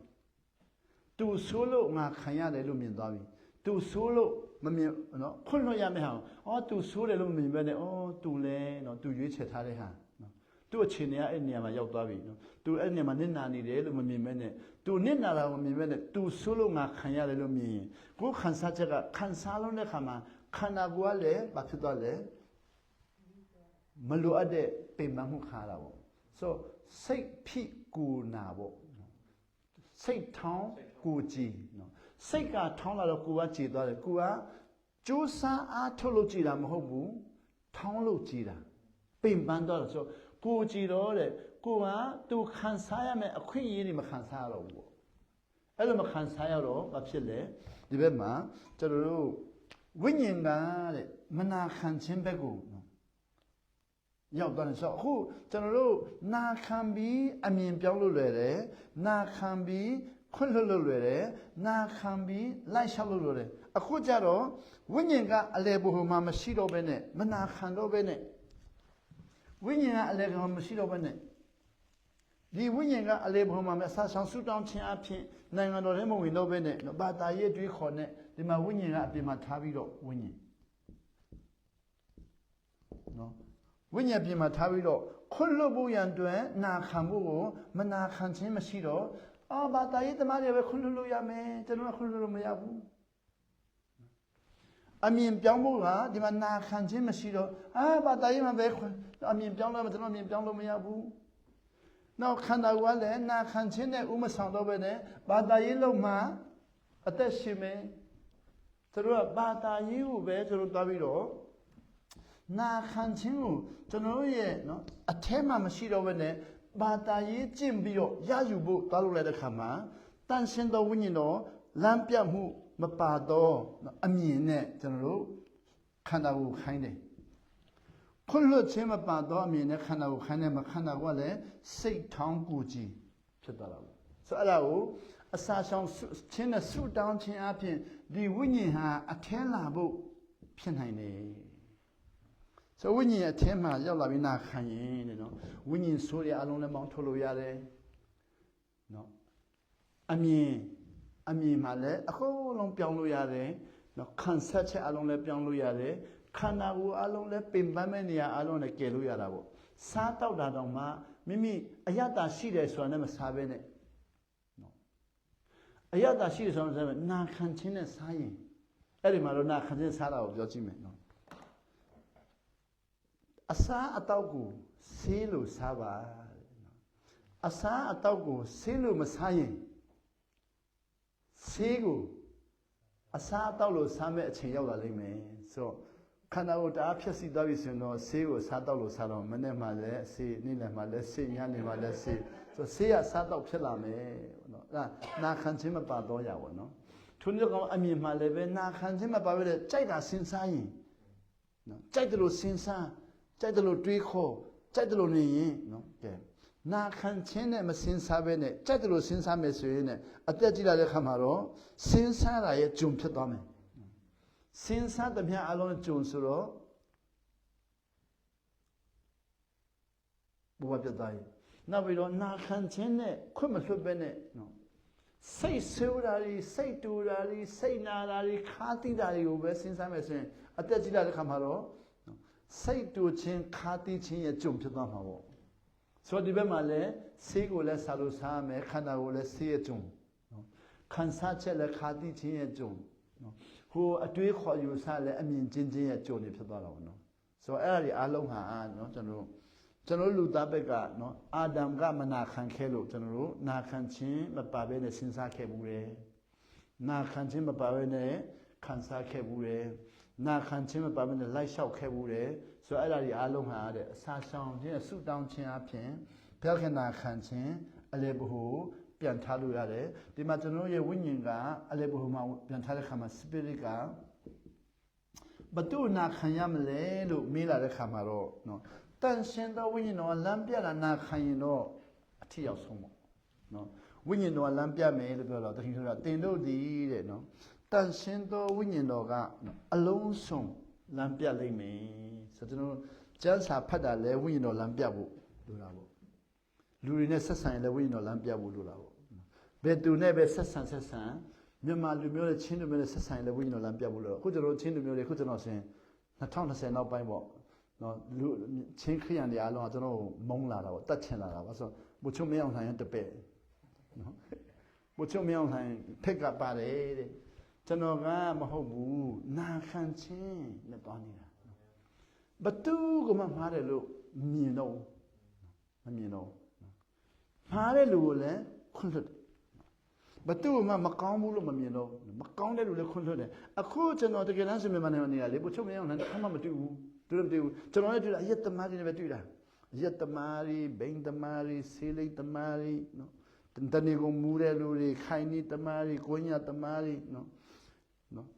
[SPEAKER 1] သူဆိုးလို့ငါခံရတယ်လို့မြင်သွားပြီသူဆိုးလို့မမြင်နော်ခွန့်လွတ်ရမယ့်ဟာသူဆိုးတယ်လို့မမြင်ပဲနဲ့သူလဲနော်သူရွေးချယ်ထားတဲ့ဟာနော်သူ့အခြေအနေကအဲ့နေရာမှာရောက်သွားပြီနော်သူအဲ့နေရာမှာနစ်နာနေတယ်လို့မမြင်ပဲနဲ့သူနစ်နာတာကိုမြင်ပဲနဲ့သူဆိုးလို့ငါခံရတယ်လို့မြင်ရင်ကိုယ်ခံစားချက်ကခံစားလုံးတဲ့ခါမှာခန္ဓာကိုယ်ကလည်းဘာဖြစ်သွားလဲမလိုအပ်တဲ့ပင်ပန်းမှုခါတာပေါ့ဆိုစိတ်ဖိကိုနာပေါ့စိတ်ထောင်းကိုကြည်နော်စိတ်ကထောင်းလာတော့ကိုယ်ကကြည်သွားတယ်ကိုယ်ကကြိုးစားအားထုတ်လို့ကြည်တာမဟုတ်ဘူးထောင်းလို့ကြည်တာပင်ပန်းသွားတယ်ဆိုကိုကြည်တော့တဲ့ကိုကသူခံစားရမယ်အခွင့်အရေးတွေမခံစားရတော့ဘူးပေါ့အဲ့လိုမခံစားရတော့ဘာဖြစ်လဲဒီဘက်မှာကျွန်တော်တို့ဝိညာဉ်ကတဲ့မနာခံခြင်းဘက်ကိုရောက်သွားတယ်ဆိုအခုကျွန်တော်တို့နာခံပြီးအမြင်ပြောင်းလို့လွယ်တယ်နာခံပြီးခွန့်လွတ်လို့လွယ်တယ်နာခံပြီးလိုက်လျှောက်လို့လွယ်တယ်အခုကျတော့ဝိညာဉ်ကအလယ်ဘုံမှာမရှိတော့ဘဲနဲ့မနာခံတော့ဘဲနဲ့ဝိညာဉ်ကအလယ်ဘုံမှာမရှိတော့ဘဲနဲ့ဒီဝိညာဉ်ကအလယ်ဘုံမှာအစာဆောင်ဆူတောင်းခြင်းအဖြစ်နိုင်ငံတော်ထဲမှာဝင်တော့ဘဲနဲ့ဘာသာရေးတွေးခေါ်နဲ့ဒီမှာဝိညာဉ်ကအပြင်မှာထားပြီးတော့ဝိညာဉ်နော်ဝိညာဉ်ပြင်မှာထားပြီးတော့ခွန့်လွတ်ဖို့ရန်အတွက်နာခံဖို့ကိုမနာခံခြင်းမရှိတော့ဘာသာရေးသမားတွေပဲခွန့်လွတ်လို့ရမယ်ကျွန်တော်ကခွန့်လွတ်လို့မရဘူးအမြင်ပြောင်းဖို့ကဒီမှာနာခံခြင်းမရှိတော့ဘာသာရေးမှာပဲအမြင်ပြောင်းလို့ကျွန်တော်အမြင်ပြောင်းလို့မရဘူးနောက်ခန္ဓာကိုယ်ကလည်းနာခံခြင်းနဲ့ဥမဆောင်တော့ပဲနဲ့ဘာသာရေးလုံးမှာအသက်ရှင်မယ်သူတို့ကဘာသာရေးကိုပဲသူတို့သွားပြီးတော့နာခံခြင်းကိုကျွန်တော်တို့ရဲ့နော်အထဲမှာမရှိတော့ဘဲနဲ့ဘာသာရေးကျင့်ပြီးတော့ရယူဖို့သွားလို့လိုက်တဲ့ခါမှာတန်ရှင်းသောဝိညာဉ်တော်လမ်းပြမှုမပါတော့အမြင်နဲ့ကျွန်တော်တို့ခန္ဓာကိုယ်ခိုင်းတယ်ခွန့်လွတ်ခြင်းမပါတော့အမြင်နဲ့ခန္ဓာကိုယ်ခိုင်းတယ်မခန္ဓာကိုယ်ကလည်းစိတ်ထောင်းကိုကြည်ဖြစ်သွားတာပေါ့ဆိုတော့အဲ့ဒါကိုအစာရှောင်ခြင်းနဲ့ဆုတောင်းခြင်းအပြင်ဒီဝိညာဉ်ဟာအထဲလာဖို့ဖြစ်နိုင်တယ်ဆိုဝိညာဉ်အထဲမှာရောက်လာပြီးနာခံရင်တဲ့နော်ဝိညာဉ်ဆိုးတဲ့အလုံးလည်းမောင်းထုတ်လို့ရတယ်နော်အမြင်မှာလည်းအကုန်လုံးပြောင်းလို့ရတယ်နော်ခံဆက်ချက်အလုံးလည်းပြောင်းလို့ရတယ်ခန္ဓာကိုယ်အလုံးလည်းပင်ပန်းမဲ့နေရာအလုံးလည်းကယ်လို့ရတာပေါ့စားတောက်တာတော့မှမိမိအယတ္တရှိတယ်ဆိုတာနဲ့မစားဘဲနဲ့နော်အယတ္တရှိတယ်ဆိုတာနဲ့နာခံခြင်းနဲ့စားရင်အဲ့ဒီမှာတော့နာခံခြင်းစားတာကိုပြောကြည့်မယ်နော်အစားအသောက်ကိုဆေးလို့စားပါအစားအသောက်ကိုဆေးလို့မစားရင်ဆေးကိုအစားအသောက်လို့စားမဲ့အချိန်ရောက်လာလိမ့်မယ်ဆိုတော့ခန္ဓာကိုယ်တအားဖြည့်ဆည်းသွားပြီဆိုရင်တော့ဆေးကိုစားတော့လို့စားတော့မနေ့မှလည်းဆေးနေ့လယ်မှလည်းဆေးညနေမှလည်းဆေးဆိုတော့ဆေးရစားတော့ဖြစ်လာမယ်နော်အဲ့ဒါနာခံခြင်းမပါတော့ရပါတော့ထို့ကြောင့်အမြင်မှလည်းပဲနာခံခြင်းမပါဘဲကြိုက်တာစဉ်းစားရင်နော်ကြိုက်တယ်လို့စဉ်းစားကြိုက်တယ်လို့တွေးခေါ်ကြိုက်တယ်လို့နေရင်နော်ကဲနာခံခြင်းနဲ့မစင်စားပဲနဲ့ကြိုက်တယ်လို့စဉ်းစားမယ်ဆိုရင်လည်းအသက်ကြီးလာတဲ့ခါမှာတော့စဉ်းစားတာရဲ့ဂျုံဖြစ်သွားမယ်စဉ်းစားတဲ့မြတ်အလုံးဂျုံဆိုတော့ဘဝပြတ်သွားရင်နောက်ပြီးတော့နာခံခြင်းနဲ့ခွင့်မလွှတ်ပဲနဲ့နော်စိတ်ဆိုးတာတွေစိတ်တူတာတွေစိတ်နာတာတွေခါတိတာတွေကိုပဲစဉ်းစားမယ်ဆိုရင်အသက်ကြီးလာတဲ့ခါမှာတော့စိတ်တူခြင်းခါတိခြင်းရဲ့ဂျုံဖြစ်သွားမှာပေါ့ဆိုတော့ဒီဘက်မှာလည်းဆေးကိုလည်းစားလို့စားမယ်ခန္ဓာကိုလည်းဆေးရဲ့ဂျုံနော်ခံစားချက်လည်းခါတိခြင်းရဲ့ဂျုံနော်ဟိုအတွေးခေါ်ယူစားလည်းအမြင်ချင်းချင်းရဲ့ဂျုံနေဖြစ်သွားတာပေါ့နော်ဆိုတော့အဲ့ဒါတွေအားလုံးဟာနော်ကျွန်တော်လူသားဘက်ကနော်အာဒမ်ကမနာခံခဲ့လို့ကျွန်တော်တို့နာခံခြင်းမပါဘဲနဲ့စဉ်းစားခဲ့ဘူးတယ်နာခံခြင်းမပါဘဲနဲ့ခံစားခဲ့ဘူးတယ်နာခံခြင်းမပါဘဲနဲ့လိုက်လျှောက်ခဲ့ဘူးတယ်ဆိုတော့အဲ့ဒါတွေအားလုံးဟာတဲ့အစာရှောင်ခြင်းဆုတောင်းခြင်းအပြင်ဘုရားခင်နာခံခြင်းအလေဘဟုပြန်ထားလို့ရတယ်ဒီမှာကျွန်တော်ရဲ့ဝိညာဉ်ကအလေဘဟုမှာပြန်ထားတဲ့ခါမှာ spirit က ဘသူနာခံရမလဲလို့မေးလာတဲ့ခါမှာတော့နော်တန်ရှင်သောဝိညာဉ်တော်လမ်းပြတာနာခံရင်တော့အထီရောက်ဆုံးပေါ့နော်ဝိညာဉ်တော်လမ်းပြမယ်လို့ပြောတော့တခင်ဆိုတာတင်တို့ဒီတဲ့နော်တန်ရှင်သောဝိညာဉ်တော်ကအလုံးစုံလမ်းပြလိမ့်မယ်ဆိုတော့ကျွန်တော်ကျမ်းစာဖတ်တာလဲဝိညာဉ်တော်လမ်းပြဖို့လိုတာပေါ့လူတွေနဲ့ဆက်ဆံရင်လည်းဝိညာဉ်တော်လမ်းပြဖို့လိုတာပေါ့ဘယ်သူနဲ့ပဲဆက်ဆံမြန်မာလူမျိုးနဲ့ချင်းလူမျိုးနဲ့ဆက်ဆံရင်လည်းဝိညာဉ်တော်လမ်းပြဖို့လိုတော့အခုကျွန်တော်ချင်းလူမျိုးတွေအခုကျွန်တော်ဆို2020နောက်ပိုင်းပေါ့နော်လူချင်းခရစ်ယာန်တွေအားလုံးကကျွန်တော်မုန်းလာတာပေါ့တတ်ချင်လာတာပေါ့ဆိုတော့ဘုချုံမအောင်ဆိုင်ရင်တပည့်နော်ဘုချုံမအောင်ဆိုင်ဖက်ကပါတယ်တဲ့ကျွန်တော်ကမဟုတ်ဘူးနာခံချင်းနဲ့တွားနေတာဘသူကမှမှားတယ်လို့မြင်တော့မမြင်တော့မှားတဲ့လူကိုလည်းခွင့်လွှတ်တယ်ဘသူကမှမကောင်းဘူးလို့မမြင်တော့မကောင်းတဲ့လူလည်းခွင့်လွှတ်တယ်အခုကျွန်တော်တကယ်တမ်းဆိုမြန်မာနိုင်ငံနေရလေဘုချုံမအောင်လည်းတစ်ခါမှမတွေ့ဘူးတွေ့မတွေ့ဘူးကျွန်တော်လည်းတွေ့တာအယက်သမားတွေနဲ့ပဲတွေ့တာအယက်သမားတွေဘိန်းသမားတွေဆေးလိပ်သမားတွေနော်တဏီကိုမူတဲ့လူတွေခိုင်နီသမားတွေကိုညာသမားတွေနော်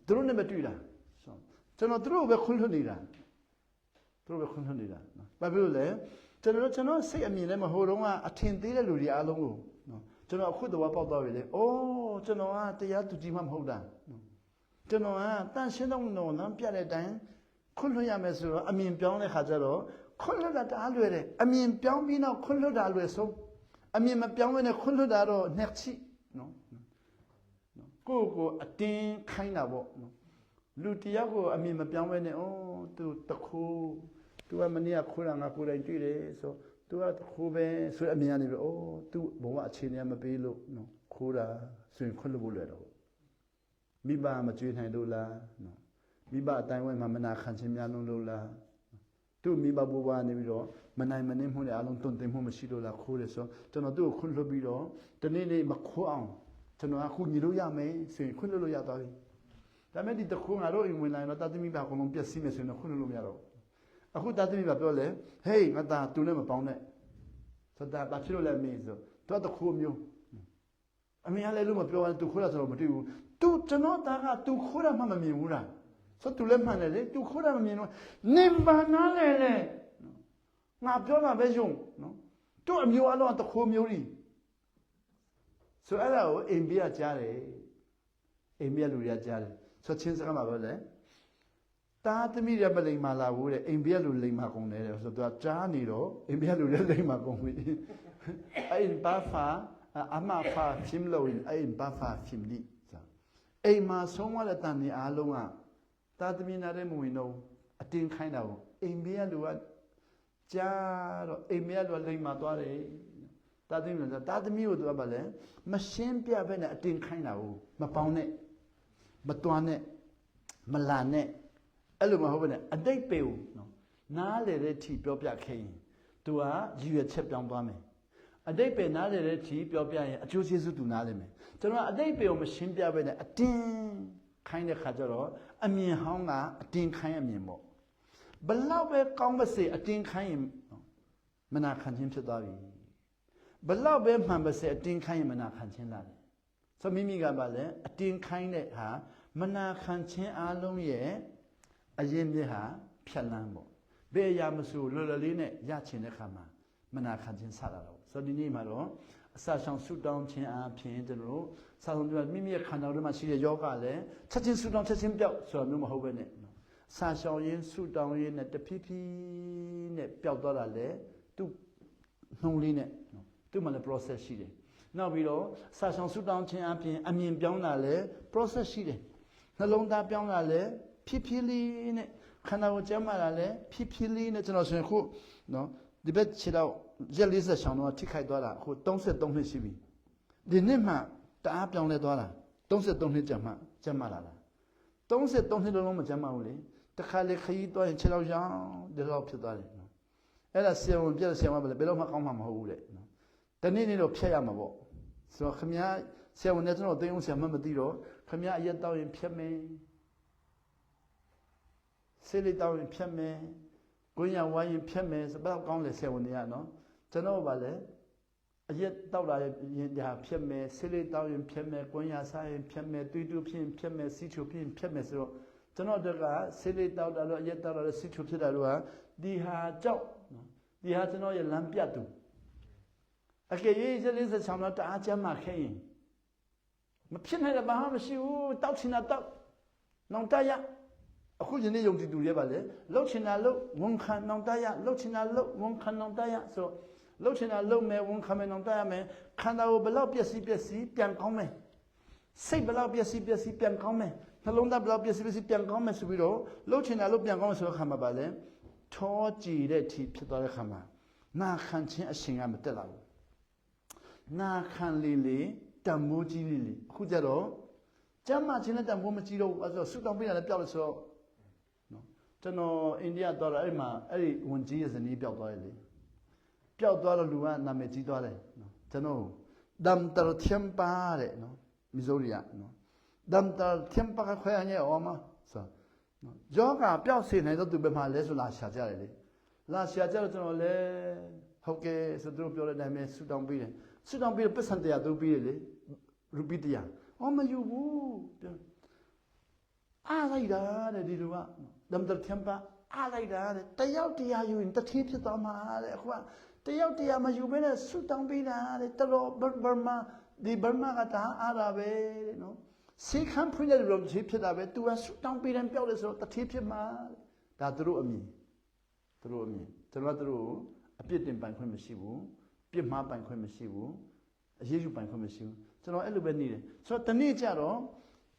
[SPEAKER 1] သူတို့နဲ့ပဲတွေ့တာကျွန်တော်သူတို့ပဲခွင့်လွှတ်နေတာသူတို့ပဲခွင့်လွှတ်နေတာနော်ဘာဖြစ်လို့လဲကျွန်တော်စိတ်အမြင်နဲ့မဟိုတုန်းကအထင်သေးတဲ့လူတွေအားလုံးကိုနော်ကျွန်တော်အခုတော့ပေါက်သွားပြီလေအိုးကျွန်တော်ကတရားသူကြီးမှမဟုတ်တာနော်ကျွန်တော်ကတန်ရှင်းတော့နော်လမ်းပြတဲ့အတိုင်းခွင့်လွှတ်ရမယ်ဆိုတော့အမြင်ပြောင်းတဲ့ခါကျတော့ခွင့်လွှတ်တာတအားလွယ်တယ်အမြင်ပြောင်းပြီးတော့ခွင့်လွှတ်တာလွယ်ဆုံးအမြင်မပြောင်းဘဲနဲ့ခွင့်လွှတ်တာတော့နှက်ချိနော်ကိုအတင်းခိုင်းတာပေါ့နော်လူတယောက်ကိုအမြင်မပြောင်းဘဲနဲ့အိုးသူတခုသူကမနေ့ကခိုးတာငါကိုယ်တိုင်တွေ့တယ်ဆိုသူကတခုပဲဆိုအမြင်ကနေပြီးအိုးသူဘဝအခြေအနေမပေးလို့နော်ခိုးတာဆိုရင်ခွင့်လွှတ်ဖို့လွယ်တော့မိဘမကြွေးနိုင်လို့လားနော်မိဘအတိုင်းဝိုင်းမှာမနာခံခြင်းများလုံးလို့လားသူ့မိဘဘဝနေပြီးတော့မနိုင်မနှင်းမှုတွေအလုံးတွန့်တင်မှုမရှိလို့လားခိုးတယ်ဆိုကျွန်တော်သူ့ကိုခွင့်လွှတ်ပြီးတော့တနေ့နေ့မခိုးအောင်ကျွန်တော်အခုညီလို့ရမယ်ဆိုရင်ခွင့်လွှတ်လို့ရသွားပြီဒါမဲ့ဒီတခုငါတို့အိမ်ဝင်လာရင်တော့တာသမီးပါအကုန်လုံးပြည့်စည်မယ်ဆိုရင်ခွင့်လွှတ်လို့မရတော့အခုတာသမီးပါပြောလဲဟေးငါသားသူနဲ့မပေါင်းနဲ့ဆိုတာဘာဖြစ်လို့လဲမေးဆိုတော့တခုမျိုးအမေကလည်းလို့မပြောရင်သူခိုးတာဆိုတော့မတွေ့ဘူးသူကျွန်တော်သားကသူခိုးတာမှမမြင်ဘူးလားဆိုသူလည်းမှန်တယ်လေသူခိုးတာမမြင်တော့နေပါနားလေငါပြောတာပဲယုံနော်သူ့အမျိုးအလုံးတခိုးမျိုးကြီးဆိုအဲ့ဒါကိုအိမ်ပြကြားတယ်အိမ်ပြလူတွေကကြားတယ်ဆိုချင်းစကားမှာပြောလဲတာသမီးရမလိမ္မာလာဘူးတဲ့အိမ်ပြလူလိမ္မာကုန်တယ်ဆိုတော့သူကကြားနေတော့အိမ်ပြလူတွေလိမ္မာကုန်ပြီအဲ့ဘာဖာအမဖာဖင်လို့အဲ့ဘာဖာဖင်လိအိမ်မှာဆုံးသွားတဲ့တန်နေအားလုံးကတာသမီးနာတဲ့မဝင်တော့အတင်းခိုင်းတာကိုအိမ်ပြလူကကြားတော့အိမ်ပြလူကလိမ္မာသွားတယ်တာသမီးကိုသူကဘာလဲမရှင်းပြဘဲနဲ့အတင်းခိုင်းတာကိုမပေါင်းနဲ့မတွန်းနဲ့မလာနဲ့အဲ့လိုမဟုတ်ဘဲနဲ့အတိတ်ပေကိုနော်နားလေတဲ့ထိပြောပြခဲ့ရင်သူကရည်ရွယ်ချက်ပြောင်းသွားမယ်အတိတ်ပေနားလေတဲ့ထိပြောပြရင်အကျိုးကျေးဇူးသူနားလေမယ်ကျွန်တော်အတိတ်ပေကိုမရှင်းပြဘဲနဲ့အတင်းခိုင်းတဲ့ခါကျတော့အမြင်ဟောင်းကအတင်းခိုင်းအမြင်ပေါ့ဘလောက်ပဲကောင်းပါစေအတင်းခိုင်းရင်မနာခံခြင်းဖြစ်သွားပြီဘလောက်ပဲမှန်ပါစေအတင်းခိုင်းရင်မနာခံခြင်းလာတယ်ဆိုမိမိကပါလဲအတင်းခိုင်းတဲ့ဟာမနာခံခြင်းအလုံးရဲ့အရင်မြစ်ဟာဖြတ်လန်းပေါ့ဘယ်အရာမဆိုလွယ်လွယ်လေးနဲ့ရချင်တဲ့ခါမှာမနာခံခြင်းစတာတော့ဆိုဒီနေ့မှာတော့အစာရှောင်ဆုတောင်းခြင်းအပြင်ကျွန်တော်စာဆုံးပြမိမိရဲ့ခန္ဓာထဲမှာရှိတဲ့ယောဂလည်းချက်ချင်းဆုတောင်းချက်ချင်းပြောက်ဆိုတာမျိုးမဟုတ်ပဲနဲ့စာရှောင်ရင်းဆုတောင်းရင်းနဲ့တဖြည်းဖြည်းနဲ့ပျောက်သွားတာလေသူ့နှုံးလေးနဲ့သူ့မှာလည်း process ရှိတယ်နောက်ပြီးတော့စာရှောင်ဆုတောင်းခြင်းအပြင်အမြင်ပြောင်းတာလည်း process ရှိတယ်နှလုံးသားပြောင်းတာလည်းဖြည်းဖြည်းလေးနဲ့ခန္ဓာကိုယ်ကျမ်းမာတာလည်းဖြည်းဖြည်းလေးနဲ့ကျွန်တော်ဆိုရင်ခုနော်ဒီဘက်ခြေတော့ရက်40ရှောင်းတော့ထိခိုက်သွားတာအခု33နှစ်ရှိပြီဒီနှစ်မှတအားပြောင်းလဲသွားတာ33နှစ်ကျမ်းမာလာတာ33နှစ်လုံးမကျမ်းမာဘူးလေတခါလေခရီးသွားရင်ခြေတော့ရောင်းဒီလောက်ဖြစ်သွားတယ်နော်အဲ့ဒါဆရာဝန်ပြတဲ့ဆရာမပဲဘယ်တော့မှကောင်းမှာမဟုတ်ဘူးတဲ့နော်တနေ့နေ့တော့ဖြတ်ရမှာပေါ့ဆိုတော့ခမည်းဆရာဝန်နဲ့ကျွန်တော်သိအောင်ဆရာမမသိတော့ခမည်းအရက်တောက်ရင်ဖြတ်မယ်ဆေးလေးတောက်ရင်ဖြတ်မယ်ကိုရဝိုင်းရင်ဖြတ်မယ်ဆိုတော့ကောင်းလေဆရာဝန်တွေကနော်ကျွန်တော်ကလည်းအရက်တောက်လာရင်ဒါဖြတ်မယ်ဆေးလေးတောက်ရင်ဖြတ်မယ်ကိုရစားရင်ဖြတ်မယ်တွေးတူးဖြစ်ရင်ဖြတ်မယ်စီးချိုဖြစ်ရင်ဖြတ်မယ်ဆိုတော့ ကျွန်တော်တို့ကဆေးလေးတောက်တာလို့အရက်တောက်တာလို့စိတ်ချဖြစ်တာလို့ဟာဒီဟာကြောက်ဒီဟာကျွန်တော်ရဲ့လမ်းပြတ်သူအကယ်၍46လောက်တအားချမ်းမှခဲရင်မဖြစ်နိုင်တဲ့ဘာမှမရှိဘူးတောက်ချင်တာတောက်နောင်တရအခုယနေ့ယုံကြည်သူတွေပါလေလှုပ်ချင်တာလှုပ်ဝန်ခံနောင်တရလှုပ်ချင်တာလှုပ်ဝန်ခံနောင်တရဆိုလှုပ်ချင်တာလှုပ်မယ်ဝန်ခံမယ်နောင်တရမယ်ခန္ဓာကိုဘယ်လောက်ပျက်စီးပြန်ကောင်းမယ်စိတ်ဘယ်လောက်ပျက်စီးပြန်ကောင်းမယ်နှလုံးသားဘယ်လောက်ပျက်စီးပြန်ကောင်းမယ်ဆိုပြီးတော့လှုပ်ချင်တာလှုပ်ပြန်ကောင်းမယ်ဆိုတဲ့ခါမှာပါလေထောကြည်တဲ့အထိဖြစ်သွားတဲ့ခါမှာနာခံခြင်းအရှင်ကမတက်လာဘူးနာခံလေတံမိုးကြီးလေအခုကြတော့ကျမ်းမာခြင်းနဲ့တံမိုးမကြီးတော့ဘူးအဲ့ဆိုဆူတောင်းပေးတာလည်းပျောက်လို့ဆိုတော့နော်ကျွန်တော်အိန္ဒိယသွားတော့အဲ့မှာအဲ့ဒီဝန်ကြီးရဲ့ဇနီးပျောက်သွားတယ်လေပျောက်သွားတော့လူကနာမည်ကြီးသွားတယ်နော်ကျွန်တော်ဒမ်တာထျမ်ပါတဲ့နော်မီဇိုရီယာနော်ဒမ်တာထျမ်ပါခွဲရညေအော်မဆိုနော်ယောဂပျောက်စေနိုင်တော့သူဘယ်မှာလဲဆိုလာရှာကြတယ်လေလာရှာကြတော့ကျွန်တော်လည်းဟုတ်ကဲ့ဆိုသူတို့ပြောတဲ့အတိုင်းပဲဆူတောင်းပေးတယ်ဆူတောင်းပေးပတ်စံတရားသူပေးတယ်လေရူပီတရားအော်မယူဘူးပြောအားလိုက်တာတဲ့ဒီလူကဒမ်တာထျမ်ပါအားလိုက်တာတဲ့တယောက်တရားယူရင်တတိဖြစ်သွားမှာတဲ့အခုကတယောက်တရားမယူဘဲနဲ့ဆူတောင်းပေးတာတဲ့တော်ဘာမာဒီဘာမာကတာအားရပဲတဲ့နော်စေခံဖွင့်တဲ့လူဖြစ်တာပဲသူကဆူတောင်းပေးတယ်ပြောတယ်ဆိုတော့တတိဖြစ်မှာဒါသူတို့အမြင်ကျွန်တော်တို့အပြစ်တင်ပိုင်ခွင့်မရှိဘူးပြစ်မှားပိုင်ခွင့်မရှိဘူးအရေးယူပိုင်ခွင့်မရှိဘူးကျွန်တော်အဲ့လိုပဲနေတယ်ဆိုတော့တနေ့ကျတော့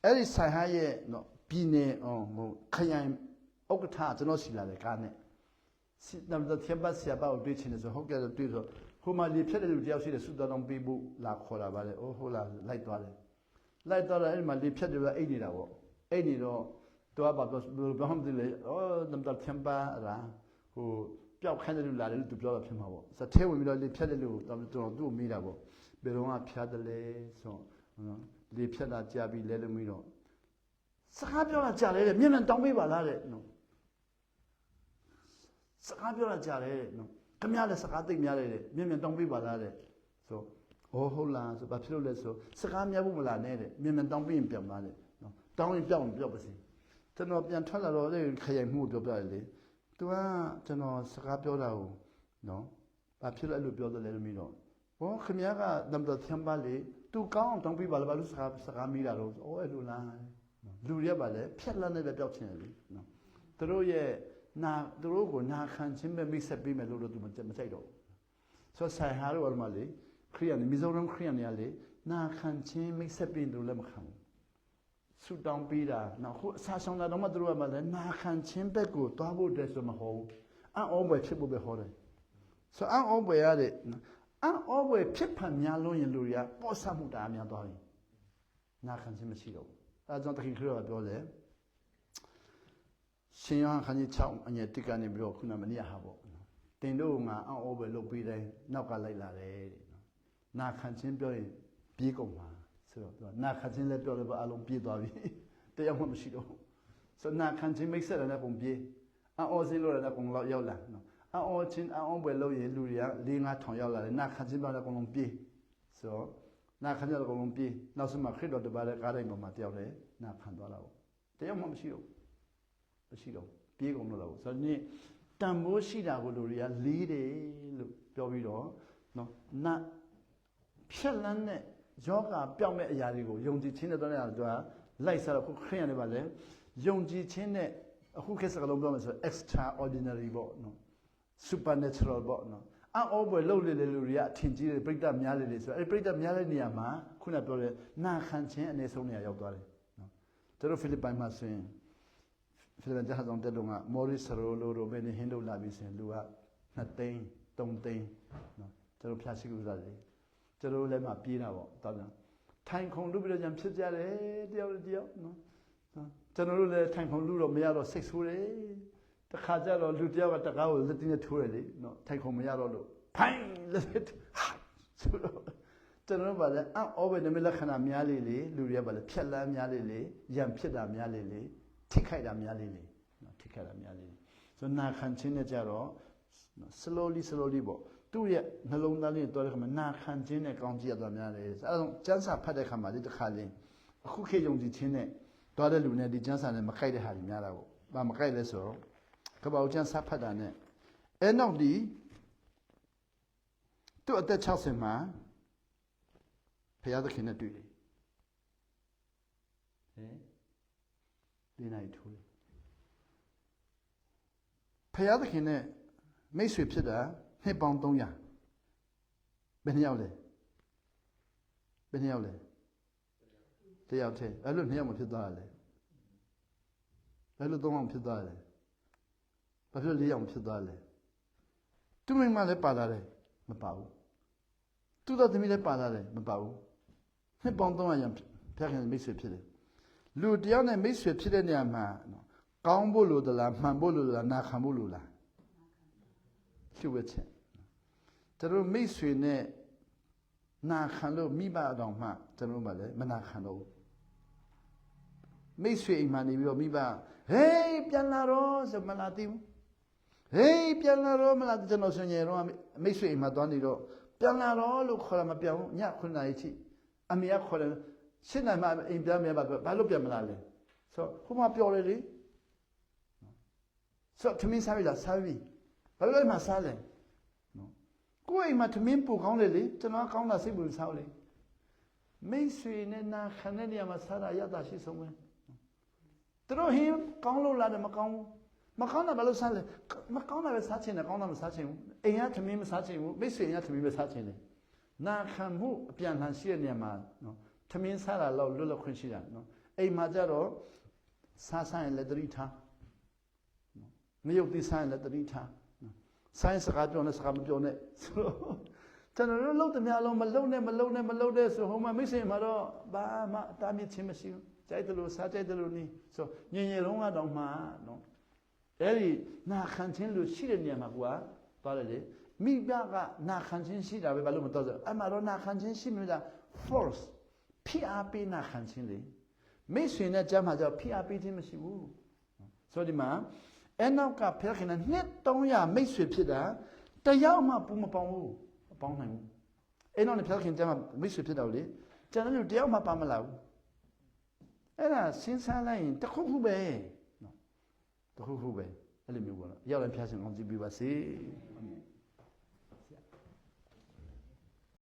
[SPEAKER 1] အဲ့ဒီဆိုင်ဟာရဲ့နော်ပြည်နယ်ခရိုင်ဥက္ကဋ္ဌကျွန်တော်ရှိလာတယ်ကားနဲ့နမ်တဲ့ပတ်ဆရာပါကိုတွေ့ချင်တယ်ဆိုဟုတ်ကဲ့တွေ့ဆိုဟိုမှာလေဖြတ်တဲ့လူတယောက်ရှိတယ်စုတော်တော်ပေးဖို့လာခေါ်တာပါလေအိုးဟုတ်လားလိုက်သွားတယ်အဲ့မှာလေဖြတ်တယ်ကအိတ်နေတာပေါ့အိတ်နေတော့သူကဘာမှမသိလေနမ်တဲ့ပါဟိုပျောက်ခန်းတဲ့လူလာတယ်လို့သူပြောတာဖြစ်မှာပေါ့စထဲဝင်ပြီးတော့လေဖြတ်တဲ့လူတော်သူ့ကိုမေးတာပေါ့ဘယ်တော့မှဖြတ်တယ်လဲဆိုနော်လေဖြတ်တာကြာပြီလဲလို့မေးတော့စကားပြောတာကြာတယ်တဲ့မျက်နှာတောင်းပေးပါလားတဲ့နော်စကားပြောတာကြာတယ်တဲ့နော်ခမရလည်းစကားသိပ်များတယ်တဲ့မျက်နှာတောင်းပေးပါလားတဲ့ဆိုဟုတ်လားဆိုဘာဖြစ်လို့လဲဆိုစကားများဖို့မလားနဲ့တဲ့မျက်နှာတောင်းပေးရင်ပြောင်းသွားတဲ့နော်တောင်းရင်ပြောင်းပါစေကျွန်တော်ပြန်ထွက်လာတော့လေခရိုင်မှုပြောပြတယ်လေသူကကျွန်တော်စကားပြောတာကိုနော်ဘာဖြစ်လို့အဲ့လိုပြောတယ်လဲလို့မေးတော့ခင်ဗျားကနံပါတ်3ပါလေသူကောင်းအောင်တောင်းပေးပါလားဘာလို့စကားမေးတာတော့အဲ့လိုလားလူတွေကပါလေဖြက်လက်နဲ့ပဲပျောက်ချင်တယ်လေနော်သူတို့ကိုနာခံခြင်းပဲမိတ်ဆက်ပေးမယ်လို့တော့သူမကြိုက်တော့ဆိုတော့ဆိုင်ဟာတို့အမှလေခရိယန်မီဇိုရမ်ခရိယန်တွေကလေနာခံခြင်းမိတ်ဆက်ပေးလို့လည်းမခံဘူးဆူတောင်းပေးတာနော်ခုအစာဆောင်တာတော့မှတို့ကမှလည်းနာခံခြင်းဘက်ကိုတွားဖို့အတွက်ဆိုမဟုတ်ဘူးအောဘွယ်ဖြစ်ဖို့ပဲဟောတယ်ဆိုအောဘွယ်ရတဲ့အောဘွယ်ဖြစ်ဖန်များလုံးရင်လူတွေကပေါ့ဆမှုတာများသွားပြီနာခံခြင်းမရှိတော့ဘူးအဲကြောင့်တခင်ခရစ်တော်ကပြောတယ်ရှင်ယောဟန်ခန်းကြီး6အငယ်1ကနေပြီးတော့ခုနမနေ့ဟာပေါ့တင်တို့ငါအောဘွယ်လုပ်ပြီးတိုင်းနောက်ကလိုက်လာတယ်တဲ့နာခံခြင်းပြောရင်ပြေးကုန်ပါဆိုတော့သူကနာခံခြင်းလည်းပြောလည်းအလုံးပြေးသွားပြီတရားမှမရှိတော့ဆိုနာခံခြင်းမိတ်ဆက်တယ်နဲ့ပုံပြေးအောစင်းလို့လည်းပုံလောက်ရောက်လာနော်အောချင်းအောဘယ်လို့ရလူတွေက4-5 ထောင်ရောက်လာတယ်နာခံခြင်းပြောလည်းပုံလုံးပြေးဆိုနာခံခြင်းလည်းပုံလုံးပြေးနောက်ဆုံးမှခရစ်တော်တပါးတဲ့ကားတိုင်းပေါ်မှာတယောက်လည်းနာခံသွားတာပေါ့တရားမှမရှိတော့ပြေးကုန်လို့လားဆိုတော့ဒီတန်ဖိုးရှိတာကိုလူတွေကလေးတယ်လို့ပြောပြီးတော့နော်နာဖြက်လန်းတဲ့ယောဂပျောက်မဲ့အရာတွေကိုယုံကြည်ခြင်းနဲ့တော့လည်းသူကလိုက်စားတော့ခုခရစ်ယာန်တွေပါလေယုံကြည်ခြင်းနဲ့အခုခေတ်စကားလုံးပြောမယ်ဆို extraordinary ပေါ့နော် supernatural ပေါ့နော်အောဘွယ်လှုပ်လေလူတွေကအထင်ကြီးတယ်ပြိတ္တများလေဆိုအဲ့ပြိတ္တများတဲ့နေရာမှာခုနပြောတဲ့နာခံခြင်းအနေဆုံးနေရာရောက်သွားတယ်နော်တို့ဖိလိပ္ပိုင်မှာဆိုရင်ဖိလိပ္ပိုင်ကျမ်းဆောင်တဲ့တုန်းကမော်ရီစရိုလိုရိုဘယ်နေဟင်းတို့လာပြီးဆိုရင်လူက2 သိန်း 3 သိန်းနော်တို့ဖျားရှိကူစားတယ်ကျွန်တော်လည်းမပြေးတာပေါ့တောင်းတယ်ထိုင်ခုံလူပြီးတော့ကြံဖြစ်ကြတယ်တယောက်နော်ကျွန်တော်တို့လည်းထိုင်ခုံလူတော့မရတော့စိတ်ဆိုးတယ်တခါကျတော့လူတယောက်ကတကားကိုလက်တင်းနဲ့ထိုးတယ်လေနော်ထိုင်ခုံမရတော့လို့ဖိုင်းလက်ဆိုတော့ကျွန်တော်ပါလေအောဘယ်နမလက္ခဏာများလေလူတွေကပါလေဖြက်လန်းများလေရံဖြစ်တာများလေထိခိုက်တာများလေနော်ထိခိုက်တာများလေဆိုနာခံခြင်းနဲ့ကြတော့ slowly ပေါ့သူ့ရဲ့နှလုံးသားလေးတော်တဲ့ခါမှာနာခံခြင်းနဲ့ကောင်းကြည့်ရသွားများတယ်အဲဒါကြောင့်ကျမ်းစာဖတ်တဲ့ခါမှာဒီတစ်ခါလေးအခုခေတ်ယုံကြည်ခြင်းနဲ့ သွားတဲ့လူနဲ့ဒီကျမ်းစာနဲ့မကိုက်တဲ့ဟာတွေများတာပေါ့။ဘာမကိုက်လဲဆိုတော့ကပ္ပဦးကျမ်းစာဖတ်တာနဲ့အဲနောက်ဒီသူ့အသက်60မှာဘုရားသခင်နဲ့တွေ့တယ်။ဒီနိုင်ထူးတယ်။ဘုရားသခင်နဲ့မိတ်ဆွေဖြစ်တာနှစ်ပေါင်း300ဘယ်နှစ်ယောက်လဲဘယ်နှစ်ယောက်လဲတယောက်တည်းအဲ့လိုနှစ်ယောက်မဖြစ်သွားလဲအဲ့လို3ယောက်ဖြစ်သွားလဲဘာဖြစ်4ယောက်ဖြစ်သွားလဲသူမိမလည်းပါလာတယ်မပါဘူးသူတော်သမီးလည်းပါလာတယ်မပါဘူးနှစ်ပေါင်း300ရံဖျက်ခင်မိတ်ဆွေဖြစ်တယ်လူတယောက်နဲ့မိတ်ဆွေဖြစ်တဲ့နေရာမှာကောင်းဖို့လိုသလားမှန်ဖို့လိုသလားနာခံဖို့လိုလားကျုပ်ဝဲချက်ကျွန်တော်မိတ်ဆွေနဲ့နာခံလို့မိဘအတော်မှကျွန်တော်မှလည်းမနာခံတော့ဘူးမိတ်ဆွေအိမ်မှာနေပြီးတော့မိဘဟေးပြန်လာတော့ဆိုမလာသေးဘူးဟေးပြန်လာတော့မလာကျွန်တော်ဆွေငယ်တော့မိတ်ဆွေအိမ်မှာသွားနေတော့ပြန်လာတော့လို့ခေါ်လာမပြောင်းည9နာရီချိအမေကခေါ်တယ်7နာရီမှအိမ်ပြန်မြဲပါဘာလို့ပြန်မလာလဲဆိုဟိုမှာပြောတယ်လေဆိုသမင်းစားပြီလားစားပြီဘာလို့မှစားလဲကိုယ်အိမ်မှာသမင်းပူကောင်းတယ်လေကျွန်တော်ကောင်းတာစိတ်ပူစားလေမိတ်ဆွေနဲ့နာခံတဲ့နေရာမှာစားတာရတာရှိဆုံးပဲသူတို့ဟင်းကောင်းလို့လားတယ်မကောင်းဘူးမကောင်းတာဘာလို့စားလဲမကောင်းတာပဲစားချင်တယ်ကောင်းတာမစားချင်ဘူးအိမ်ကသမင်းမစားချင်ဘူးမိတ်ဆွေကသမင်းပဲစားချင်တယ်နာခံမှုအပြန်လှန်ရှိတဲ့နေရာမှာနော်သမင်းစားတာတော့လွတ်လပ်ခွင့်ရှိတာနော်အိမ်မှာကြတော့စားဆိုင်လက်တရိထားမယုတ်တိဆိုင်လက်တရိထားဆိုင်စကားပြောနေစကားမပြောနဲ့ဆိုတော့ကျွန်တော်တို့လုံးတများလုံးမလုံးနဲ့ဆိုဟိုမှာမိတ်ဆွေမှာတော့ဘာမှအတားမြစ်ခြင်းမရှိဘူးကြိုက်တယ်လို့စားကြိုက်တယ်လို့နေဆိုညင်လုံးကတော့မှနော်အဲ့ဒီနာခံခြင်းလို့ရှိတဲ့နေရာမှာကွာသွားတယ်လေမိဘကနာခံခြင်းရှိတာပဲဘာလို့မတော်ဆိုအမှတော့နာခံခြင်းရှိမှလား force ဖိအားပေးနာခံခြင်းလေမိတ်ဆွေနဲ့ကြားမှာကျတော့ဖိအားပေးခြင်းမရှိဘူးဆိုဒီမှာအဲ့နောက်ကဖျက်ခင်နဲ့နှစ်300မိတ်ဆွေဖြစ်တာတယောက်မှပူမပေါင်းဘူးမပေါင်းနိုင်ဘူးအဲ့နောက်နဲ့ဖျက်ခင်ကျမ်းမှာမိတ်ဆွေဖြစ်တော့လေကျန်တဲ့လူတယောက်မှပါမလာဘူးအဲ့ဒါစဉ်းစားလိုက်ရင်တခုခုပဲနော်တခုခုပဲအဲ့လိုမျိုးပေါ့နော်ရောက်ရင်ဖျက်ရှင်အောင်ကြည့်ပြပါစေ